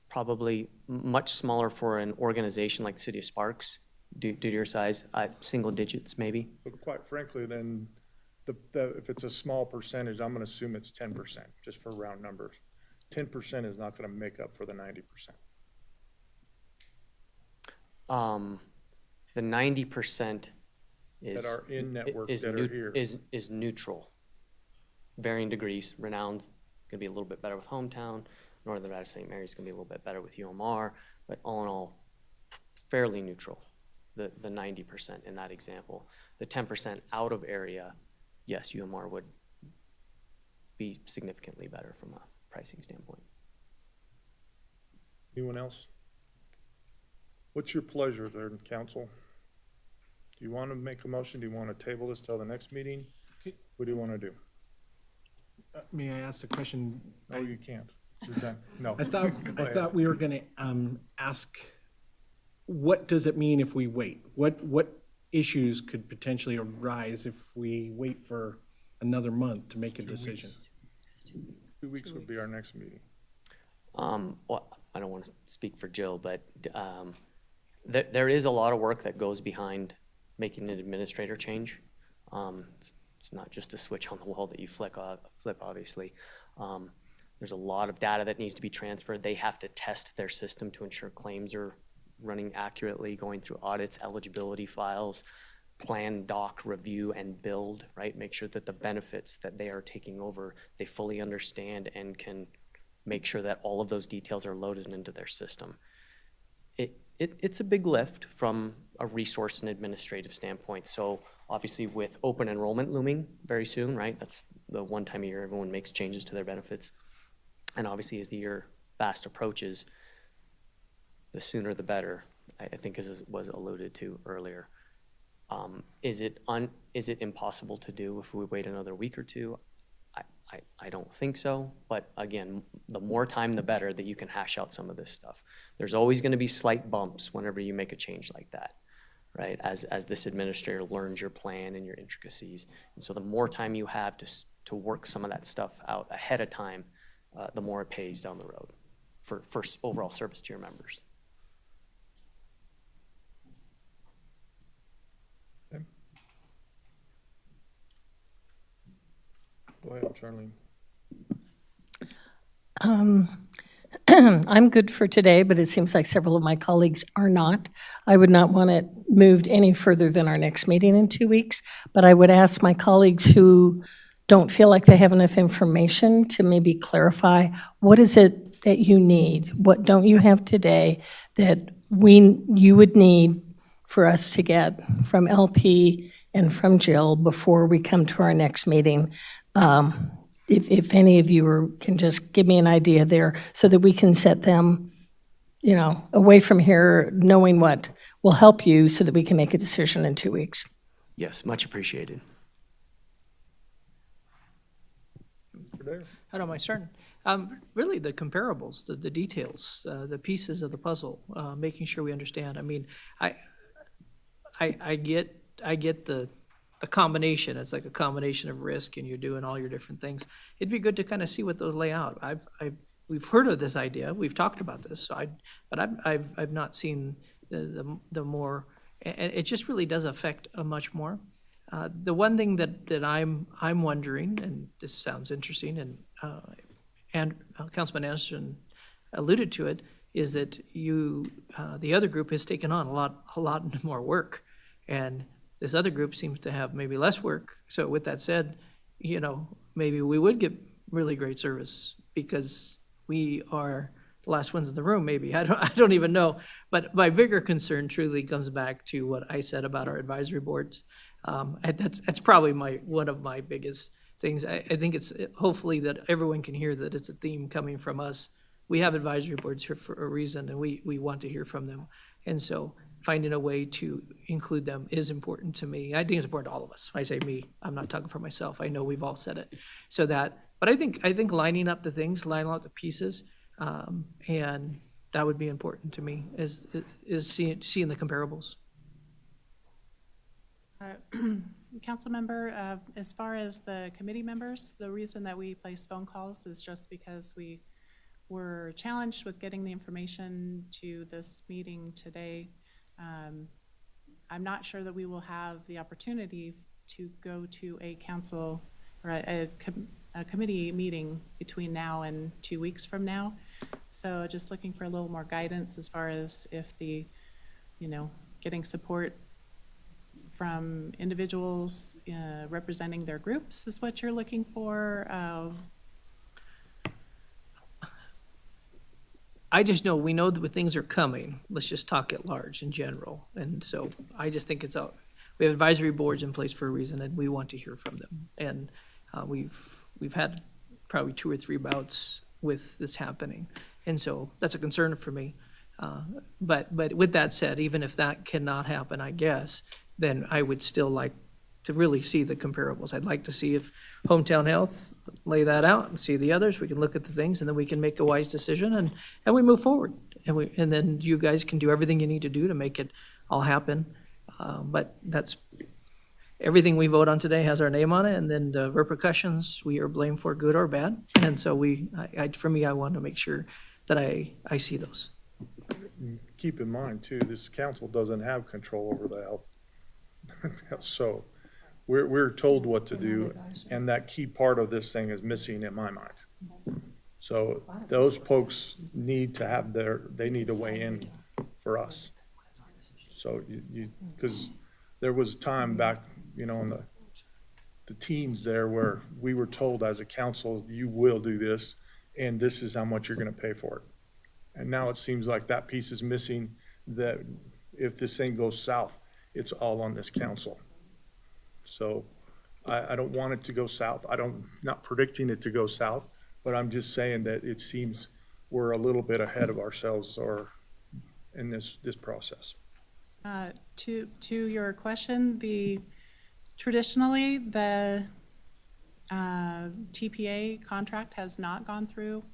probably much smaller for an organization like the City of Sparks, due to your size, single digits maybe. But quite frankly, then, if it's a small percentage, I'm gonna assume it's 10%, just for round numbers. 10% is not gonna make up for the 90%. The 90% is. That are in network is that neu- are here. Is neutral, varying degrees. Renown's gonna be a little bit better with Hometown, Northern Nevada St. Mary's gonna be a little bit better with UMR, but all in all, fairly neutral, the 90% in that example. The 10% out of area, yes, UMR would be significantly better from a pricing standpoint. Anyone else? What's your pleasure there, council? Do you want to make a motion? Do you want to table this till the next meeting? What do you want to do? May I ask a question? No, you can't. You're done. No. I thought we were gonna ask, what does it mean if we wait? What issues could potentially arise if we wait for another month to make a decision? 2 weeks would be our next meeting. Well, I don't want to speak for Jill, but there is a lot of work that goes behind making an administrator change. It's not just a switch on the wall that you flip, obviously. There's a lot of data that needs to be transferred. They have to test their system to ensure claims are running accurately, going through audits, eligibility files, plan, doc, review, and build, right? Make sure that the benefits that they are taking over, they fully understand and can make sure that all of those details are loaded into their system. It's a big lift from a resource and administrative standpoint. So obviously with open enrollment looming very soon, right? That's the one time a year everyone makes changes to their benefits. And obviously as the year fast approaches, the sooner the better, I think as was alluded to earlier. Is it impossible to do if we wait another week or two? I don't think so, but again, the more time, the better that you can hash out some of this stuff. There's always gonna be slight bumps whenever you make a change like that, right? As this administrator learns your plan and your intricacies. And so the more time you have to work some of that stuff out ahead of time, the more it pays down the road for overall service to your members. Go ahead, Charlene. I'm good for today, but it seems like several of my colleagues are not. I would not want it moved any further than our next meeting in 2 weeks, but I would ask my colleagues who don't feel like they have enough information to maybe clarify, what is it that you need? What don't you have today that you would need for us to get from LP and from Jill before we come to our next meeting? If any of you can just give me an idea there so that we can set them, away from here, knowing what will help you so that we can make a decision in 2 weeks. Yes, much appreciated. How do I start? Really, the comparables, the details, the pieces of the puzzle, making sure we understand. I mean, I get the combination. It's like a combination of risk, and you're doing all your different things. It'd be good to kind of see what those lay out. We've heard of this idea. We've talked about this. But I've not seen the more, and it just really does affect much more. The one thing that I'm wondering, and this sounds interesting, and Councilman Anderson alluded to it, is that the other group has taken on a lot more work, and this other group seems to have maybe less work. So with that said, maybe we would get really great service because we are the last ones in the room, maybe. I don't even know. But my bigger concern truly comes back to what I said about our advisory boards. And that's probably one of my biggest things. I think it's hopefully that everyone can hear that it's a theme coming from us. We have advisory boards here for a reason, and we want to hear from them. And so finding a way to include them is important to me. I think it's important to all of us. I say me, I'm not talking for myself. I know we've all said it. But I think lining up the things, lining up the pieces, and that would be important to me, is seeing the comparables. Council member, as far as the committee members, the reason that we place phone calls is just because we were challenged with getting the information to this meeting today. I'm not sure that we will have the opportunity to go to a council or a committee meeting between now and 2 weeks from now. So just looking for a little more guidance as far as if getting support from individuals representing their groups is what you're looking for. I just know, we know that things are coming. Let's just talk at large in general. And so I just think we have advisory boards in place for a reason, and we want to hear from them. And we've had probably 2 or 3 bouts with this happening. And so that's a concern for me. But with that said, even if that cannot happen, I guess, then I would still like to really see the comparables. I'd like to see if Hometown Health lay that out and see the others. We can look at the things, and then we can make a wise decision, and we move forward. And then you guys can do everything you need to do to make it all happen. But that's, everything we vote on today has our name on it, and then the repercussions we are blamed for, good or bad. And so for me, I want to make sure that I see those. Keep in mind too, this council doesn't have control over the health. So we're told what to do, and that key part of this thing is missing in my mind. So those folks need to have they need to weigh in for us. So because there was a time back, in the teens there where we were told as a council, you will do this, and this is how much you're gonna pay for it. And now it seems like that piece is missing, that if this thing goes south, it's all on this council. So I don't want it to go south. Not predicting it to go south, but I'm just saying that it seems we're a little bit ahead of ourselves in this process. To your question, traditionally, the TPA contract has not gone through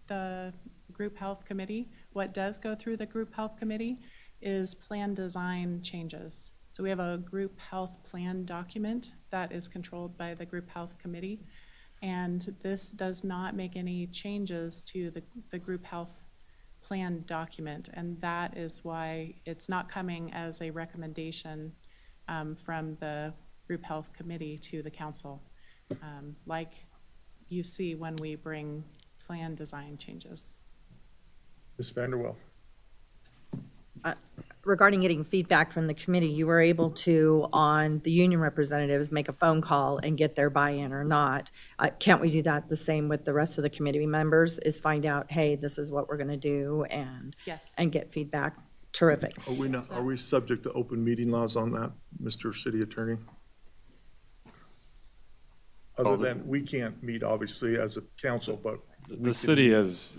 the Group Health Committee. What does go through the Group Health Committee is plan design changes. So we have a group health plan document that is controlled by the Group Health Committee. And this does not make any changes to the group health plan document. And that is why it's not coming as a recommendation from the Group Health Committee to the council, like you see when we bring plan design changes. Ms. Vanderwell. Regarding getting feedback from the committee, you were able to, on the union representatives, make a phone call and get their buy-in or not. Can't we do that the same with the rest of the committee members, is find out, hey, this is what we're gonna do, and Yes. and get feedback? Terrific. Are we subject to open meeting laws on that, Mr. City Attorney? Other than, we can't meet obviously as a council, but. The city as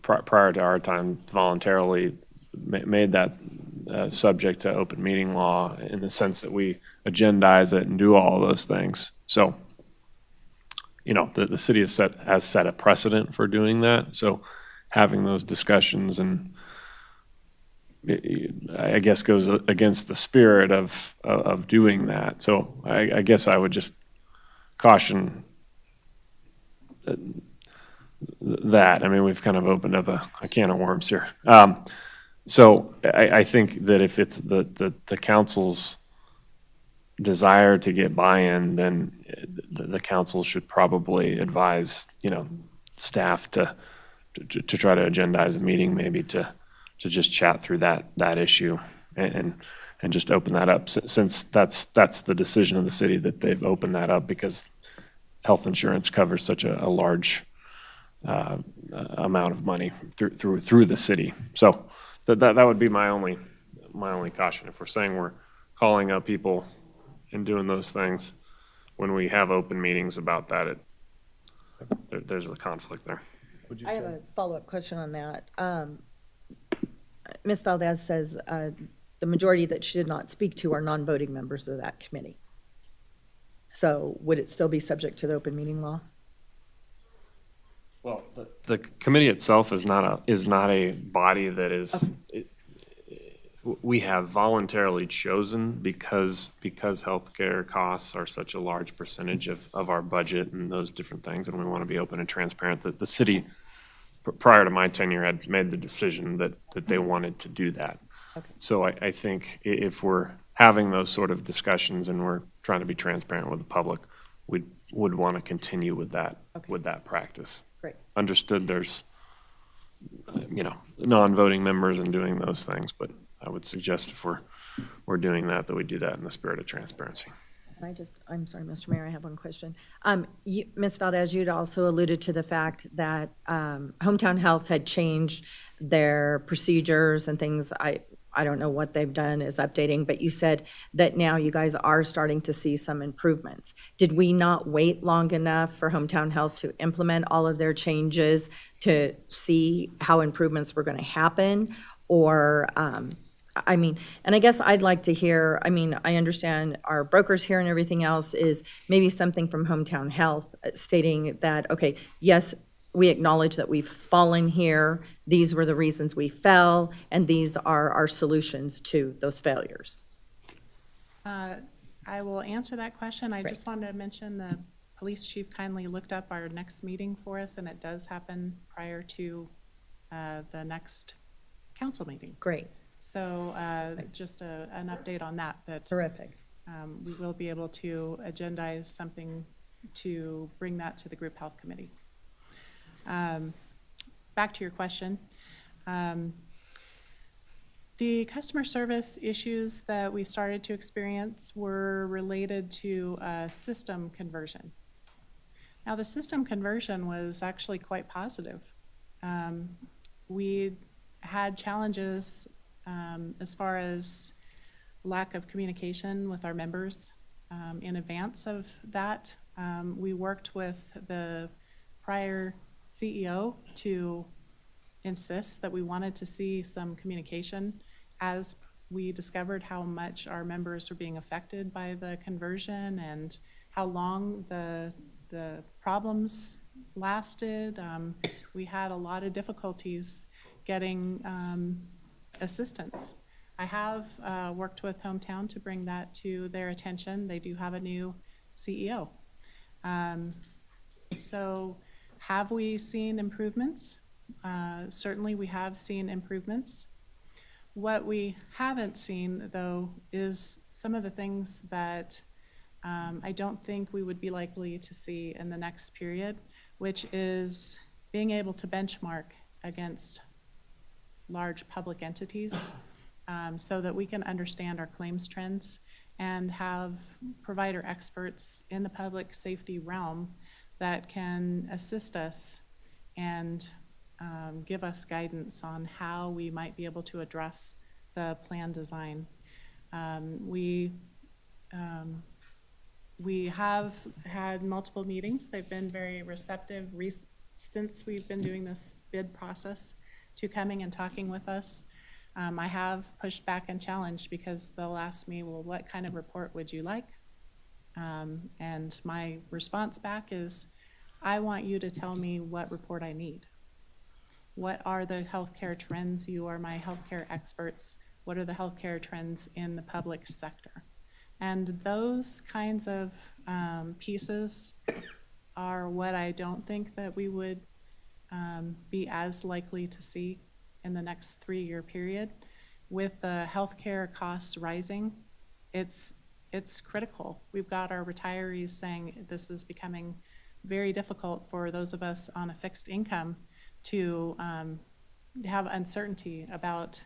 prior to our time voluntarily made that subject to open meeting law in the sense that we agendize it and do all those things. So, the city has set a precedent for doing that. So having those discussions and I guess goes against the spirit of doing that. So I guess I would just caution that. I mean, we've kind of opened up a can of worms here. So I think that if it's the council's desire to get buy-in, then the council should probably advise, staff to try to agendize a meeting, maybe to just chat through that issue and just open that up, since that's the decision of the city that they've opened that up, because health insurance covers such a large amount of money through the city. So that would be my only caution. If we're saying we're calling up people and doing those things, when we have open meetings about that, there's a conflict there. I have a follow-up question on that. Ms. Valdez says the majority that she did not speak to are non-voting members of that committee. So would it still be subject to the open meeting law? Well, the committee itself is not a body that is, we have voluntarily chosen because healthcare costs are such a large percentage of our budget and those different things, and we want to be open and transparent, that the city, prior to my tenure, had made the decision that they wanted to do that. Okay. So I think if we're having those sort of discussions and we're trying to be transparent with the public, we would want to continue with that practice. Great. Understood there's, non-voting members and doing those things, but I would suggest if we're doing that we do that in the spirit of transparency. I'm sorry, Mr. Mayor, I have one question. Ms. Valdez, you'd also alluded to the fact that Hometown Health had changed their procedures and things. I don't know what they've done is updating, but you said that now you guys are starting to see some improvements. Did we not wait long enough for Hometown Health to implement all of their changes to see how improvements were going to happen? Or, and I guess I'd like to hear, I understand our brokers here and everything else is maybe something from Hometown Health stating that, okay, yes, we acknowledge that we've fallen here, these were the reasons we fell, and these are our solutions to those failures. I will answer that question. I just wanted to mention the police chief kindly looked up our next meeting for us, and it does happen prior to the next council meeting. Great. So just an update on that. Terrific. We will be able to agendize something to bring that to the group health committee. Back to your question. The customer service issues that we started to experience were related to system conversion. Now, the system conversion was actually quite positive. We had challenges as far as lack of communication with our members in advance of that. We worked with the prior CEO to insist that we wanted to see some communication as we discovered how much our members were being affected by the conversion and how long the problems lasted. We had a lot of difficulties getting assistance. I have worked with Hometown to bring that to their attention. They do have a new CEO. So have we seen improvements? Certainly we have seen improvements. What we haven't seen, though, is some of the things that I don't think we would be likely to see in the next period, which is being able to benchmark against large public entities so that we can understand our claims trends and have provider experts in the public safety realm that can assist us and give us guidance on how we might be able to address the plan design. We have had multiple meetings. They've been very receptive since we've been doing this bid process to coming and talking with us. I have pushed back and challenged because they'll ask me, well, what kind of report would you like? And my response back is, I want you to tell me what report I need. What are the healthcare trends? You are my healthcare experts. What are the healthcare trends in the public sector? And those kinds of pieces are what I don't think that we would be as likely to see in the next 3-year period. With the healthcare costs rising, it's critical. We've got our retirees saying this is becoming very difficult for those of us on a fixed income to have uncertainty about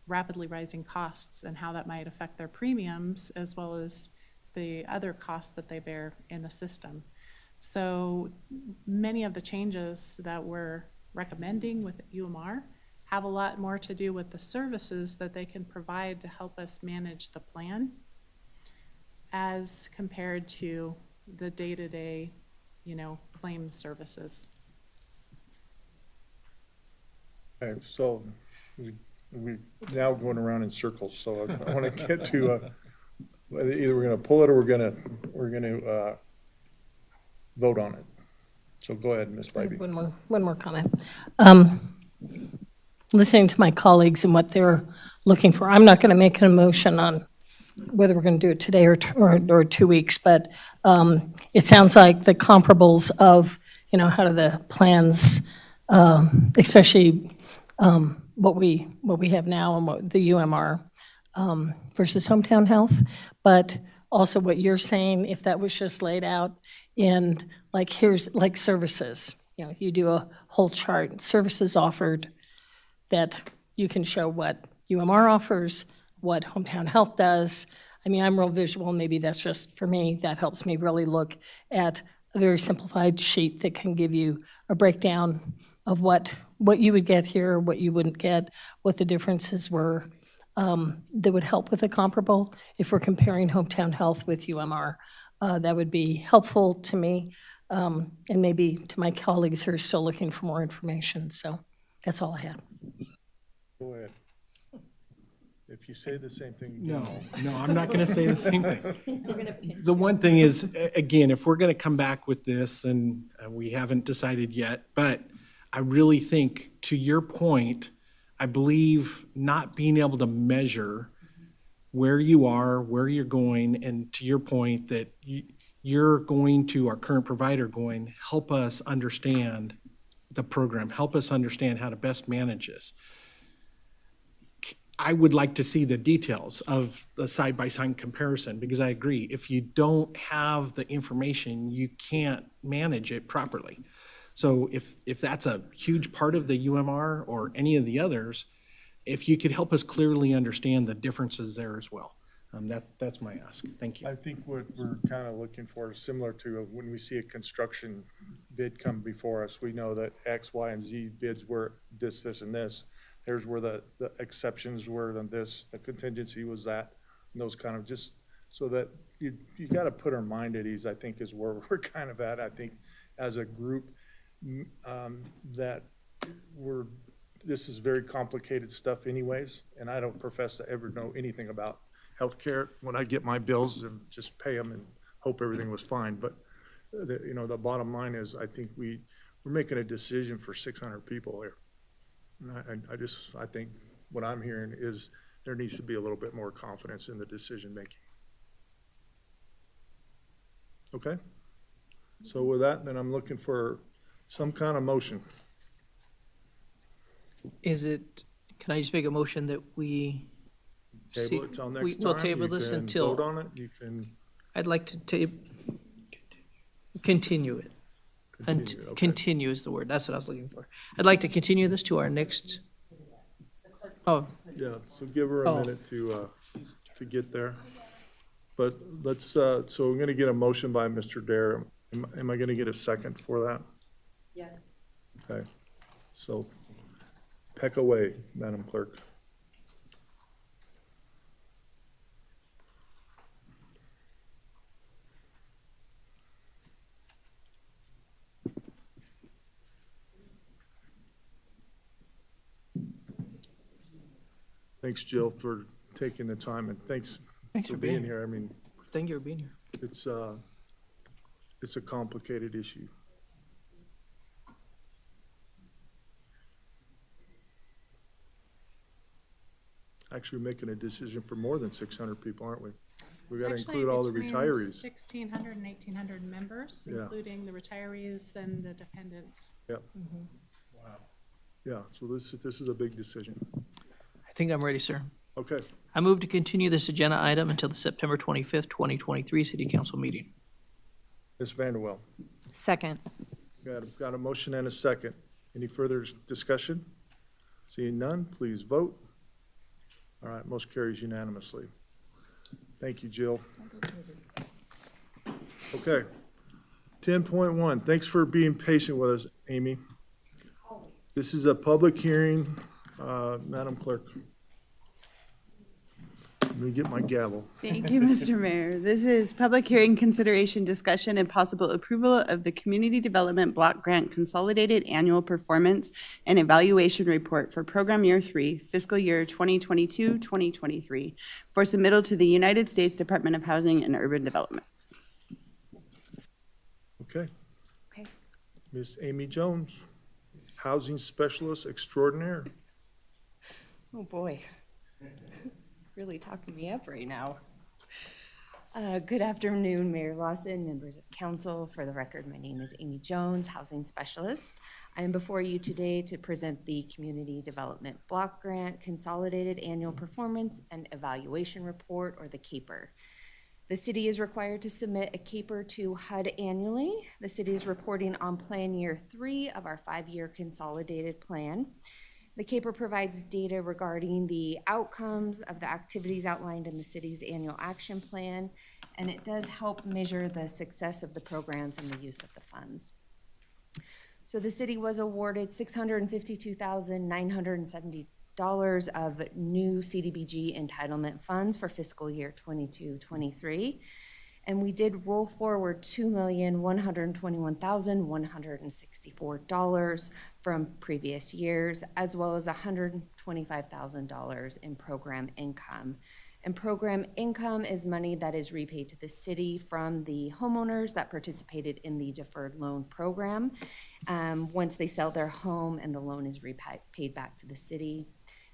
rapidly rising costs and how that might affect their premiums as well as the other costs that they bear in the system. So many of the changes that we're recommending with UMR have a lot more to do with the services that they can provide to help us manage the plan as compared to the day-to-day, claim services. Okay, so we now going around in circles, so I want to get to, either we're going to pull it or we're going to vote on it. So go ahead, Ms. Bybee. One more comment. Listening to my colleagues and what they're looking for, I'm not going to make a motion on whether we're going to do it today or 2 weeks, but it sounds like the comparables of, how do the plans, especially what we have now and what the UMR versus Hometown Health, but also what you're saying, if that was just laid out in, like, here's, like, services. You do a whole chart, services offered, that you can show what UMR offers, what Hometown Health does. I mean, I'm real visual, maybe that's just for me. That helps me really look at a very simplified sheet that can give you a breakdown of what you would get here, what you wouldn't get, what the differences were, that would help with a comparable. If we're comparing Hometown Health with UMR, that would be helpful to me, and maybe to my colleagues who are still looking for more information. So that's all I had. Go ahead. If you say the same thing. No, I'm not going to say the same thing. The one thing is, again, if we're going to come back with this, and we haven't decided yet, but I really think, to your point, I believe not being able to measure where you are, where you're going, and to your point that you're going to our current provider going, help us understand the program, help us understand how to best manage this. I would like to see the details of the side-by-side comparison, because I agree, if you don't have the information, you can't manage it properly. So if that's a huge part of the UMR or any of the others, if you could help us clearly understand the differences there as well. That's my ask. Thank you. I think what we're kind of looking for is similar to when we see a construction bid come before us, we know that X, Y, and Z bids were this, and this. Here's where the exceptions were, and this, the contingency was that, and those kind of, just so that you got to put our mind at ease, I think, is where we're kind of at. I think as a group, that this is very complicated stuff anyways, and I don't profess to ever know anything about healthcare. When I get my bills, and just pay them and hope everything was fine. But the bottom line is, I think we're making a decision for 600 people here. And I think what I'm hearing is there needs to be a little bit more confidence in the decision-making. Okay? So with that, then I'm looking for some kind of motion. Can I just make a motion that we Table it till next time. we'll table this You can until, vote on it. You can I'd like to continue it. continue. Okay. Continue is the word, that's what I was looking for. I'd like to continue this to our next, oh, Yeah, so give her a Oh. minute to get there. But let's, so we're gonna get a motion by Mr. Dare. Am I gonna get a second for that? Yes. Okay, so peck away, Madam Clerk. Thanks, Jill, for taking the time, and thanks for being here. I mean, thank you for being here. it's a complicated issue. Actually, we're making a decision for more than 600 people, aren't we? We gotta include all the retirees. 1,600 and 1,800 members, Yeah. including the retirees and the dependents. Yep. Wow. Yeah, so this is a big decision. I think I'm ready, sir. Okay, I move to continue this agenda item until the September 25th, 2023 City Council meeting. Ms. Vanderwell, Second. got a motion and a second. Any further discussion? Seeing none, please vote. All right, most carries unanimously. Thank you, Jill. Okay, 10.1, thanks for being patient with us, Amy. This is a public hearing. Madam Clerk. Let me get my gavel. Thank you, Mr. Mayor. This is public hearing, consideration, discussion, and possible approval of the Community Development Block Grant Consolidated Annual Performance and Evaluation Report for Program Year 3, fiscal year 2022-2023, for submittal to the United States Department of Housing and Urban Development. Okay. Okay. Miss Amy Jones, Housing Specialist Extraordinaire. Oh, boy. Really talking me up right now. Good afternoon, Mayor Lawson, members of council. For the record, my name is Amy Jones, Housing Specialist. I am before you today to present the Community Development Block Grant Consolidated Annual Performance and Evaluation Report, or the CAPER. The city is required to submit a CAPER to HUD annually. The city is reporting on Plan Year 3 of our 5-year consolidated plan. The CAPER provides data regarding the outcomes of the activities outlined in the city's annual action plan, and it does help measure the success of the programs and the use of the funds. So the city was awarded $652,970 of new CDBG entitlement funds for fiscal year 22-23. And we did roll forward $2,121,164 from previous years, as well as $125,000 in program income. And program income is money that is repaid to the city from the homeowners that participated in the deferred loan program once they sell their home and the loan is repaid back to the city.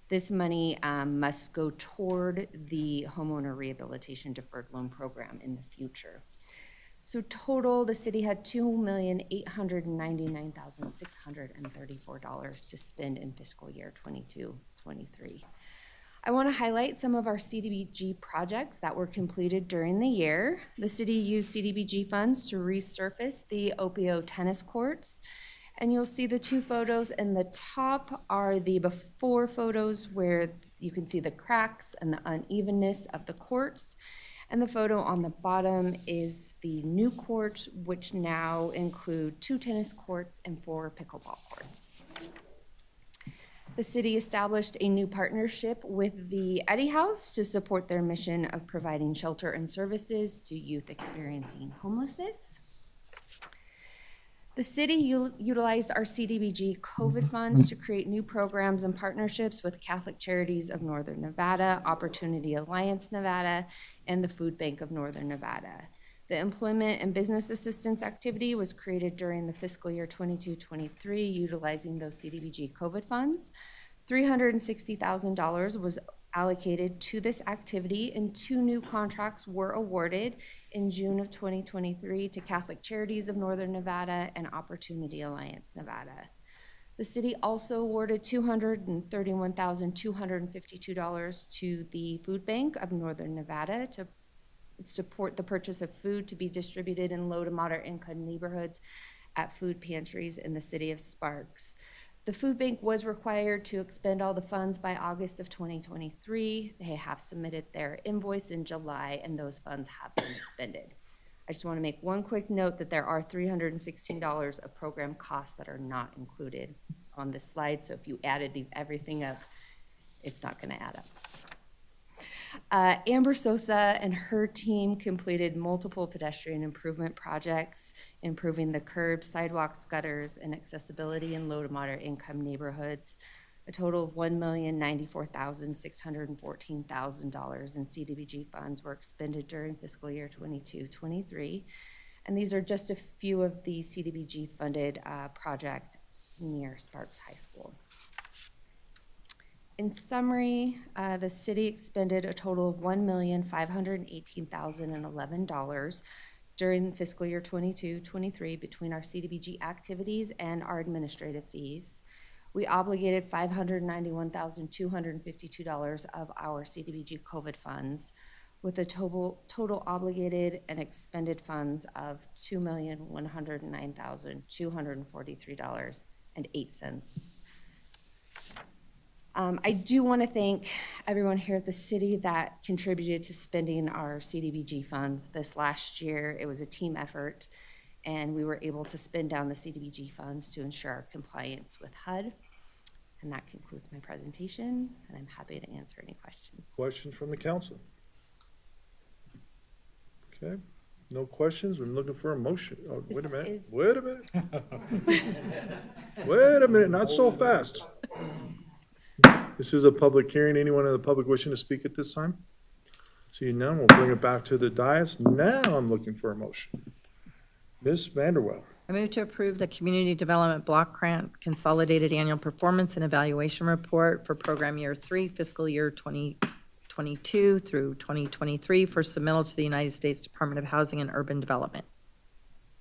This money must go toward the homeowner rehabilitation deferred loan program in the future. So total, the city had $2,899,634 to spend in fiscal year 22-23. I want to highlight some of our CDBG projects that were completed during the year. The city used CDBG funds to resurface the Opio tennis courts. And you'll see the two photos in the top are the before photos where you can see the cracks and the unevenness of the courts. And the photo on the bottom is the new courts, which now include 2 tennis courts and 4 pickleball courts. The city established a new partnership with the Eddy House to support their mission of providing shelter and services to youth experiencing homelessness. The city utilized our CDBG COVID funds to create new programs and partnerships with Catholic Charities of Northern Nevada, Opportunity Alliance Nevada, and the Food Bank of Northern Nevada. The employment and business assistance activity was created during the fiscal year 22-23, utilizing those CDBG COVID funds. $360,000 was allocated to this activity, and 2 new contracts were awarded in June of 2023 to Catholic Charities of Northern Nevada and Opportunity Alliance Nevada. The city also awarded $231,252 to the Food Bank of Northern Nevada to support the purchase of food to be distributed in low to moderate income neighborhoods at food pantries in the city of Sparks. The food bank was required to expend all the funds by August of 2023. They have submitted their invoice in July, and those funds have been expended. I just want to make one quick note that there are $316 of program costs that are not included on this slide. So if you added everything up, it's not going to add up. Amber Sosa and her team completed multiple pedestrian improvement projects, improving the curbs, sidewalks, gutters, and accessibility in low to moderate income neighborhoods. A total of $1,094,614,000 in CDBG funds were expended during fiscal year 22-23. And these are just a few of the CDBG funded projects near Sparks High School. In summary, the city expended a total of $1,518,011 during fiscal year 22-23 between our CDBG activities and our administrative fees. We obligated $591,252 of our CDBG COVID funds, with a total obligated and expended funds of $2,109,243.08. I do want to thank everyone here at the city that contributed to spending our CDBG funds this last year. It was a team effort, and we were able to spend down the CDBG funds to ensure our compliance with HUD. And that concludes my presentation, and I'm happy to answer any questions. Questions from the council? Okay, no questions. I'm looking for a motion. Oh, wait a This minute, is- wait a minute. Wait a minute, not so fast. This is a public hearing. Anyone in the public wishing to speak at this time? Seeing none, we'll bring it back to the dais. Now I'm looking for a motion. Ms. Vanderwell. I move to approve the Community Development Block Grant Consolidated Annual Performance and Evaluation Report for Program Year 3, fiscal year 2022 through 2023 for submittal to the United States Department of Housing and Urban Development.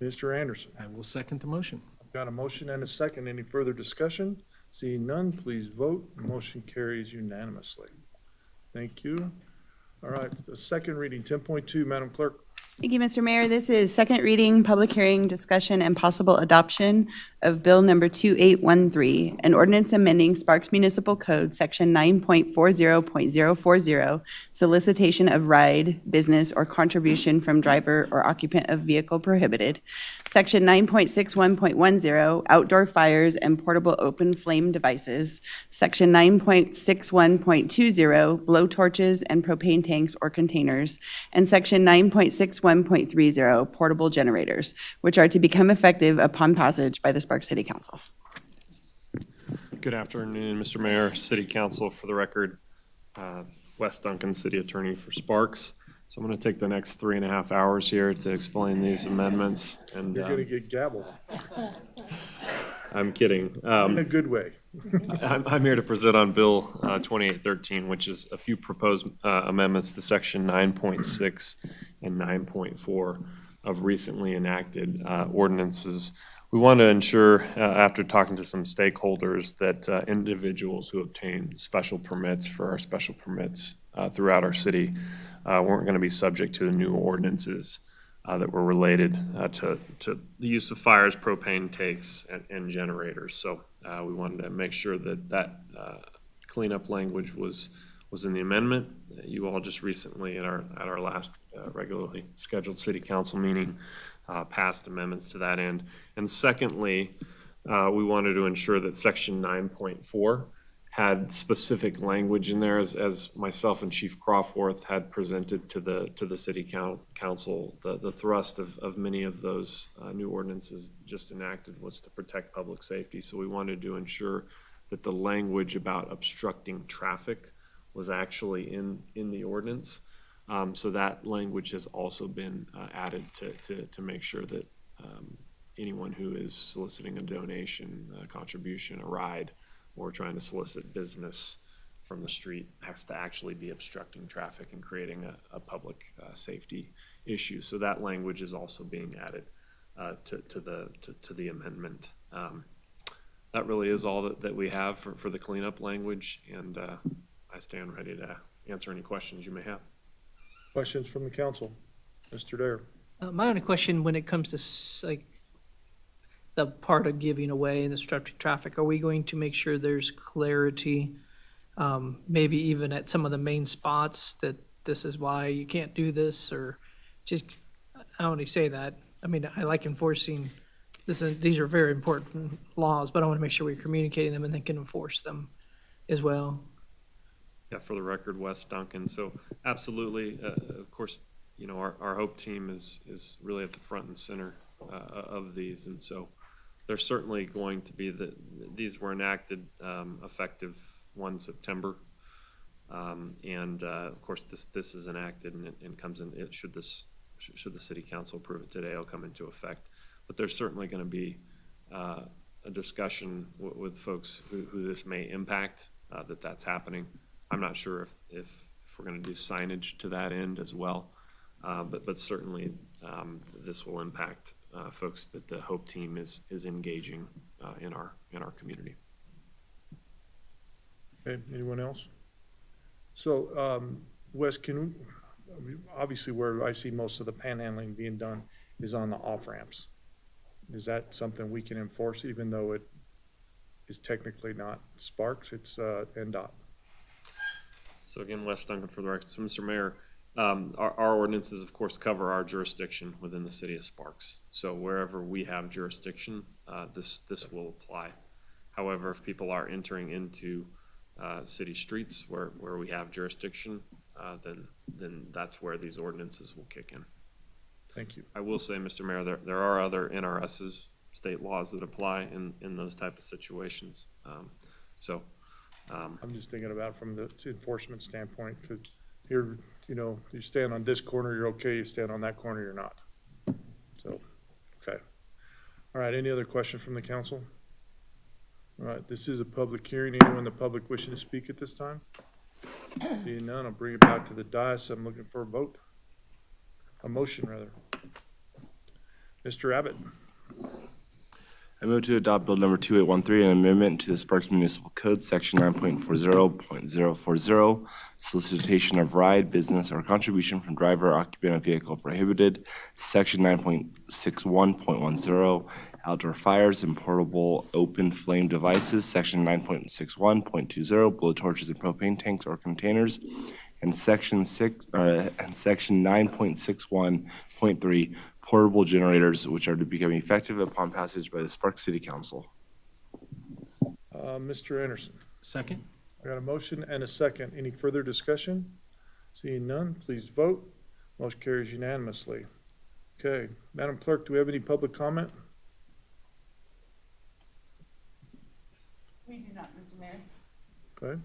Mr. Anderson. I will second the motion. I've got a motion and a second. Any further discussion? Seeing none, please vote. Motion carries unanimously. Thank you. All right, the second reading, 10.2, Madam Clerk. Thank you, Mr. Mayor. This is second reading, public hearing, discussion, and possible adoption of Bill Number 2813, an ordinance amending Sparks Municipal Code, Section 9.40.040, solicitation of ride, business, or contribution from driver or occupant of vehicle prohibited. Section 9.61.10, outdoor fires and portable open flame devices. Section 9.61.20, blow torches and propane tanks or containers. And Section 9.61.30, portable generators, which are to become effective upon passage by the Sparks City Council. Good afternoon, Mr. Mayor, City Council. For the record, Wes Duncan, City Attorney for Sparks. So I'm going to take the next 3.5 hours here to explain these amendments. And You're gonna get gabbled, I'm kidding. in a good way. I'm here to present on Bill 2813, which is a few proposed amendments to Section 9.6 and 9.4 of recently enacted ordinances. We want to ensure, after talking to some stakeholders, that individuals who obtain special permits for our special permits throughout our city weren't going to be subject to the new ordinances that were related to the use of fires, propane tanks, and generators. So we wanted to make sure that cleanup language was in the amendment. You all just recently at our last regularly scheduled city council meeting passed amendments to that end. And secondly, we wanted to ensure that section 9.4 had specific language in there, as myself and Chief Crawforth had presented to the city council. The thrust of many of those new ordinances just enacted was to protect public safety. So we wanted to ensure that the language about obstructing traffic was actually in the ordinance. So that language has also been added to make sure that anyone who is soliciting a donation, a contribution, a ride, or trying to solicit business from the street has to actually be obstructing traffic and creating a public safety issue. So that language is also being added to the amendment. That really is all that we have for the cleanup language, and I stand ready to answer any questions you may have. Questions from the council? Mr. Dare. My only question when it comes to like the part of giving away and disrupting traffic, are we going to make sure there's clarity, maybe even at some of the main spots, that this is why you can't do this, or just, I only say that, I mean, I like enforcing this, these are very important laws, but I want to make sure we're communicating them and then can enforce them as well. Yeah, for the record, Wes Duncan. So absolutely, of course, you know, our HOPE team is really at the front and center of these. And so there's certainly going to be these were enacted effective 1 September. And of course, this is enacted and comes in, should the city council approve it today, it'll come into effect. But there's certainly going to be a discussion with folks who this may impact, that's happening. I'm not sure if we're going to do signage to that end as well, but certainly this will impact folks that the HOPE team is engaging in our community. Okay, anyone else? So, Wes, obviously where I see most of the panhandling being done is on the off-ramps. Is that something we can enforce even though it is technically not Sparks, it's NDOT? So again, Wes Duncan for the record. So Mr. Mayor, Our ordinances, of course, cover our jurisdiction within the city of Sparks. So wherever we have jurisdiction, this will apply. However, if people are entering into city streets where we have jurisdiction, then that's where these ordinances will kick in. Thank you. I will say, Mr. Mayor, there are other NRSs, state laws that apply in those type of situations. I'm just thinking about from the enforcement standpoint, because here, you stand on this corner, you're okay, you stand on that corner, you're not. So, okay. All right, any other questions from the council? All right, this is a public hearing. Anyone in the public wishing to speak at this time? Seeing none, I'll bring it back to the dais. I'm looking for a vote. A motion, rather. Mr. Abbott. I move to adopt Bill number 2813, an amendment to the Sparks Municipal Code, Section 9.40.040, solicitation of ride, business, or contribution from driver or occupant of vehicle prohibited, Section 9.61.10, outdoor fires and portable open flame devices, Section 9.61.20, blow torches and propane tanks or containers, and Section 9.61.3, portable generators, which are to become effective upon passage by the Sparks City Council. Mr. Anderson. Second? I got a motion and a second. Any further discussion? Seeing none, please vote. Motion carries unanimously. Okay, Madam Clerk, do we have any public comment? We do not, Mr. Mayor. Okay,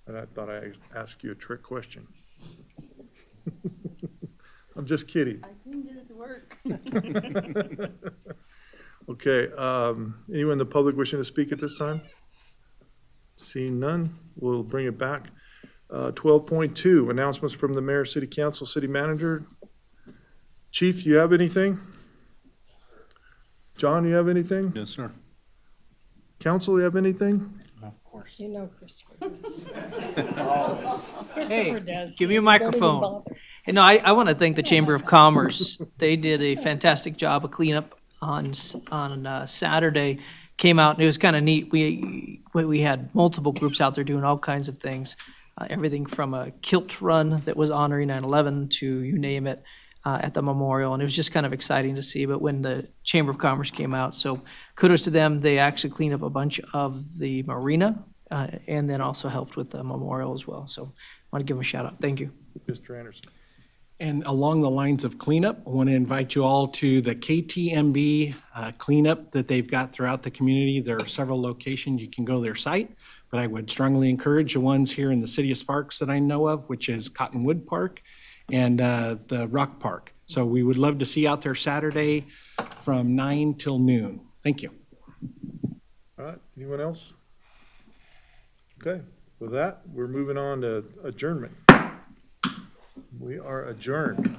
and I thought I asked you a trick question. I'm just kidding. I couldn't get it to work. Okay, anyone in the public wishing to speak at this time? Seeing none, we'll bring it back. 12.2, announcements from the mayor, city council, city manager. Chief, you have anything? John, you have anything? Yes, sir. Council, you have anything? Of course. You know Christopher does. Hey, Christopher does. give me a Don't even microphone. bother. Hey, no, I want to thank the Chamber of Commerce. They did a fantastic job of cleanup on Saturday. Came out and it was kind of neat. We had multiple groups out there doing all kinds of things. Everything from a kilt run that was honoring 9/11 to you name it at the memorial. And it was just kind of exciting to see. But when the Chamber of Commerce came out, so kudos to them. They actually cleaned up a bunch of the marina and then also helped with the memorial as well. So I want to give them a shout out. Thank you. Mr. Anderson. And along the lines of cleanup, I want to invite you all to the KTMB cleanup that they've got throughout the community. There are several locations. You can go to their site, but I would strongly encourage the ones here in the city of Sparks that I know of, which is Cottonwood Park and the Rock Park. So we would love to see you out there Saturday from 9 till noon. Thank you. All right, anyone else? Okay, with that, we're moving on to adjournment. We are adjourned.